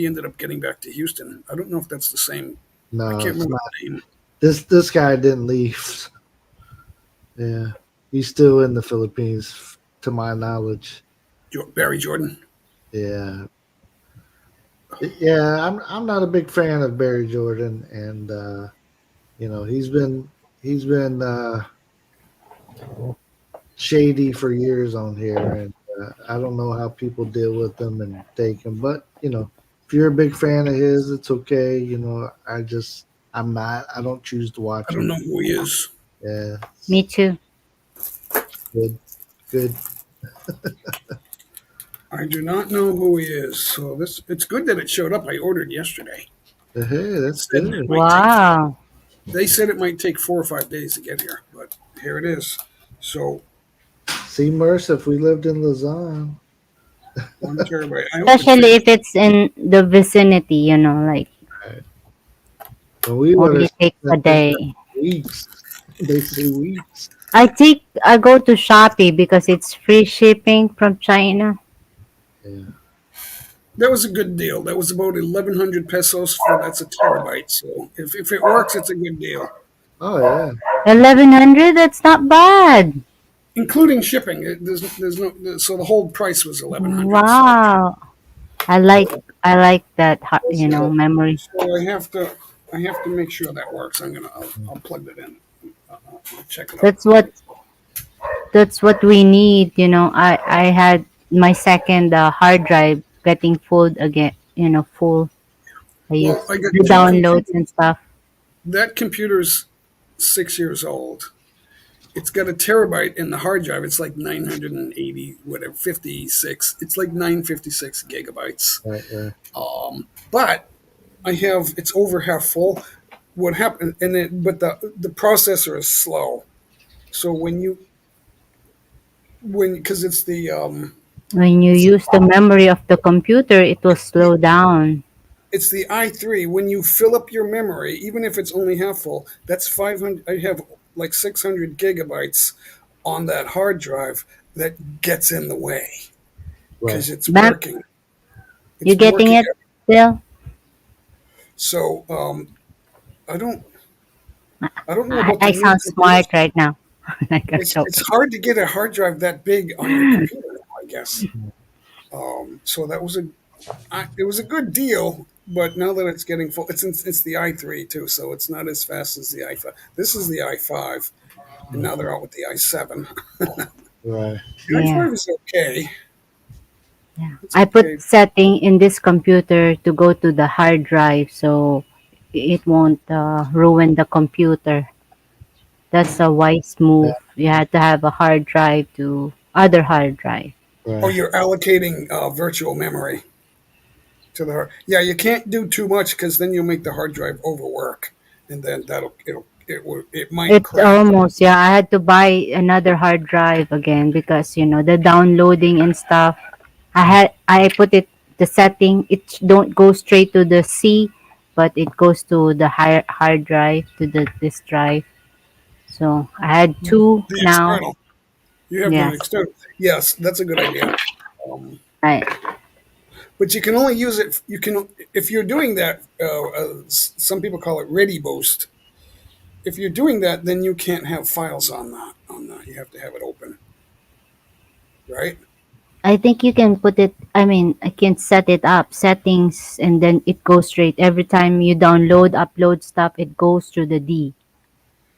ended up getting back to Houston. I don't know if that's the same. I No, can't it's remember not. the name. This guy didn't leave. Yeah, he's still in the Philippines, to my knowledge. Barry Jordan. Yeah, yeah. I'm not a big fan of Barry Jordan, and he's been he's been shady for years on here, and I don't know how people deal with him and take him. But if you're a big fan of his, it's okay. I'm not. I don't choose to I watch don't him. know who he is. Yeah, Me too. good, good. I do not know who he is. So it's good that it showed up. I ordered yesterday. Hey, It that's said it good. might take. Wow. They said it might take 4 or 5 days to get here, but here it is. So See, Merce, if we lived in Lausanne, 1 terabyte. I hope it Especially fits. if it's in the vicinity, like when we would only have takes a spent them day. weeks. They say weeks. I go to Shopee because it's free shipping from China. Yeah. That was a good deal. That was about 1,100 pesos for that's a terabyte. So if it works, it's a good deal, Oh yeah. 1100, that's not bad. including shipping. There's no so the whole price was 1,100. So Wow. I like that so, memory. so I have to make sure that works. I'll plug that in. I'll check it out. That's what we need. I had my second hard drive getting full again. Full. I Well, use I got the two downloads and computers. stuff. That computer's 6 years old. It's got a terabyte in the hard drive. It's like 980, whatever, 56. It's like 956 gigabytes. Right, right. But it's over half full. What happened? But the processor is slow. So because When you use the memory of the computer, it will it's the slow down. it's the i3. When you fill up your memory, even if it's only half full, that's 500. I have like 600 gigabytes on that hard drive that gets in the way Right. because it's Bam, working. you It's getting working. it still? So I don't I don't know about the I new sound computers. smart right now. Like a It's joke. hard to get a hard drive that big on your computer now, I guess. So it was a good deal, but now that it's getting full, it's the i3 too, so it's not as fast as the i5. This is the i5, and now they're out with the i7. Right. The Yeah. i5 is okay. Yeah. It's I okay. put setting in this computer to go to the hard drive so it won't ruin the computer. That's a wise Yeah. move. You had to have a hard drive to other hard drive. Oh, Right. you're allocating virtual memory to the hard. Yeah, you can't do too much because then you'll make the hard drive overwork, and then it might It's crash. almost, yeah, I had to buy another hard drive again because, the downloading and stuff. I put the setting, it don't go straight to the C, but it goes to the hard drive, to the disk drive. So I had two The now. external. You have the Yes. external. Yes, that's a good idea. Um, I but you can only use it. You can if you're doing that. Some people call it ready boost. If you're doing that, then you can't have files on that. You have to have it open, right? I think you can put it, I can set it up, settings, and then it goes straight. Every time you download, upload stuff, it goes to the D.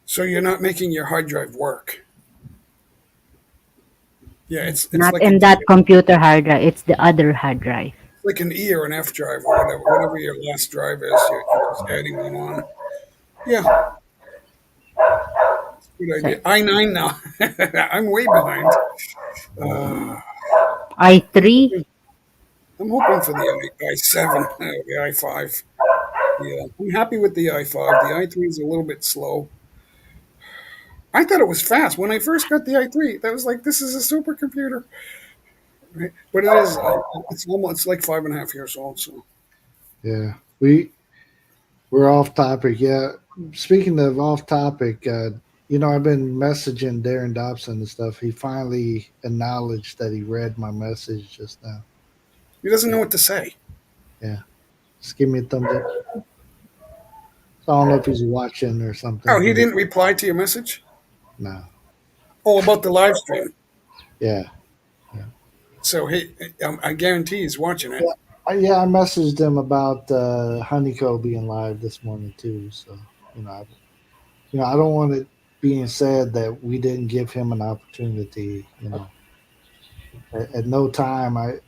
So you're not making your hard drive work. Yeah, it's Not like in that computer hard drive, it's the other hard drive. like an E or an F drive or whatever your last drive is. You're just adding one on. Yeah, good So idea. i9 now. I'm way behind. Uh, I'm i3, hoping I'm hoping for the i7, the i5. Yeah, I'm happy with the i5. The i3 is a little bit slow. I thought it was fast when I first got the i3. That was like this is a supercomputer, right? But it is. It's like 5.5 years old. So Yeah. We're off topic. Yeah. Speaking of off topic, I've been messaging Darren Dobson and stuff. He finally acknowledged that he read my message just now. he doesn't know Yeah. what to say. Yeah. Just give me a thumbs up. So I don't know if he's watching or Oh, something, he but didn't reply to your message. no. Oh, about the live stream. Yeah. Yeah. So I guarantee he's watching it. Yeah. I messaged him about Honeyco being live this morning too. So, you know, I don't want it being said that we didn't give him an opportunity. At no time I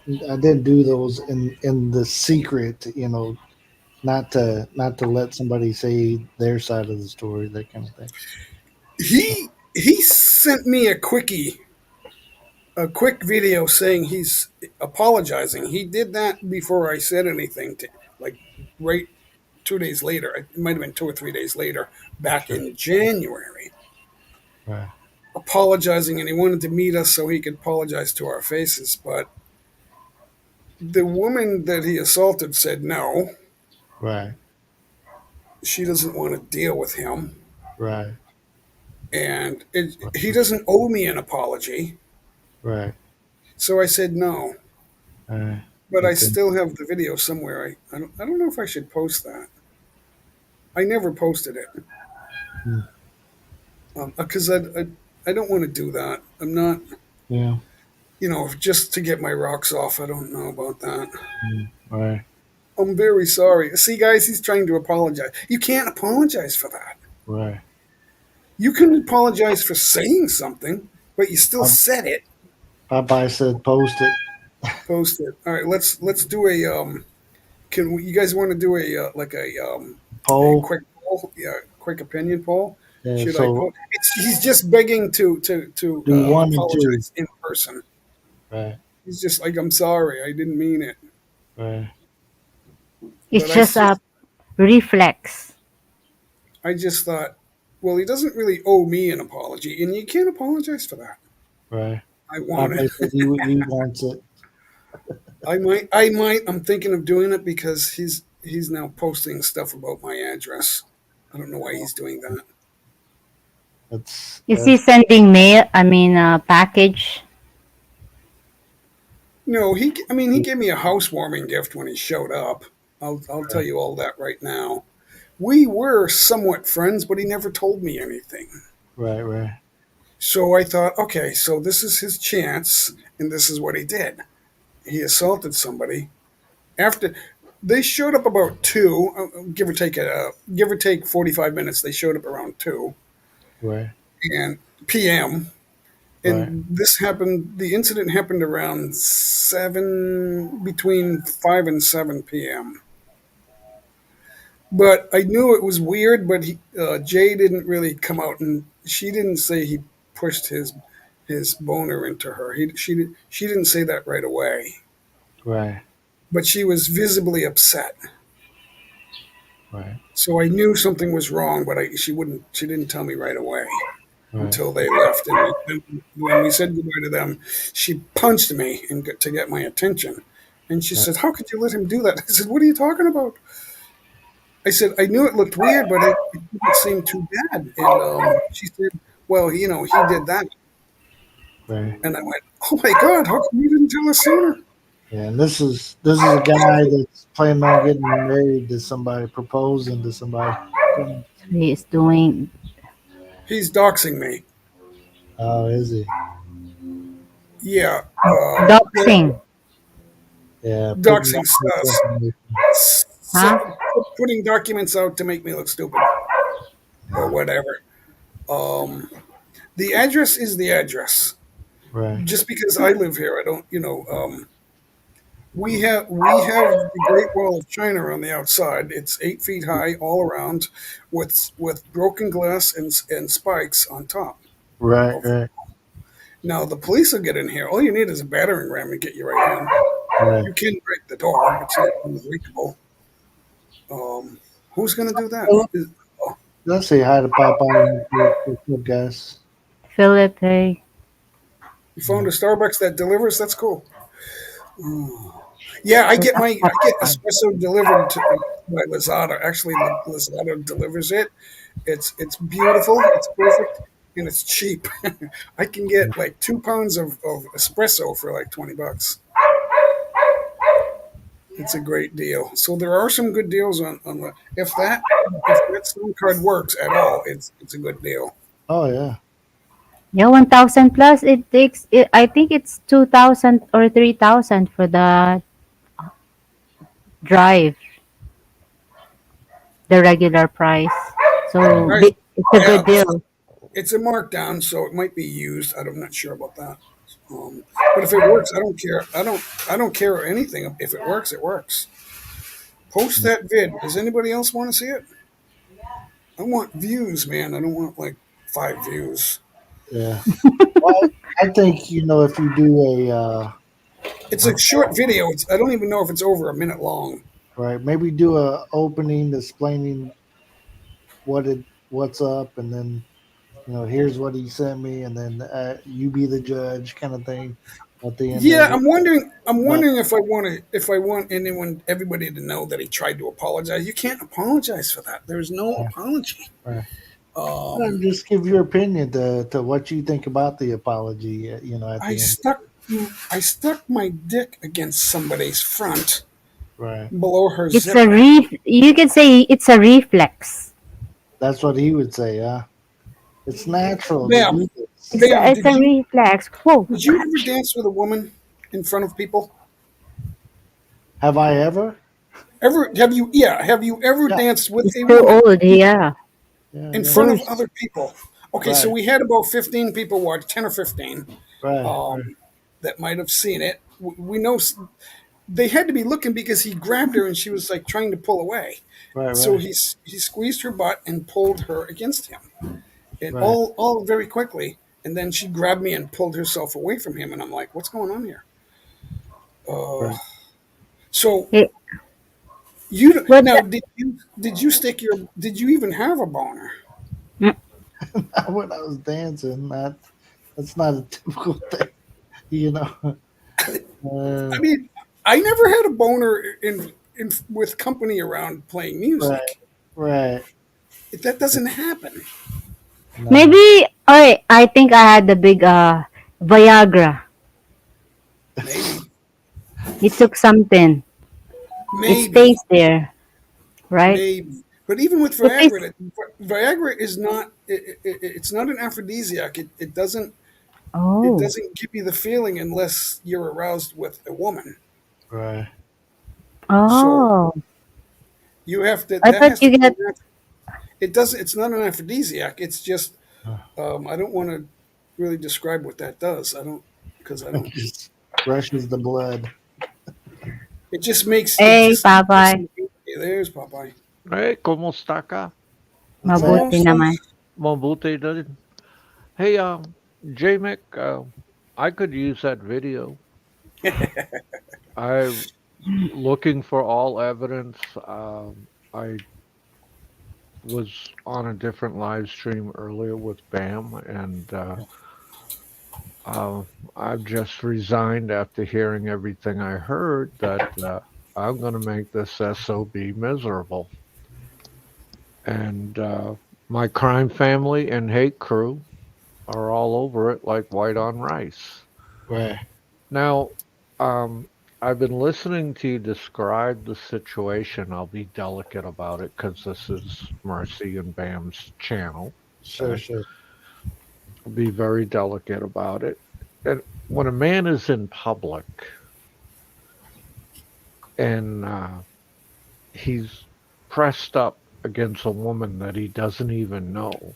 didn't do those in the secret. Not to let somebody say their side of the story, that kind of thing. He sent me a quick video saying he's apologizing. He did that before I said anything to like right 2 days later. It might have been 2 or 3 days later, back Sure. in January, Right. apologizing, and he wanted to meet us so he could apologize to our faces. But the woman that he assaulted said no, Right. she doesn't want to deal with him, Right. and he doesn't owe me an apology. Right. So I said no, Right. but I Okay. still have the video somewhere. I don't know if I should post that. I never posted it Hmm. because I don't want to do that. I'm not, Yeah. just to get my rocks off. I don't know about that. Right. I'm very sorry. See, guys, he's trying to apologize. You can't apologize for that. Right. You can apologize for saying something, but you still Um, said it. Popeye said post it. Post it. All right, let's do a you guys want to do a like a Poll. quick poll? Yeah, quick opinion poll. Yeah. Should I So post? He's just begging to do one and two. apologize in person. Right. He's just like, I'm sorry, I didn't mean it. Right. It's But just a reflex. I just thought, well, he doesn't really owe me an apology, and you can't apologize for that. Right. I want Popeye it. said he wants it. I might. I'm thinking of doing it because he's now posting stuff about my address. I don't know why he's doing that. That's Is he that's sending mail? I mean, package. No, he gave me a housewarming gift when he showed up. I'll tell you all that right now. We were somewhat friends, but he never told me anything. right. Right. So I thought, okay, so this is his chance, and this is what he did. He assaulted somebody. After they showed up about two, give or take 45 minutes. They showed up around 2 Right. and p.m. Right. And this happened. The incident happened around 7, between 5 and 7 p.m. But I knew it was weird. But Jay didn't really come out, and she didn't say he pushed his boner into her. She didn't say that right away. Right. But she was visibly upset. Right. So I knew something was wrong, but she didn't tell me right away Right. until they left. And when we said goodbye to them, she punched me to get my attention. And she Right. said, "How could you let him do that?" I said, "What are you talking about?" I said, "I knew it looked weird, but it didn't seem too bad." And she said, "Well, he did that." Right. And I went, "Oh my God, how come you didn't tell us sooner?" Yeah, and this is a guy that's planning on getting married to somebody, proposing to somebody. So he is doing He's doxing me. Oh, is he? Yeah, well, doxing. Yeah, putting doxing out this us. information. Huh? Putting documents out to make me look stupid or whatever. Um, the address is the address. Right. Just because I live here, I don't. We have the Great Wall of China on the outside. It's 8 feet high all around, with broken glass and spikes on top. Right. Of Right. Now the police will get in here. All you need is a battering ram to get you right in. Right. You can break the door. It's not unbreakable. Who's going to do that? Let's say hi to Popeye. What's up, guys? Philip, hey. You found a Starbucks that delivers. That's cool. Yeah, I get espresso delivered by Lazada. Actually, Lazada delivers it. It's beautiful. It's perfect, and it's cheap. I can get like 2 pounds of espresso for like $20. It's a great deal. So there are some good deals on the if that SIM card works at all, it's a good deal. Oh yeah. Yeah, 1,000 plus. It takes. I think it's 2,000 or 3,000 for the drive, the regular price. So So Right. it's a Yeah, good deal. it's a markdown, so it might be used. I'm not sure about that. But if it works, I don't care. I don't care anything. If it works, it works. Post that vid. Does anybody else want to see it? I want views, man. I don't want like 5 views. Yeah. Well, I think if you do It's a short video. I don't even know if it's over a minute long. right, maybe do a opening explaining what's up, and then here's what he sent me, and then you be the judge, kind of thing, at the end Yeah, of it. I'm But wondering if I want everybody to know that he tried to apologize. You can't apologize for that. There's no apology. right. Um, Just give your opinion to what you think about the apology. At I the end. stuck I stuck my dick against somebody's front Right. below her It's a zipper. you could say it's a reflex. That's what he would say. Yeah. It's natural to Bam, do this. bam. It's a reflex. Whoa. Did you ever dance with a woman in front of people? Have I ever? Ever have you? Yeah, have you ever Yeah. danced with He's a too woman old, yeah. Yeah. in Of Yeah. front of course. other people? Okay, so Right. we had about 15 people watch, 10 or 15, Right. Right. um, that might have seen it. We know they had to be looking because he grabbed her and she was like trying to pull away. Right. So Right. he squeezed her butt and pulled her against him, and Right. all very quickly. And then she grabbed me and pulled herself away from him, and I'm like, "What's going on here?" Uh, Right. so It, you but now did you even have a boner? When I was dancing, that's not a typical thing. You know. I mean, I never had a boner in with company around playing Right. music. Right. That doesn't happen. No. maybe I think I had the big Viagra. Maybe, It took something. It maybe, stays there, right? maybe. But even with It is. Viagra is not. It's not an aphrodisiac. It Oh, doesn't give you the feeling unless you're aroused with a woman. Right. So oh. you have to. I That thought has to you be. get. It doesn't. It's not an aphrodisiac. It's just. I don't want to really describe what that does. I don't because I don't. Just rushes the blood. It just makes it Hey, just. Popeye. There's Popeye. Kumusta ka? What's that? Mabuti Kumusta? naman. Mabuti din. Hey, J-Mick, I could use that video. I'm looking for all evidence. I was on a different live stream earlier with Bam, and uh, I've just resigned after hearing everything I heard that I'm going to make this SOB miserable. And my crime family and hate crew are all over it like white on rice. Right. Now, I've been listening to you describe the situation. I'll be delicate about it because this is Mercy and Bam's channel. Sure. Okay? Sure. I'll be very delicate about it. And when a man is in public and he's pressed up against a woman that he doesn't even know,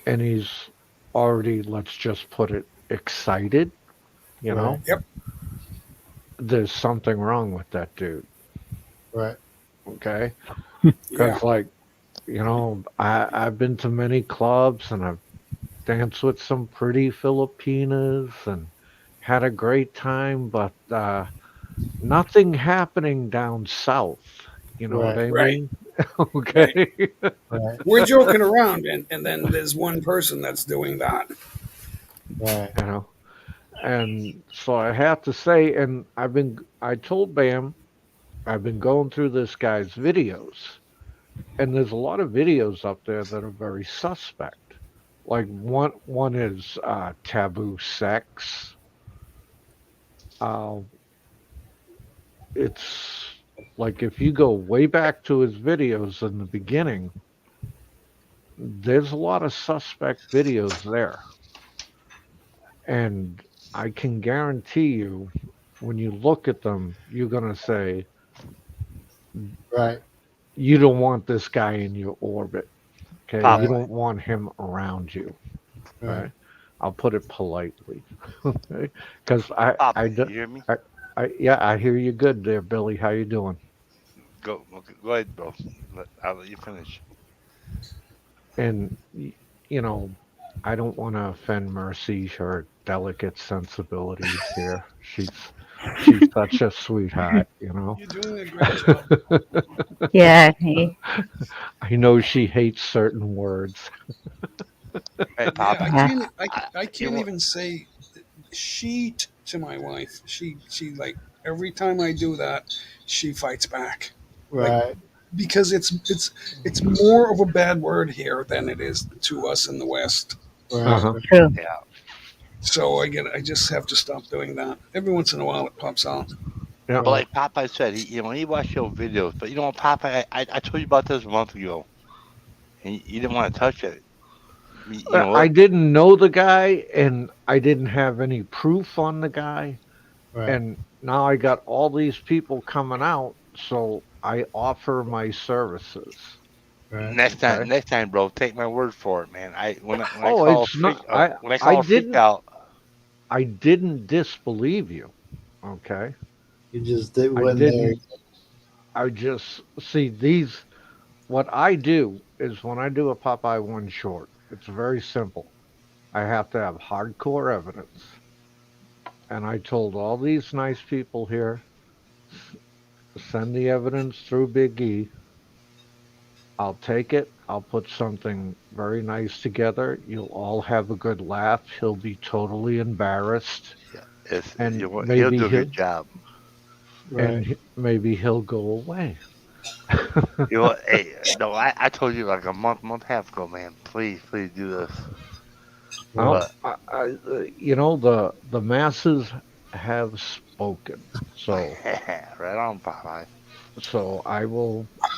and he's already, let's just put it, excited, you know, Right. Yep. there's something wrong with that dude. Right. Okay. Yeah. Because, like, I've been to many clubs and I've danced with some pretty Filipinas and had a great time, but nothing happening down south. You know what Right. I Right. mean? Right. Okay. Right. We're joking around, and then there's one person that's doing that. Right. You know, and so I have to say, and I told Bam, I've been going through this guy's videos, and there's a lot of videos up there that are very suspect. Like one is taboo sex. Uh, it's like if you go way back to his videos in the beginning, there's a lot of suspect videos there. And I can guarantee you, when you look at them, you're going to say, Right. you don't want this guy in your orbit. Okay, Pop. you don't want him around you. Right. Right? I'll put it politely. Okay? Because Pop, you hear me? yeah, I hear you good there, Billy. How you doing? Go, okay, go ahead, bro. I'll let you finish. And you know, I don't want to offend Mercy, her delicate sensibilities here. She's such a sweetheart, you know. You're doing a great job. Yeah. I know she hates certain words. Hey, Yeah, Pop, Yeah. I you can't want, even say sheet to my wife. She like every time I do that, she fights back. Like Right. because it's more of a bad word here than it is to us in the West. Right. Uh-huh. True. yeah. So I just have to stop doing that. Every once in a while it pops out. Yeah. But Right. like Popeye said, he watched your videos. But you know what, Popeye, I told you about this a month ago, and you didn't want to touch it. You know I what? didn't know the guy and I didn't have any proof on the guy. Right. And now I got all these people coming out, so I offer my services. Right. Okay. Next time, bro, take my word for it, man. When I Oh, call a it's freak, not. I when I I call a freak didn't out, I didn't disbelieve you. Okay. You just did I one there. didn't. I just see these. What I do is when I do a Popeye one short, it's very simple. I have to have hardcore evidence. And I told all these nice people here, send the evidence through Big E. I'll take it. I'll put something very nice together. You'll all have a good laugh. He'll be totally embarrassed, yeah, and he'll maybe do a good job. Right. maybe he'll go away. Hey, no, I told you like a month and a half ago, man. Please do this. Well, Right. But the masses have spoken. So right on, Popeye.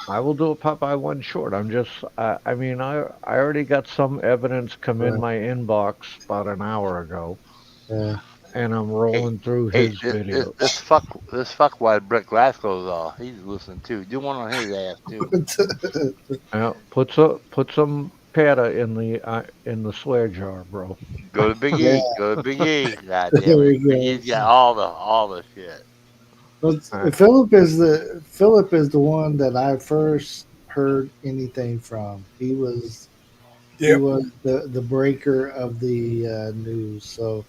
I will do a Popeye one short. I mean I already got some evidence come in Right. my inbox about an hour ago, Yeah. and I'm Hey, rolling through hey, his videos. this fuckwad Brett Glasgow's he's listening too. Do one on his ass too. Put some pata in the swear jar, bro. Go to Big Yeah. E. Go to Big E. God damn There it. we Big go. E's got all the shit. But Uh, Philip is the one that I first heard anything from. He Yep. was the breaker of the news. So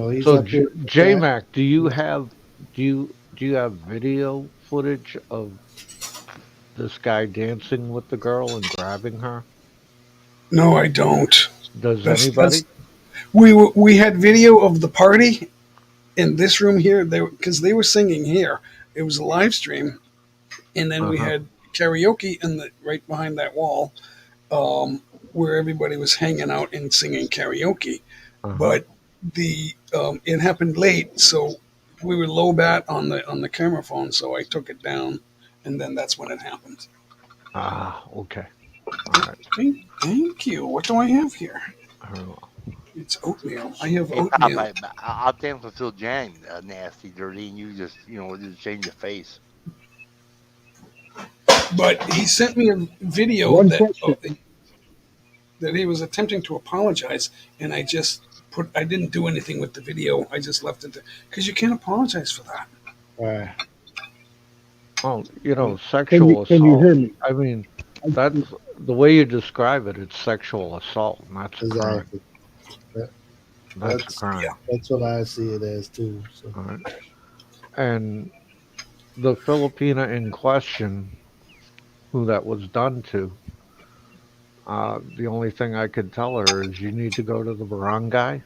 he's so up here with J that. Mac, do you have video footage of this guy dancing with the girl and grabbing her? No, I don't. Does That's anybody? we had video of the party in this room here. Because they were singing here. It was a live stream, and then Uh we huh. had karaoke in the right behind that wall, where everybody was hanging out and singing karaoke. Uh huh. But the it happened late, so we were low bat on the camera phone, so I took it down, and then that's when it happened. Ah, okay. All right. Thank you. What do I have here? I don't know. It's oatmeal. I have Hey, oatmeal. Popeye, I'll dance with Phil Jan, nasty, dirty, and you just, just change your face. But he sent me a video One question. that he was attempting to apologize, and I didn't do anything with the video. I just left it because you can't apologize for that. Right. Oh, Can you sexual can you assault. hear me? I mean, that's the way you describe it. It's sexual assault, and that's a crime. Exactly. That, That's a that's crime. that's what I see it as too. So All right. And the Filipina in question, who that was done to, the only thing I could tell her is you need to go to the barangay.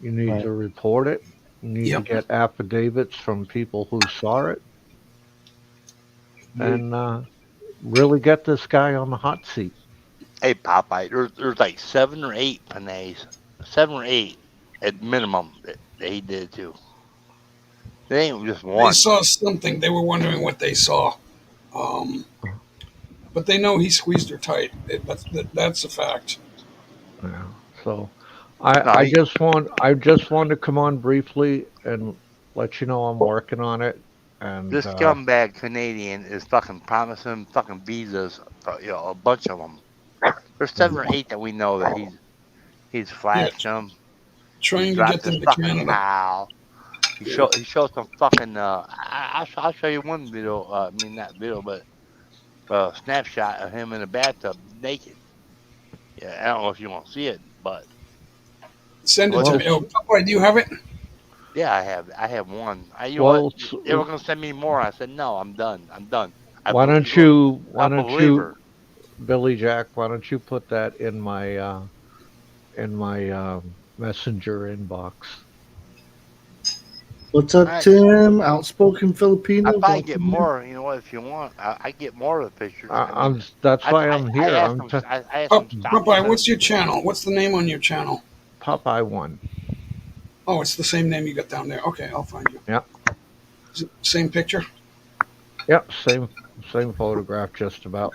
You need right. to report it. You need to Yep. get affidavits from people who saw it, and really get this guy on the hot seat. Hey, Popeye, there's like 7 or 8 panays, 7 or 8 at minimum that he did too. It ain't just They one. saw something. They were wondering what they saw. Um, but they know he squeezed her tight. That's a fact. Yeah. So No, I just want to come on briefly and let you know I'm working on it. And this scumbag Canadian is fucking promising fucking visas, a bunch of them. There's 7 or 8 that we know that he's flashed them. He Trying to dropped get his them to fucking Canada. towel. He showed some fucking I'll show you one video. I mean not video, but snapshot of him in a bathtub naked. Yeah, I don't know if you want to see it, but Send it what to Well, me. Oh, boy, do you have it? yeah, I have one. You know what? well, They were gonna send me more. I said no, I'm done. I why believe don't you, I'm a believer. Billy Jack? Why don't you put that in my messenger inbox? What's up, Tim? Outspoken Filipino. I probably get Welcome in. more. You know what? If you want, I get more of the pictures. I mean, That's why I'm I here. asked them. I asked them stop. Popeye, what's your channel? What's the name on your channel? Popeye one. Oh, it's the same name you got down there. Okay, I'll find you. Yep. Is it the same picture? Yep. Same photograph, just about.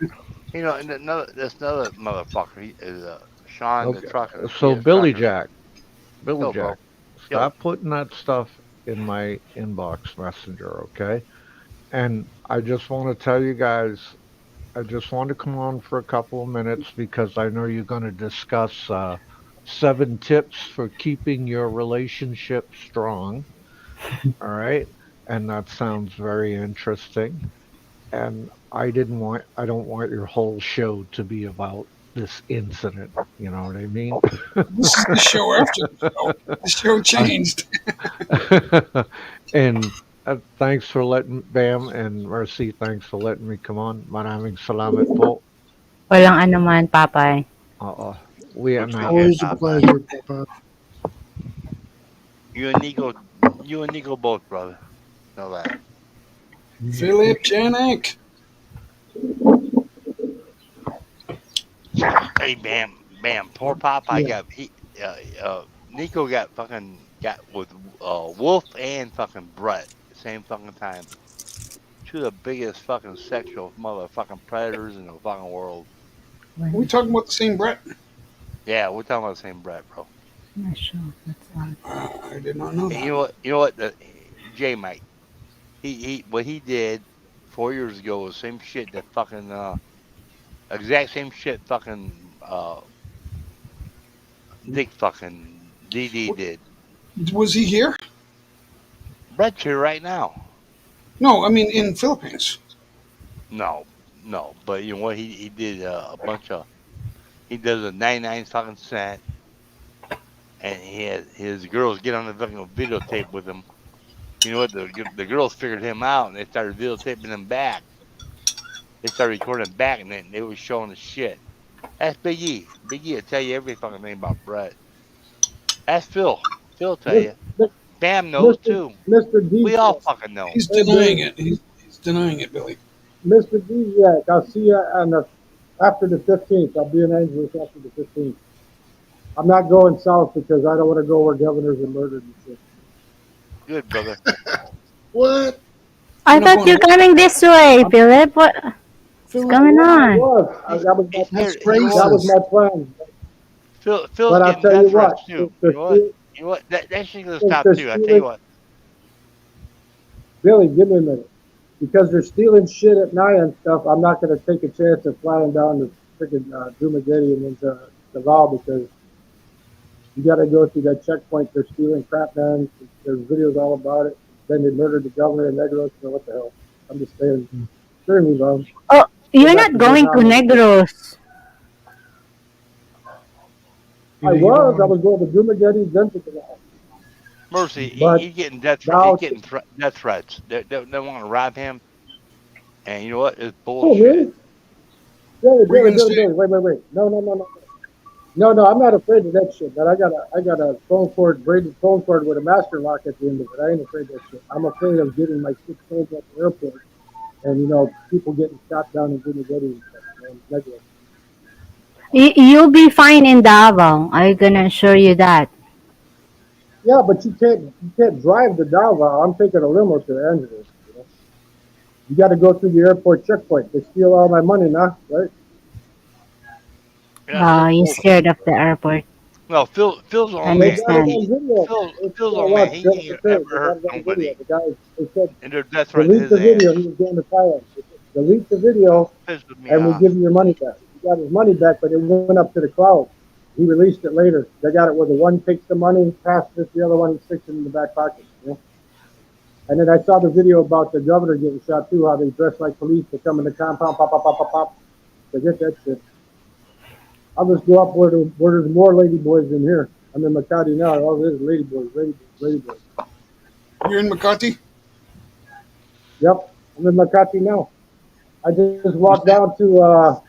You know, and this another motherfucker. He is Sean the trucker. So Billy Jack, Yo, bro. stop putting that stuff in my inbox messenger, okay? And I just want to tell you guys, I just want to come on for a couple of minutes because I know you're going to discuss 7 tips for keeping your relationship strong. All right, and that sounds very interesting. And I don't want your whole show to be about this incident. You know what I mean? This is the show after the show. The show changed. And thanks for letting Bam and Mercy. Thanks for letting me come on. Maraming salamat po. Walang anuman, Papay. We are not. Always a pleasure, Papa. You and Nico both, brother. Know that. Philip. Hey, Bam. Poor Popeye Nico got with Wolf and fucking Brett at the same fucking time. 2 of the biggest fucking sexual motherfucking predators in the fucking world. Are we talking about the same Brett? Yeah, we're talking about the same Brett, bro. I'm not sure. That's odd. I did not know that. You know what? J Mike. He what he did 4 years ago was same shit that fucking exact same shit fucking Dick fucking DD did. Was he here? Brett's here right now. No, I mean in Philippines. No, but you know what? He did a bunch of. He does a 99 fucking cent, and he had his girls get on the fucking videotape with him. You know what? The girls figured him out, and they started videotaping him back. They started recording back, and then they were showing the shit. That's Big E. Big E will tell you every fucking thing about Brett. That's Phil. Phil will tell you. Bam knows too. Mr. D. We all fucking know. He's denying it. He's denying it, Billy. Mr. Diziak, I'll see you after the 15th. I'll be in Angeles after the 15th. I'm not going south because I don't want to go where governors are murdered and shit. Good, brother. What? I thought you're coming this way, Philip. What's going on? That was my plan. Phil's But I'll getting tell you death what. threats too. You know what? That shit's gonna stop too. I tell you what. Billy, give me a minute. Because they're stealing shit at night and stuff, I'm not going to take a chance of flying down to freaking Dumaguete and into Davao because you got to go through that checkpoint. They're stealing crap, man. There's videos all about it. Then they murdered the governor of Negros. So what the hell? I'm just saying. Sure, me, bro. Oh, you're not going to Negros. I was going to Dumaguete, then to Davao. Mercy, he's getting death threats. They want to rob him, and you know what? It's bullshit. Oh, really? Billy, wait. No, I'm not afraid of that shit. But I got a phone cord, braided phone cord with a master lock at the end of it. I ain't afraid of that shit. I'm afraid of getting my 6 phones at the airport, and people getting shot down in Dumaguete and stuff. You'll be fine in Davao. I'm gonna assure you that. Yeah, but you can't drive to Davao. I'm taking a limo to Angeles. You got to go through the airport checkpoint. They steal all my money now, right? Yeah, You're scared of the airport. No, Phil's on man. Phil's on man. He ain't ever hurt nobody. And their death threat delete is the video. He was going to Thailand. Delete the video, and we'll give you your money back. got his money back, but it went up to the cloud. He released it later. They got it where the one takes the money, passes it, the other one he sticks it in the back pocket. You know? And then I saw the video about the governor getting shot too, how they dress like police to come in the compound, pop, pop, pop, pop, pop. Forget that shit. I'll just go up where there's more lady boys than here. I'm in Makati now. All there's lady boys, lady boys, lady boys. You're in Makati? Yep, I'm in Makati now. I just walked down to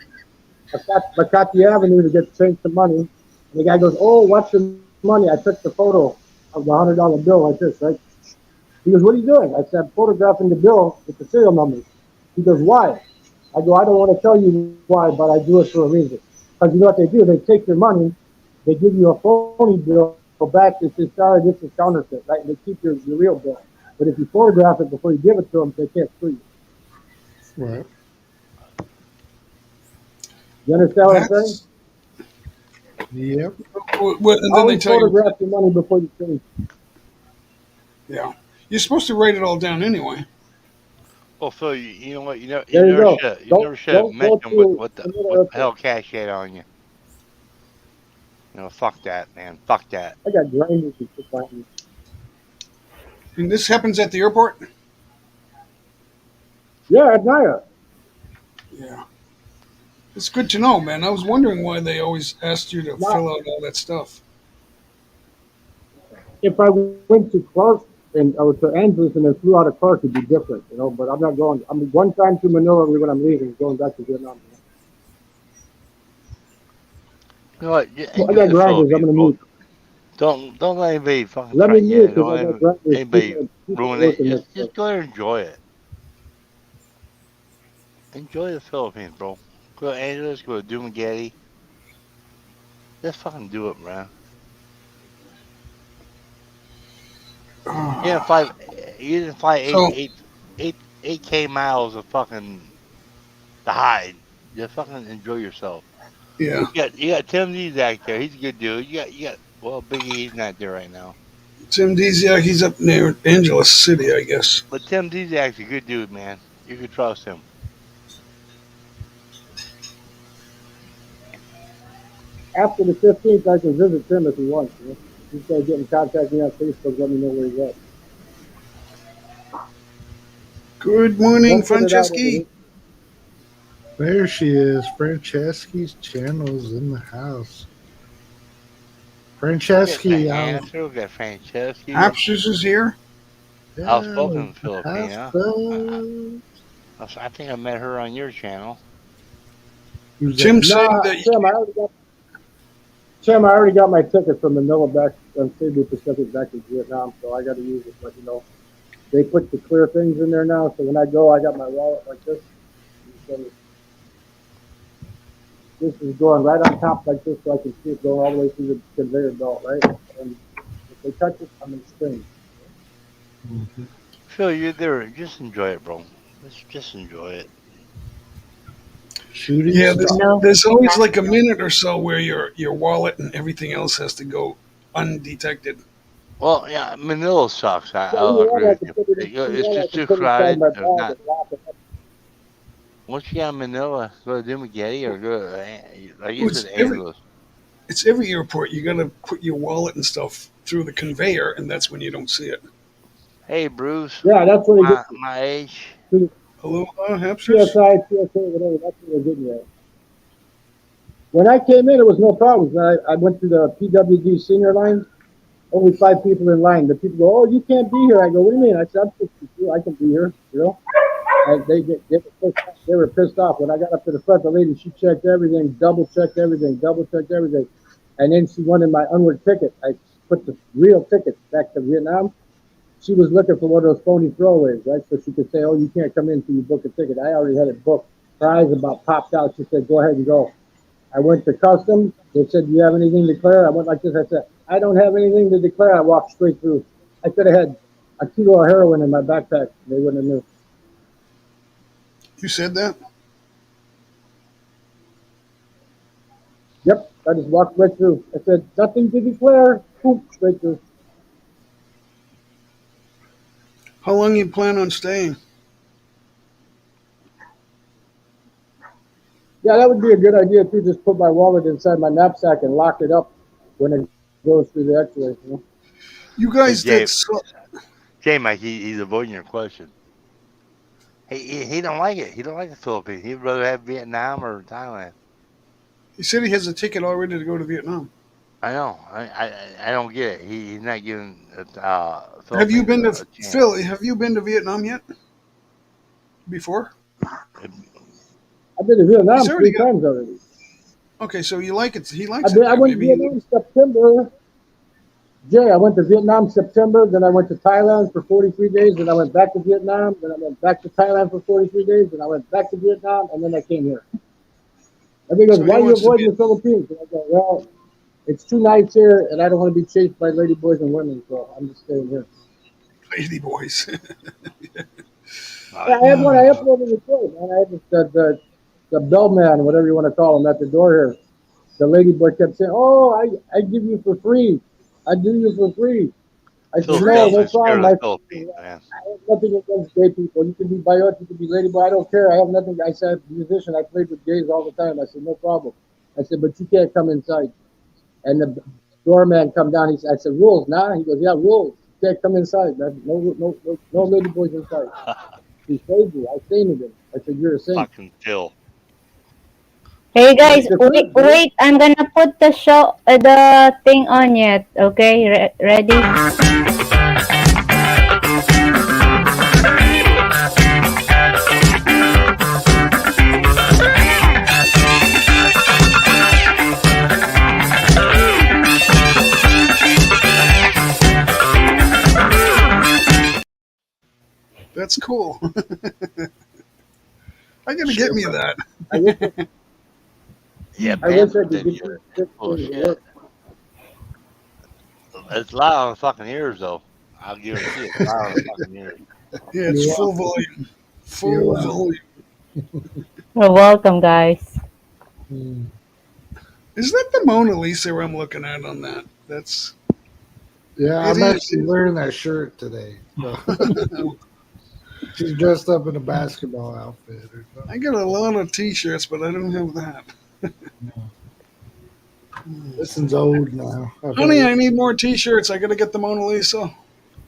Makati Avenue to get change some money. And the guy goes, "Oh, what's your money?" I took the photo of the $100 bill like this, right? He goes, "What are you doing?" I said, "Photographing the bill with the serial numbers." He goes, "Why?" I go, "I don't want to tell you why, but I do it for a reason. Because you know what they do? They take your money, they give you a phony bill back. They say, sorry, this is counterfeit, right? And they keep your real bill. But if you photograph it before you give it to them, they can't sue you." Right. You understand what I'm saying? Yep. And then they Always tell you, photograph your money before you change. yeah. You're supposed to write it all down anyway. Well, Phil, you know what? There you go. You never should have Don't go mentioned to what the another what the hell airport. cash had on you. You know, fuck that, man. Fuck that. I got grinders to keep on. And this happens at the airport? Yeah, at Naya. Yeah. It's good to know, man. I was wondering why they always asked you to Now, fill out all that stuff. if I went to Clark and or to Angeles and then flew out of Clark, it'd be different, you know. But I'm not going. I mean, one time to Manila when I'm leaving, going back to Vietnam. You know what? Well, I Enjoy got the grinders. I'm Philippines, gonna bro. mute. Don't let anybody fucking Let me threaten you. mute Don't because I let got grinders. anybody People ruin it. working this stuff. Just go there and enjoy it. Enjoy the Philippines, bro. Go to Angeles, go to Dumaguete. Just fucking do it, man. You didn't fly. You didn't fly So, 8K miles of fucking to hide. Just fucking enjoy yourself. yeah. You got Tim Zizak there. He's a good dude. You got well, Biggie. He's not there right now. Tim Desiak, he's up near Angeles City, I guess. But Tim Zizak's a good dude, man. You can trust him. After the 15th, I can visit Tim if he wants. You know? He's gonna get in contact with me on Facebook. Let me know where he's at. Good morning, Don't put it out over Franceschi. here. There she is. Franceschi's channel's in the house. We got Franceschi, Answer. We got Franceschi. Apsters is here. Outspoken house Filipina. I think I met her on your channel. Who's that? Tim saying Nah, that Tim, I already got my ticket from Manila back on Cebu Pacific back to Vietnam, so I got to use it. But you know, they put the clear things in there now, so when I go, I got my wallet like this. This is going right on top like this, so I can see it going all the way through the conveyor belt, right? And if they touch it, I'm in screen. Mhm. Phil, you're there. Just enjoy it, bro. Just enjoy it. Shooting yeah, star. there's always like a minute or so where your wallet and everything else has to go undetected. Well, yeah, Manila sucks. Yeah, I'll agree I with can you. put it in, It's I just can too put it inside crowded. my There's bag not. and lock it up. Once you got Manila, go to Dumaguete or go like you Well, said, Angeles. it's every airport. You got to put your wallet and stuff through the conveyor, and that's when you don't see it. Hey, Bruce, Yeah, that's what they my age. get. Aloha, Hapsters. CSI, TSA, whatever, that's what they're getting at. When I came in, it was no problems. I went through the PWD senior line, only 5 people in line. The people go, "Oh, you can't be here." I go, "What do you mean?" I said, "I'm 62, I can be here," you know? And they were pissed off. When I got up to the front, the lady, she checked everything, double checked everything. And then she wanted my onward ticket. I put the real ticket back to Vietnam. She was looking for one of those phony throwaways, right? So she could say, "Oh, you can't come in until you book a ticket." I already had it booked. Her eyes about popped out. She said, "Go ahead and go." I went to customs. They said, "Do you have anything to declare?" I went like this. I said, "I don't have anything to declare." I walked straight through. I could have had a kilo of heroin in my backpack. They wouldn't have knew. You said that? Yep, I just walked right through. I said, "Nothing to declare." Boom, straight through. How long you plan on staying? Yeah, that would be a good idea too. Just put my wallet inside my knapsack and lock it up when it goes through the X-ray. You know? You Hey, guys did so. Mike, he's avoiding your question. He don't like it. He don't like the Philippines. He'd rather have Vietnam or Thailand. He said he has a ticket already to go to Vietnam. I know. I don't get it. He's not giving Have you Philippines been to a chance. Phil? Have you been to Vietnam yet? Before? I've been to Vietnam He's already 3 got. times already. Okay, so you like it. He likes I it there. went to Maybe. Vietnam September. Jay, I went to Vietnam September. Then I went to Thailand for 43 days. Then I went back to Vietnam. Then I went back to Thailand for 43 days. Then I went back to Vietnam, and then I came here. Everybody goes, So he "Why are you wants to avoiding be. the Philippines?" And I go, "Well, it's 2 nights here, and I don't want to be chased by lady boys and women, so I'm just staying here." Lady boys. Yeah, I have one. I uploaded the report, man. I have the bellman, whatever you want to call him, at the door here. The lady boy kept saying, "Oh, I give you for free. I do you for free." I said, "No, no Philadelphia scared problem. of I the Philippines, man. have nothing against gay people. You can be biot, you can be lady boy. I don't care. I have nothing." I said, "Musician. I played with gays all the time." I said, "No problem." I said, "But you can't come inside." And the doorman come down. I said, "Rules, nah." He goes, "Yeah, rules. You can't come inside. Man. No lady boys inside." He's crazy. I sainted him. I said, "You're a saint." Fucking Phil. Hey guys, The truth, dude. wait. I'm gonna put the thing on yet. Okay, ready? That's cool. I gotta get me that. I wish Yeah, I wish I Bam could did get you. this Oh thing to shit. work. It's loud on the fucking ears though. I'll guarantee it's loud on the fucking ears. Yeah, it's full volume. Full volume. You're welcome, guys. Hmm. Is that the Mona Lisa I'm looking at on that? That's. Yeah, It I'm is. actually wearing that shirt today. So. She's dressed up in a basketball outfit or something. I got a lot of T-shirts, but I don't have that. This one's old now. Honey, I need more T-shirts. I gotta get the Mona Lisa.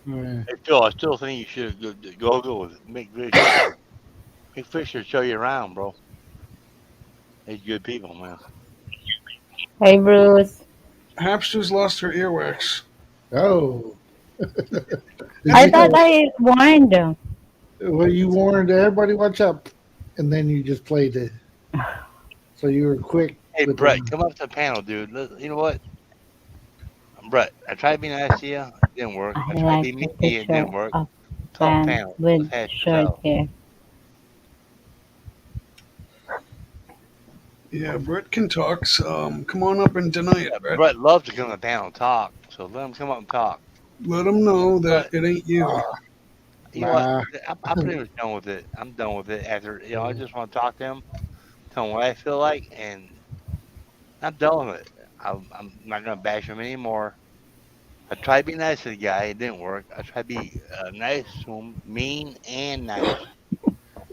Right. Hey Phil, I still think you should go with Mick Fisher. Mick Fisher show you around, bro. He's good people, man. Hey, Bruce. Hapster's lost her earwax. Oh. I thought I warned them. Well, you warned everybody, watch out, and then you just played it. So you were quick. Hey with Brett, the- come up to the panel, dude. You know what? Brett, I tried being nice to you. It didn't work. I I tried to like be the mean to you. It picture didn't work. of Talk man panel. with Let's hash this short out. hair. Yeah, Brett can talk. So, come on up and deny it, Brett. Brett loves to come to the panel and talk, so let him come up and talk. Let him know that it ain't you. You know what? I'm pretty much done with it. I'm done with it. After I just want to talk to him, tell him what I feel like, and I'm done with it. I'm not gonna bash him anymore. I tried to be nice to the guy. It didn't work. I tried to be nice to him, mean and nice.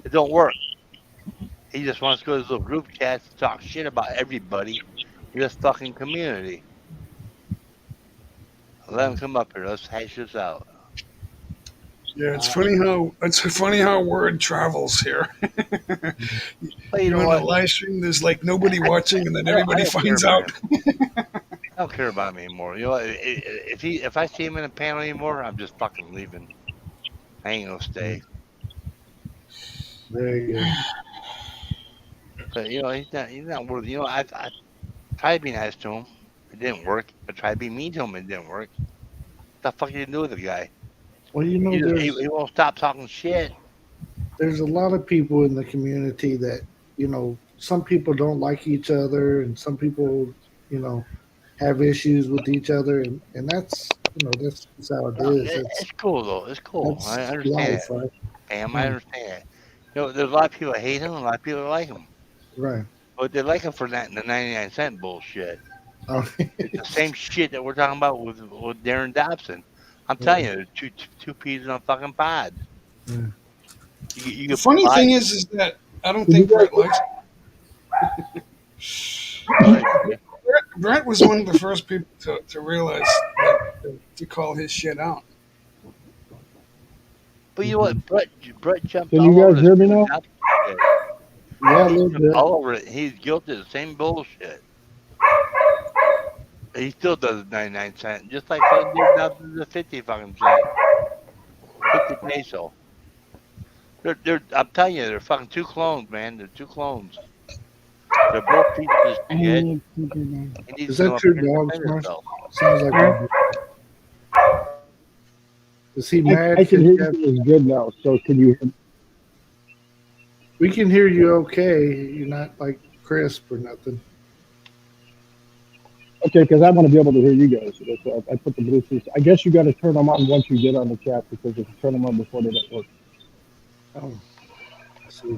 It don't work. He just wants to go to his little group chats to talk shit about everybody in this fucking community. Let him come up here. Let's hash this out. Yeah, it's funny how word travels here. But you You're know on what? a live stream. There's like nobody watching, and then I don't everybody care finds about out. I don't care about him anymore. You know what? If I see him in a panel anymore, I'm just fucking leaving. I ain't gonna stay. There you go. But he's not worth. I tried to be nice to him. It didn't work. I tried to be mean to him. It didn't work. What the fuck you do with the guy? Well, you know, He won't stop talking shit. there's a lot of people in the community that, some people don't like each other, and some people, have issues with each other, and that's how it is. It's cool though. It's cool. That's I understand life, that. right? Damn, I understand that. There's a lot of people that hate him, and a lot of people that like him. Right. But they like him for that the 99-cent bullshit. Oh, It's the same shit that we're talking about with Darren Dobson. I'm telling you, there's two peas in a fucking pod. Yeah. You The can funny buy thing is that I don't Can you think guys Brett likes. Brett was one of the first people to realize to call his shit out. But you know what? Brett jumped Can you all over guys this hear me now? Nazi shit. Yeah, a He little jumped bit. all over it. He's guilty of the same bullshit. He still does 99 cents, just like fucking did down to the 50 fucking cent, 50 peso. I'm telling you, they're fucking two clones, man. They're two clones. They're both pieces of I shit. need to do that. He needs Is to come that up your here and dog, defend Smash? himself. Sounds like Huh? Is he mad? I can 'cause hear you have- you as good now. So can you? we can hear you okay. You're not like crisp or nothing. Okay, because I want to be able to hear you guys. So that's why I put the Bluetooth. I guess you got to turn them on once you get on the chat because if you turn them on before they don't work. Oh, I see.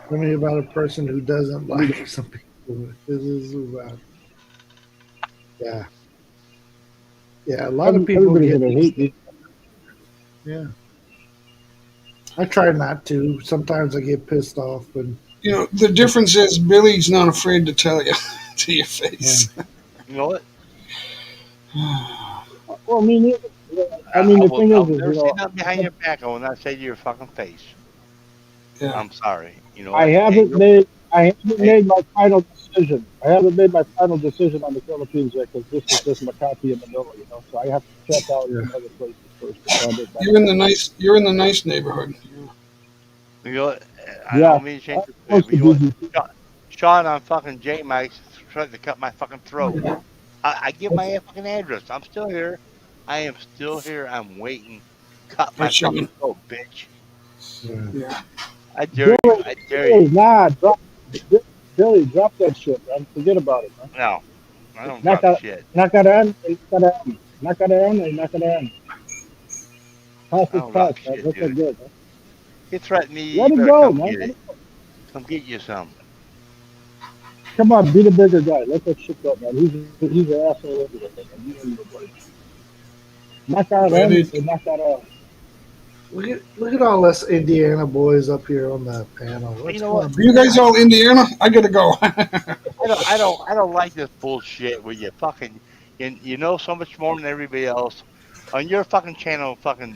Tell me about a person who doesn't like some people. This is about. Yeah. Yeah, a lot of people Everybody's get. gonna hate me. Yeah. I try not to. Sometimes I get pissed off, but You know, the difference is Billy's not afraid to tell you to your face. You know what? Well, me neither. I mean, the thing I'll is, never you say know, nothing behind your back. I will not say to your fucking face. Yeah. I'm sorry. You know I what? haven't made Hey. made my final decision. I haven't made my final decision on the Philippines yet because this is just Makati in the middle, you know. So I have to check out some other places first. before I make that You're in the decision. nice neighborhood. You know what? I Yeah, don't mean to change I'm the close but you to know what? BGC. Sean on fucking J Mike's tried to cut my fucking throat. I give my fucking address. I'm still here. I am still here. I'm waiting. Cut my Hey, Sean. fucking throat, bitch. yeah. Yeah. I dare you. I dare Billy, you. nah, Billy, drop that shit, man. Forget about it, man. No, I don't Knock drop out, shit. nakaraan, nakaraan. Pass I is don't pass, drop man. shit, That's not dude. good, man. You threaten me, Let you it better go, come man. get Let it. it go. Come get you some. Come on, be the bigger guy. Let that shit go, man. He's an asshole anyway, man. You don't even blame him. Nakaraan, nakaraan. Look at all us Indiana boys up here on the panel. But What's you know going what? on? Are you guys all Indiana? I gotta go. I don't like this bullshit where you fucking you know so much more than everybody else. On your fucking channel, fucking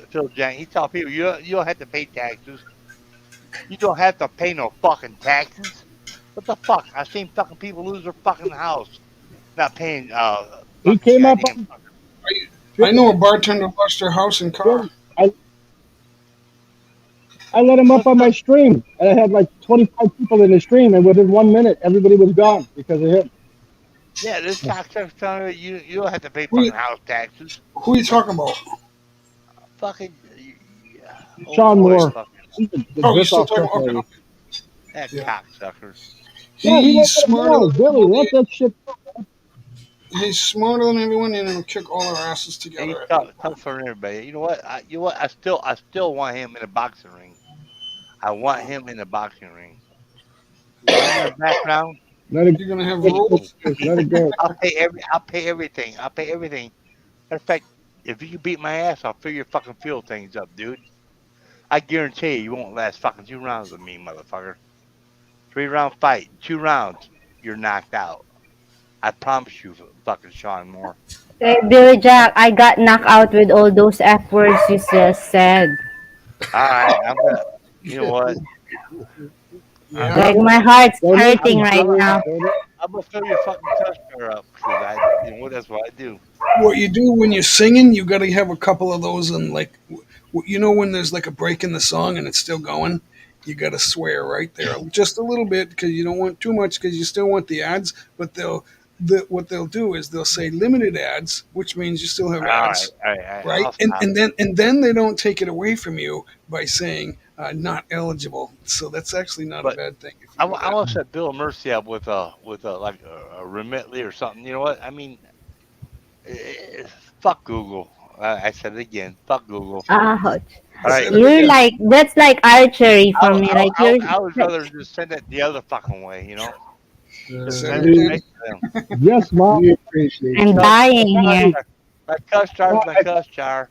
Phil Jan, he tell people you don't have to pay taxes. You don't have to pay no fucking taxes. What the fuck? I've seen fucking people lose their fucking house not paying He fucking came up goddamn. on I know a bartender lost their house and car. I let him up on my stream, and I had like 25 people in the stream, and within 1 minute, everybody was gone because of him. Yeah, this cocksucker's telling you don't have to pay Who you, fucking house taxes. who are you talking about? Fucking Sean boy, Moore, fucking he's the Oh, you're jerk still off talking truck about? lady. Okay. that Yeah. cocksucker. Yeah, he went He's to the smarter mall. than Billy, let everybody. that shit go. He's smarter than everyone, and he'll kick all our asses He's together. tough for everybody. You know what? You know what? I still want him in a boxing ring. I want him in a boxing ring. Him in the background. Let it You're gonna have go. rules. Let it go. I'll pay everything. I'll pay everything. Matter of fact, if you can beat my ass, I'll figure fucking field things up, dude. I guarantee you won't last fucking 2 rounds with me, motherfucker. 3 round fight, 2 rounds, you're knocked out. I promise you, fucking Sean Moore. Hey, Billy Jack, I got knocked out with all those F words you just said. All right, I'm gonna. You know what? Yeah. Like my heart's Don't it? hurting right now. Don't it? I'm gonna fill your fucking cuss jar up because you know what? That's what I do. What you do when you're singing, you got to have a couple of those, and like, you know, when there's like a break in the song and it's still going, you got to swear right there, just a little bit, because you don't want too much, because you still want the ads. But what they'll do is they'll say limited ads, which means you still have All ads, right. right? I'll stop. And then they don't take it away from you by saying not eligible. So that's actually not a But bad thing. If I you do that. want to set Bill Mercy up with like a Remitly or something. You know what? I mean, fuck Google. I said it again. Fuck Google. Ouch. All right. You're like, that's like archery for me. Like, you're I would rather just send it the other fucking way. You know. Just Send send it it again. straight to them. Yes, mom. We appreciate I'm you. dying here. My cuss jar is my cuss jar.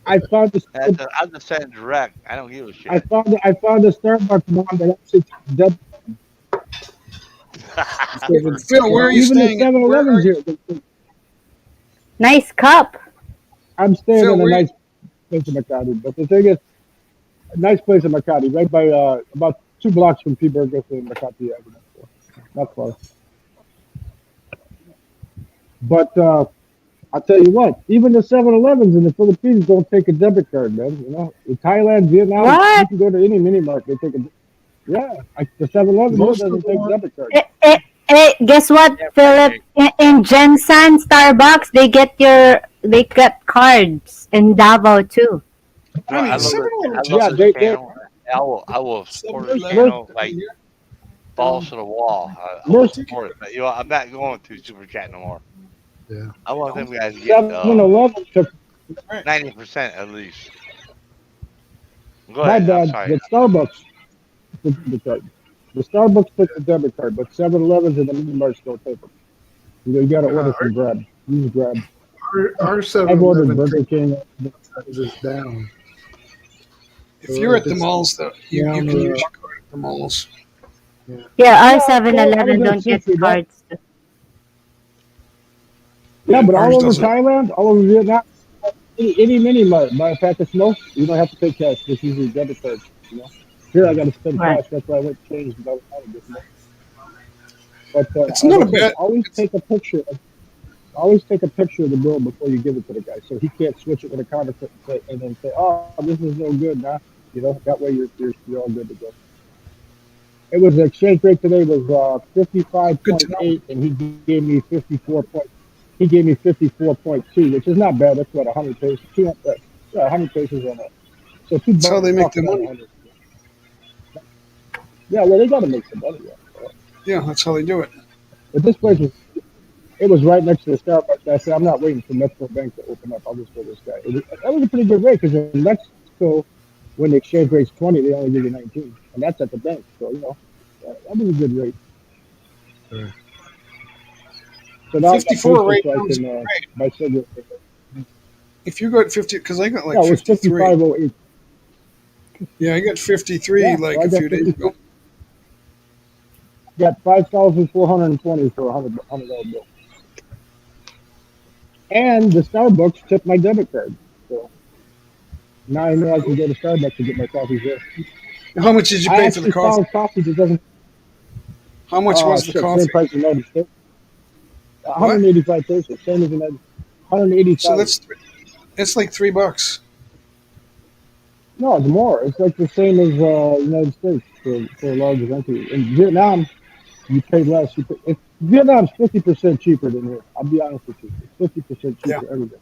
I found the I'll just send direct. I don't give a I shit. found the, I found the Starbucks one that actually takes debit. Because Phil, where are you even the staying? Where are 7-Elevens you, here. Nice cup. I'm staying Phil? in a Where? nice place in Makati, but the thing is, a nice place in Makati, right by about 2 blocks from P. Burgess and Makati Avenue. So not far. But I'll tell you what, even the 7-Elevens in the Philippines don't take a debit card, man. You know, in Thailand, Vietnam, you What? can go to any mini market, they take a. Yeah, the 7-Eleven here Most of doesn't the take ones, debit cards. Guess what, Yeah, Philip? In Jensen, Starbucks, they get cards in Davao too. No, I mean, I 7-Eleven love Yeah, takes this they channel. I will support this 7-Eleven channel like here. balls to the wall. I will most support it. But, I'm not going to super chat no more. yeah. I want No, them guys to get 7-Eleven took. 90% at least. Go My ahead. I'm bad. sorry. The Starbucks took the debit card. The Starbucks took the debit card, but 7-Elevens and the mini marts don't take it. You got to order from Grab. Use Grab. Our I've ordered 7-Eleven Burger King. is down. if So you're if at the it's malls, though, you down, can use your card at the malls. yeah. Yeah, our Yeah, so I was 7-Eleven going to don't get say that. cards. Yeah, but all Ours over doesn't. Thailand, all over Vietnam, any mini mart, buy a pack of smoke, you don't have to pay cash. Just use your debit card. You know, here I got to spend Right. cash. That's why I went change because I was out of this. But It's as not I a said, bad. always It's take a picture. Always take a picture of the bill before you give it to the guy, so he can't switch it with a counterfeit and then say, "Oh, this is no good." Nah, you know that way you're all good to go. It was the exchange rate today was good to know. 55.8, and he gave me 54 point. He gave me 54.2, which is not bad. That's what 100 pesos, 200, yeah, 100 pesos on that. So two That's how they make bucks their on money. 100. Yeah, well, they got to make some money. Yeah. Yeah, that's how they do it. But this place was, it was right next to the Starbucks. I said, I'm not waiting for Metro Bank to open up. I'll just go to this guy. That was a pretty good rate because in Mexico, when the exchange rate's 20, they only give you 19, and that's at the bank. So that was a good rate. Right. So now I got 54 boosted right so I now is can great. buy cigarettes. If you got 50, because I got Yeah, like it was 53. 55.08. Yeah, I got 53 Yeah, so like I a got few days 53. ago. Got 5,420 for a $100 bill. And the Starbucks took my debit card. So now I know I can go to Starbucks to get my coffees there. How much did you I pay for the actually coffee? found coffee that doesn't, How much was the shit, same coffee? price as United States. What? 185 pesos, same as United So 185. that's like $3. No, it's more. It's like the same as United States for a larger country. In Vietnam, you pay less. Vietnam's 50% cheaper than here. I'll be honest with you. It's 50% Yeah. cheaper everything.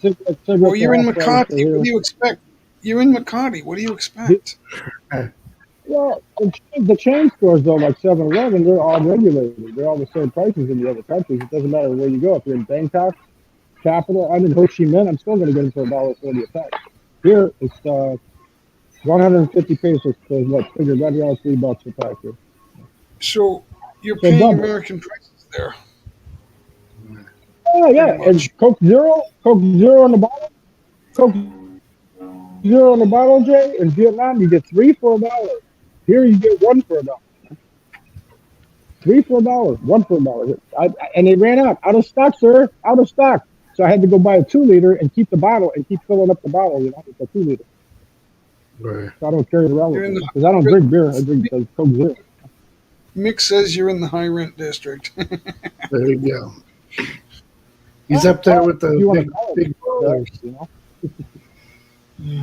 Well, Cigarettes you're are in half price Makati. What here. do you expect? You're in Makati. What do you The, expect? well, the chain stores though, like 7-Eleven, they're all regulated. They're all the same prices in the other countries. It doesn't matter where you go. If you're in Bangkok, capital, I'm in Ho Chi Minh. I'm still going to get them for $1.40 a pack. Here, it's 150 pesos for what? Figure right around $3 a pack here. So you're So paying double. American prices there, Oh pretty yeah, and much. Coke Zero in the bottle, Coke Zero in the bottle, Jay. In Vietnam, you get three for $1. Here, you get one for $1. Three for $1, one for $1. And they ran out of stock, sir, out of stock. So I had to go buy a 2 liter and keep the bottle and keep filling up the bottle, with a 2 liter. Right. So I don't carry it around You're with in me the because I don't drink beer. I drink Coke Zero. Mick says you're in the high rent district. There you go. He's up there with If the you want to big call big it ballers. that,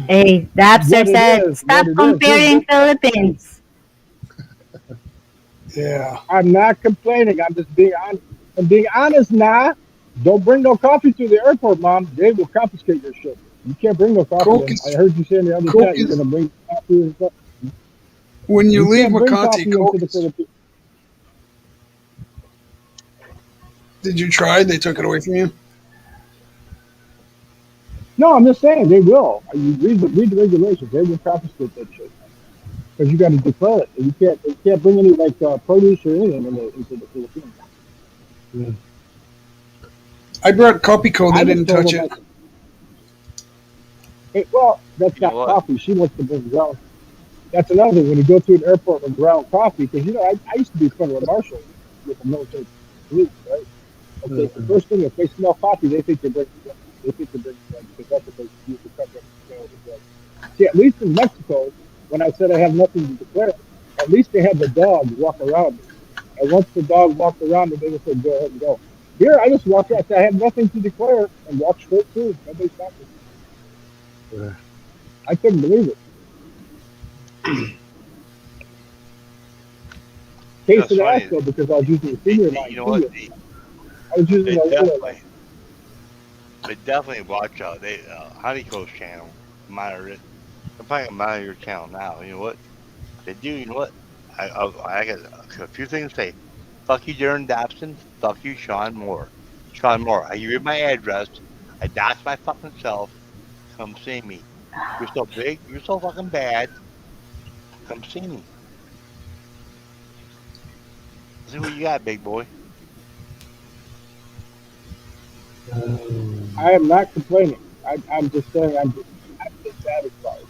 Hey, the Napster What it said, is, stop what it is. comparing Philippines. Yeah. I'm not complaining. I'm just being honest. I'm being honest now. Don't bring no coffee to the airport, Mom. They will confiscate your shit. You can't bring no coffee Coke in. I is heard you say in the other Coke chat you're is going to bring coffee and stuff. when you You leave can't bring Makati, coffee into Coke the is. Philippines. Did you try? They took it away from you. No, I'm just saying they will. You read the regulations. They will confiscate that shit because you got to declare it. You can't bring any like produce or anything into the Philippines. Yeah. I brought Copico. They I just didn't told touch them it. Well, that's You know not what? coffee. She wants to bring ground. That's another thing. When you go to an airport with ground coffee, because I used to be friends with marshals with the military police, right? Okay, the Uh, first thing, if they smell coffee, they think they're bringing drugs. They think they're bringing drugs because that's what they use to cover up the smell of the drugs. See, at least in Mexico, when I said I have nothing to declare, at least they had the dog walk around me. And once the dog walked around me, they just said, go ahead and go. Here, I just walked out. I said, I have nothing to declare and walked straight through. Nobody stopped me. uh, I couldn't believe it. You know, Case it's of the funny. Asco because I was using a senior line You know too. what? Yesterday. I was using They a lower line. definitely watch out. Honeycoast channel, monitor it. I'm probably gonna monitor your channel now. You know what? They do. You know what? I got a few things to say. Fuck you, Darren Dobson. Fuck you, Sean Moore. Sean Moore. I give you my address. I dox my fucking self. Come see me. You're so big. You're so fucking bad. Come see me. See what you got, big boy. I am not complaining. I'm just saying I'm dissatisfied.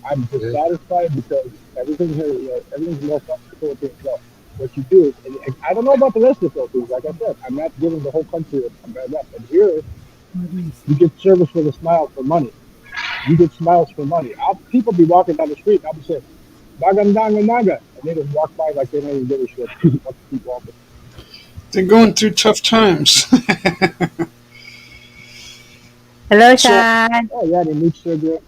I'm yeah. dissatisfied because everything here, everything's more fun in the Philippines. So what you do is, and I don't know about the rest of the Philippines. Like I said, I'm not giving the whole country a bad rep. But here, you get service with a smile for money. You get smiles for money. People be walking down the street, and I'll be saying, "Naga, naga, naga," and they just walk by like they don't even give a shit. Keep walking. They're going through tough times. Hello, So Sean. Oh yeah, they need cigarette.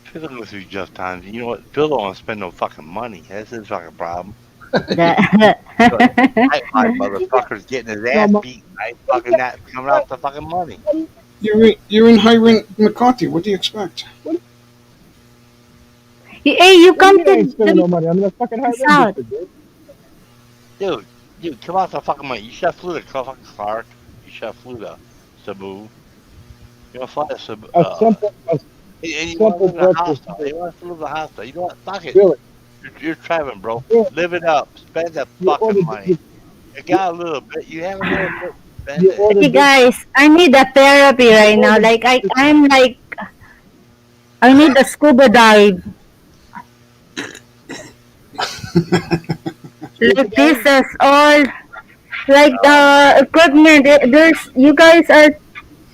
Phil go through just times. You know what? Phil don't want to spend no fucking money. That's his fucking problem. The- So, my motherfucker's getting his No, ass beat. I ain't fucking not coming out the fucking money. you're in Hiram McCarthy. What do you expect? Hey, you What do you come mean I ain't to spending no money? I'm in a fucking high rent South. district, dude. Dude, come out the fucking money. You should have flew to fucking Clark. You should have flew to Cebu. You want to fly to Cebu. A And you want to simple live in a breakfast, hostel. You want to live in a hostel. You know what? Fuck it. Billy. You're traveling, bro. Bill, Live it up. Spend the you fucking ordered money. you, You got a little bit. You have a little bit. Spend you it. Hey ordered this. guys, I need a therapy You right now. ordered Like this. I'm like I need a scuba dive. Scuba Like this dive. is all like the equipment. There's you guys are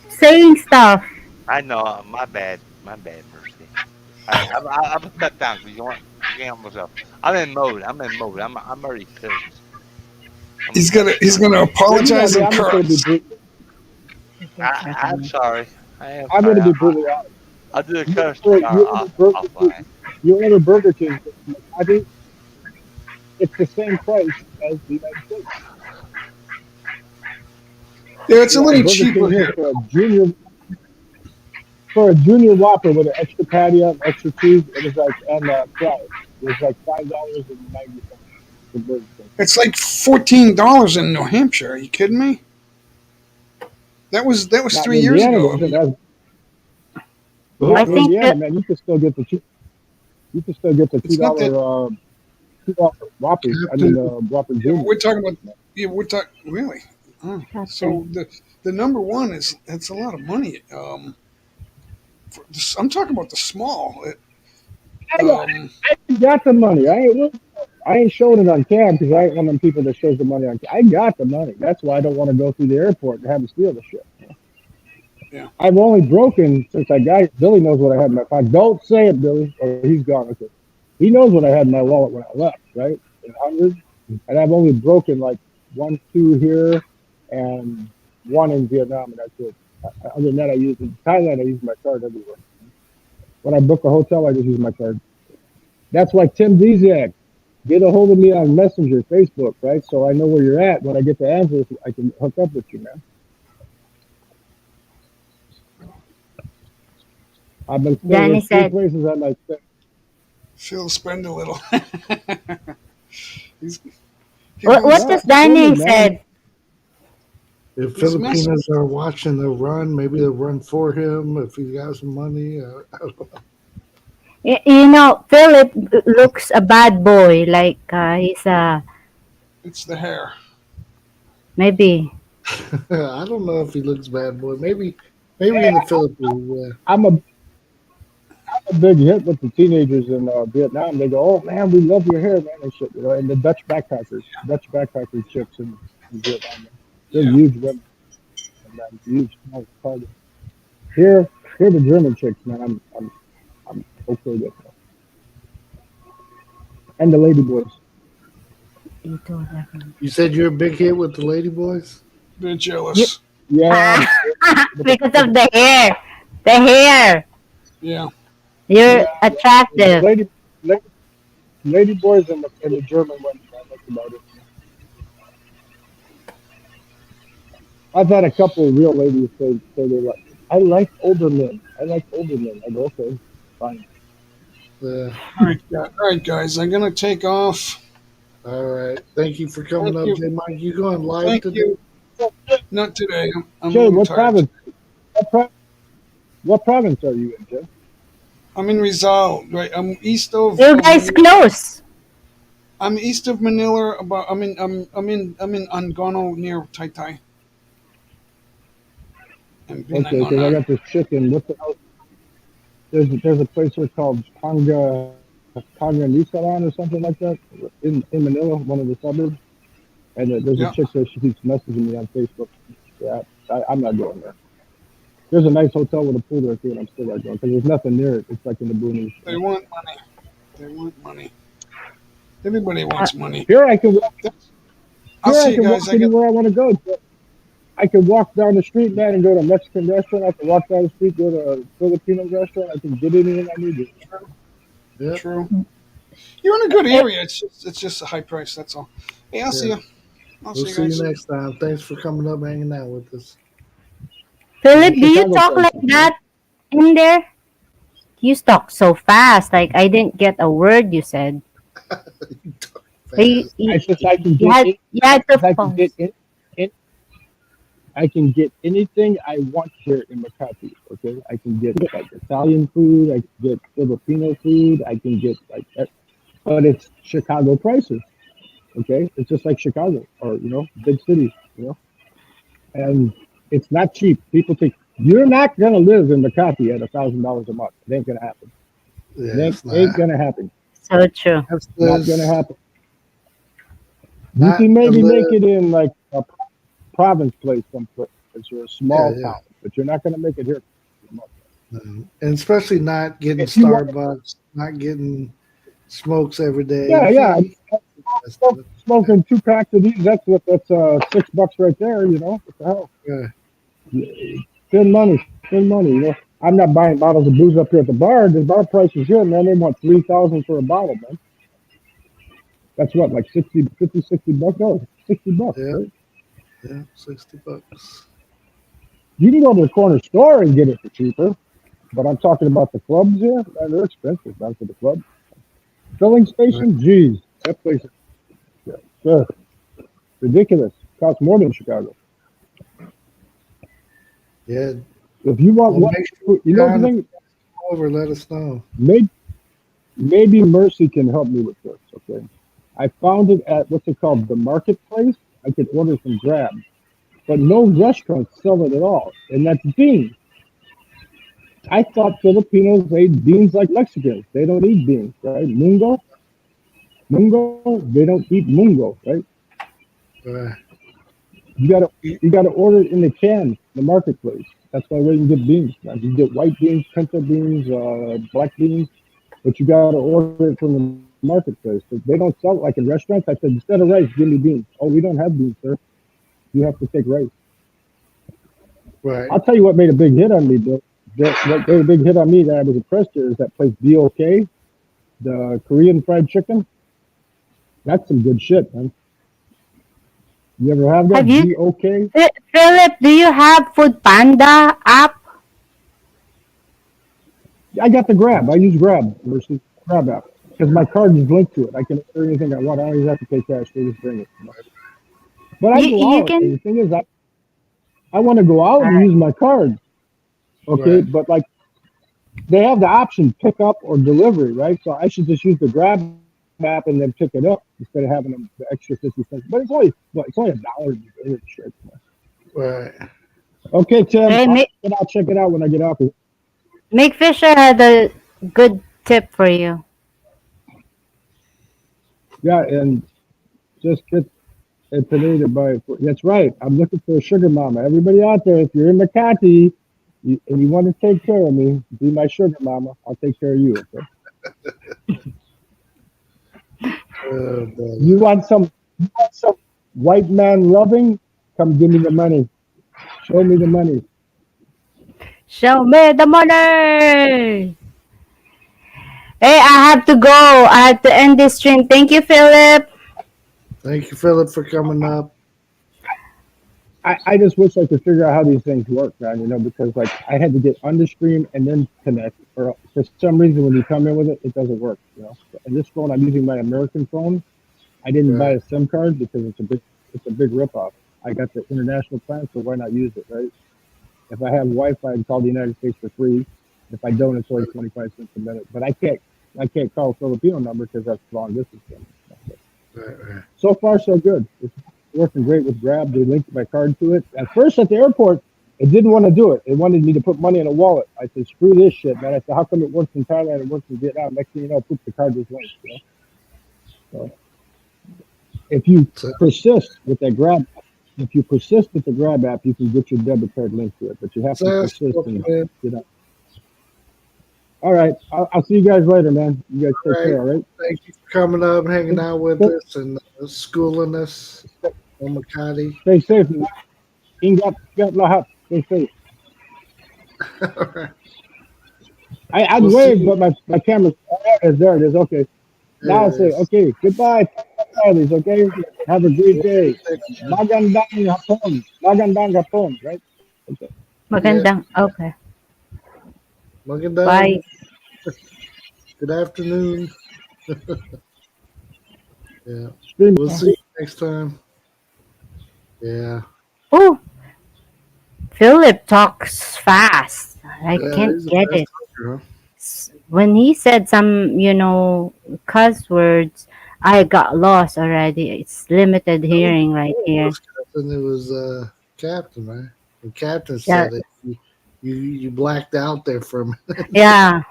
saying stuff. I know. My bad. My bad, Mercy. All right. I'm gonna step down because you know what? I can't help myself. I'm in mode. I'm already pissed. I'm gonna step He's down. gonna Well, you know apologize me. and I'm just gonna be curse. brutally. I'm sorry. I am I'm sorry. gonna be brutally honest. I'll do the You curse you order Burger King. offline. You order Burger King. I think it's the same price as the United States. Yeah, it's a Yeah, little Burger King cheaper here here. for a junior Whopper with an extra patty and extra cheese. It was like and fries. It was like $5.90 for Burger King. It's like $14 in New Hampshire. Are you kidding me? That was Not in 3 years Indiana, ago. I wasn't mean, as I not in Uh-oh. think Indiana, man. You can still get the two it's not that. dollar $2 Whoppers. I mean, Captain, Whopper Yeah, but Junior. we're talking about. Yeah, we're talking really. Oh. So the number one is that's a lot of money. I'm talking about the small. I got, I got the money. I ain't showing it on cam because I ain't one of them people that shows the money on cam. I got the money. That's why I don't want to go through the airport and have to steal the shit. Yeah. I've only broken since I got it. Billy knows what I had in my pocket. Don't say it, Billy, or he's gone. Okay. He knows what I had in my wallet when I left, right? In hundreds. And I've only broken like one, two here, and one in Vietnam, and that's it. Other than that, I use in Thailand. I use my card everywhere. When I book a hotel, I just use my card. That's why Tim Zizek get a hold of me on Messenger, Facebook, right? So I know where you're at. When I get the answers, I can hook up with you, man. I've been staying. Danny There's three said. places I might stay. Phil spend a little. He's, he What wants No, does I'm Danny chilling, man. said? if he's messing. Filipinos are watching the run, maybe they'll run for him if he's got some money. I don't know. You know, Philip looks a bad boy. Like he's It's the hair. maybe. I don't know if he looks bad, boy. Maybe in the Philippines. I'm a a big hit with the teenagers in Vietnam. They go, "Oh man, we love your hair, man," and shit. You know, and the Dutch backpackers chicks in Vietnam, man. They're Yeah. huge women, and huge small target. Here, here the German chicks, man. I'm okay with them. And the lady boys. You said you're a big hit with the lady boys? Bit jealous. Yeah, Because of the hair. The hair. Yeah. You're yeah. attractive. Lady boys and the German women. Man, that's about it. I've had a couple of real ladies say they like, I like older men. I like older men. I go, okay, fine. Yeah. All right, guys. I'm gonna take off. All right. Thank you for coming Thank up, you. J Mike. You going live Thank today? you. Not today. I'm Jay, what tired. province? What province are you in, Jay? I'm in Rizal. Right. I'm east of. You guys close. I'm east of Manila. I'm in Angono near Taytay. And Okay, because I got this chicken. What the hell? There's a place here called Panga Nisalan or something like that in Manila, one of the suburbs. And there's Yeah. a chick there. She keeps messaging me on Facebook. Yeah, I'm not going there. There's a nice hotel with a pool there too, and I'm still not going because there's nothing near it. It's like in the boonies. They want money. They want money. Everybody wants money. Here I can walk. I'll Here see I you can guys. walk anywhere I want to go. I can walk down the street, man, and go to a Mexican restaurant. I can walk down the street, go to a Filipino restaurant. I can get anything I need. Yeah. True. You're in a good area. It's just a high price. That's all. Hey, I'll see you. I'll We'll see see you guys. you next time. Thanks for coming up, hanging out with us. Philip, do you Chicago talk prices, like that in there? You talk so fast. Like I didn't get a word you said. I just I can You get had, it. you had to I can pause. get it. I can get anything I want here in Makati. Okay, I can get like Italian food. I can get Filipino food. I can get like that, but it's Chicago prices. Okay, it's just like Chicago or big cities. And it's not cheap. People think you're not gonna live in Makati at $1,000 a month. It ain't gonna happen. Yeah, It it's ain't not. gonna happen. So true. That's Not gonna happen. You Not can maybe to make live. it in like a province place someplace or a small Yeah. town, but you're not gonna make it here. No. And especially not getting If you want- Starbucks, not getting smokes every day. Yeah, You yeah. can't- Smoking 2 packs of these, that's $6 right there, What the hell? Yeah. Spend money. I'm not buying bottles of booze up here at the bar. The bar prices here, man, they want $3,000 for a bottle, man. That's what, like 60 bucks? No, $60, Yeah. right? Yeah, $60. You can go to the corner store and get it for cheaper, but I'm talking about the clubs here. Man, they're expensive, man, for the club. Filling station, geez, that place is ridiculous. Costs more than Chicago. Yeah. If you want Well, one, make sure the thing, over, let us know. maybe Mercy can help me with this, okay? I found it at, what's it called, the marketplace. I could order some grab, but no restaurants sell it at all, and that's beans. I thought Filipinos ate beans like Mexicans. They don't eat beans, right? Mungo, they don't eat mungo, right? Right. You gotta order it in the can, the marketplace. That's why you can get beans. Now, you can get white beans, pinto beans, black beans, but you gotta order it from the marketplace. They don't sell it like in restaurants. I said, instead of rice, give me beans. Oh, we don't have beans, sir. You have to take rice. Right. I'll tell you what made a big hit on me, Bill. What made a big hit on me that I was impressed with is that place BOK, the Korean fried chicken. That's some good shit, man. You ever have that? Have you- BOK? Philip, do you have Food Panda app? I got the Grab. I use Grab versus Grab app because my card is linked to it. I can order anything I want. I don't even have to pay cash. They just bring it. But I You- go you out, can- and the thing is, I want to go out and use my card. Okay, Right. but like they have the option pick up or delivery, right? So I should just use the Grab app and then pick it up instead of having the extra 50 cents. But it's only $1. Shit. Right. Okay, Tim. Hey, I'll check it out when I get off. Mick Fisher had a good tip for you. Yeah, and just get intimidated by. That's right. I'm looking for a sugar mama. Everybody out there, if you're in Makati and you want to take care of me, be my sugar mama. I'll take care of you. Okay. Brother. You want some white man loving? Come give me the money. Show me the money. Show me the money. Hey, I have to go. I have to end this stream. Thank you, Philip. Thank you, Philip, for coming up. I just wish I could figure out how these things work, man. Because like I had to get on the stream and then connect. Or for some reason, when you come in with it, it doesn't work. And this phone, I'm using my American phone. I didn't buy Right. a SIM card because it's a big ripoff. I got the international plan, so why not use it, right? If I have Wi-Fi, I can call the United States for free. If I don't, it's only 25 cents a minute. But I can't call a Filipino number because that's long distance. Right. So far, so good. It's working great with Grab. They linked my card to it. At first, at the airport, it didn't want to do it. It wanted me to put money in a wallet. I said, screw this shit, man. I said, how come it works in Thailand and works in Vietnam? Next thing you know, the card was linked. So if you So, persist with that Grab, if you persist with the Grab app, you can get your debit card linked to it. But you have to so, persist and man. get up. All right. I'll see you guys later, man. You guys All take right. care, all right? Thank you for coming up, hanging out with us, and schooling us on Makati. Stay safe. Ingat lahat. Stay safe. All right. I'd We'll see wave, you. but my camera. Oh, there it is. Okay. There Now it I'll say, is. okay, goodbye, Riley's, okay? Have a great We'll see you day. next time. Magandang hapon. Magandang hapon, right? Okay. Yeah. Magandang. Okay. Magandang. Bye. Good afternoon. Yeah. Stream. We'll Yeah. see you next time. Yeah. Oh, Philip talks fast. I Yeah. can't He's a get fast it. talker, huh? When he said some, cuss words, I got lost already. It's limited No, hearing right it here. was Captain. It was Captain, right? When Captain Yeah, said it, you blacked out there for a minute. yeah.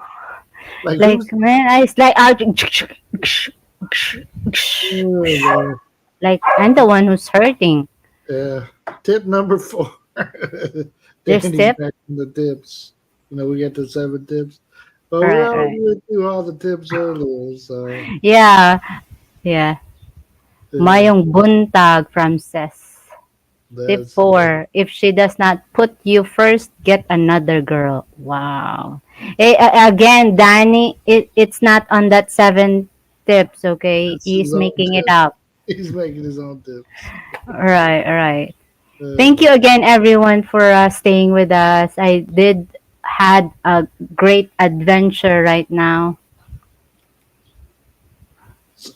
Like Like, who's? man, I it's like out. Oh, man. Like I'm the one who's hurting. Yeah. Tip number 4. This Danny's tip. back in the tips. We got the 7 tips. But we Right, already right. went through all the tips earlier, so Yeah, yeah. yeah, Mayong buntag from Ses. Tip that's 4. If she does not put you first, get another girl. Wow. Again, Danny, it's not on that 7 tips, okay? his He's own making it tip. up. He's making his own tips. Right, right. Uh, Thank you again, everyone, for staying with us. I did had a great adventure right now.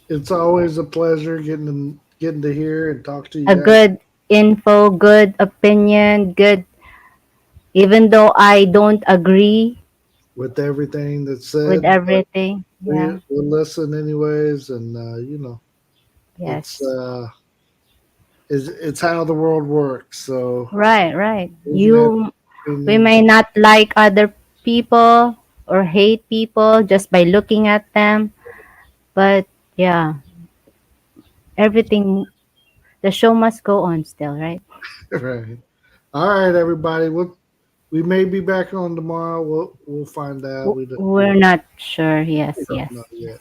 it's always a pleasure getting to hear and talk to you A guys good info, good opinion, good. Even though I don't agree with everything that's with said, but everything, yeah, we'll listen anyways, and it's yes. it's how the world works. So Right, right. we can have We opinions. may not like other people or hate people just by looking at them, but yeah, everything, the show must go on still, right? Right. All right, everybody. We may be back on tomorrow. We'll find out. We We're not sure. Yes, don't yes, know yet.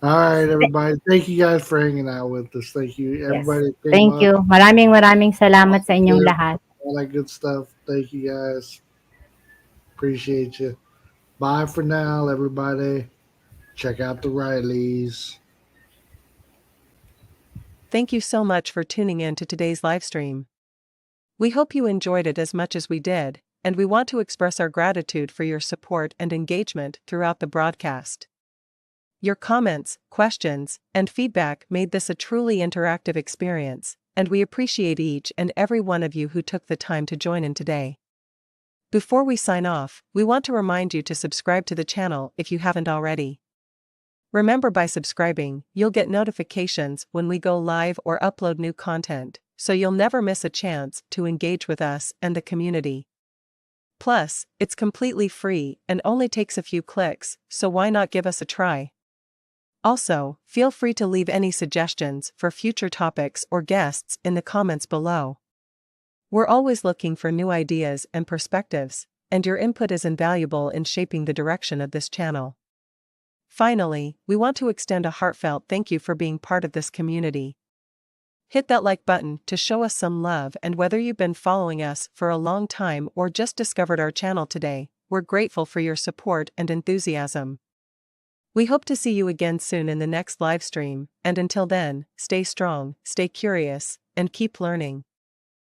All right, everybody. Thank you guys for hanging out with us. Thank you, yes. everybody that came Thank up. you. Maraming All salamat sa the inyong tips, lahat. all that good stuff. Thank you guys. Appreciate you. Bye for now, everybody. Check out the Rileys. Thank you so much for tuning in to today's live stream. We hope you enjoyed it as much as we did, and we want to express our gratitude for your support and engagement throughout the broadcast. Your comments, questions, and feedback made this a truly interactive experience, and we appreciate each and every one of you who took the time to join in today. Before we sign off, we want to remind you to subscribe to the channel if you haven't already. Remember, by subscribing, you'll get notifications when we go live or upload new content, so you'll never miss a chance to engage with us and the community. Plus, it's completely free and only takes a few clicks, so why not give us a try? Also, feel free to leave any suggestions for future topics or guests in the comments below. We're always looking for new ideas and perspectives, and your input is invaluable in shaping the direction of this channel. Finally, we want to extend a heartfelt thank you for being part of this community. Hit that like button to show us some love, and whether you've been following us for a long time or just discovered our channel today, we're grateful for your support and enthusiasm. We hope to see you again soon in the next live stream, and until then, stay strong, stay curious, and keep learning.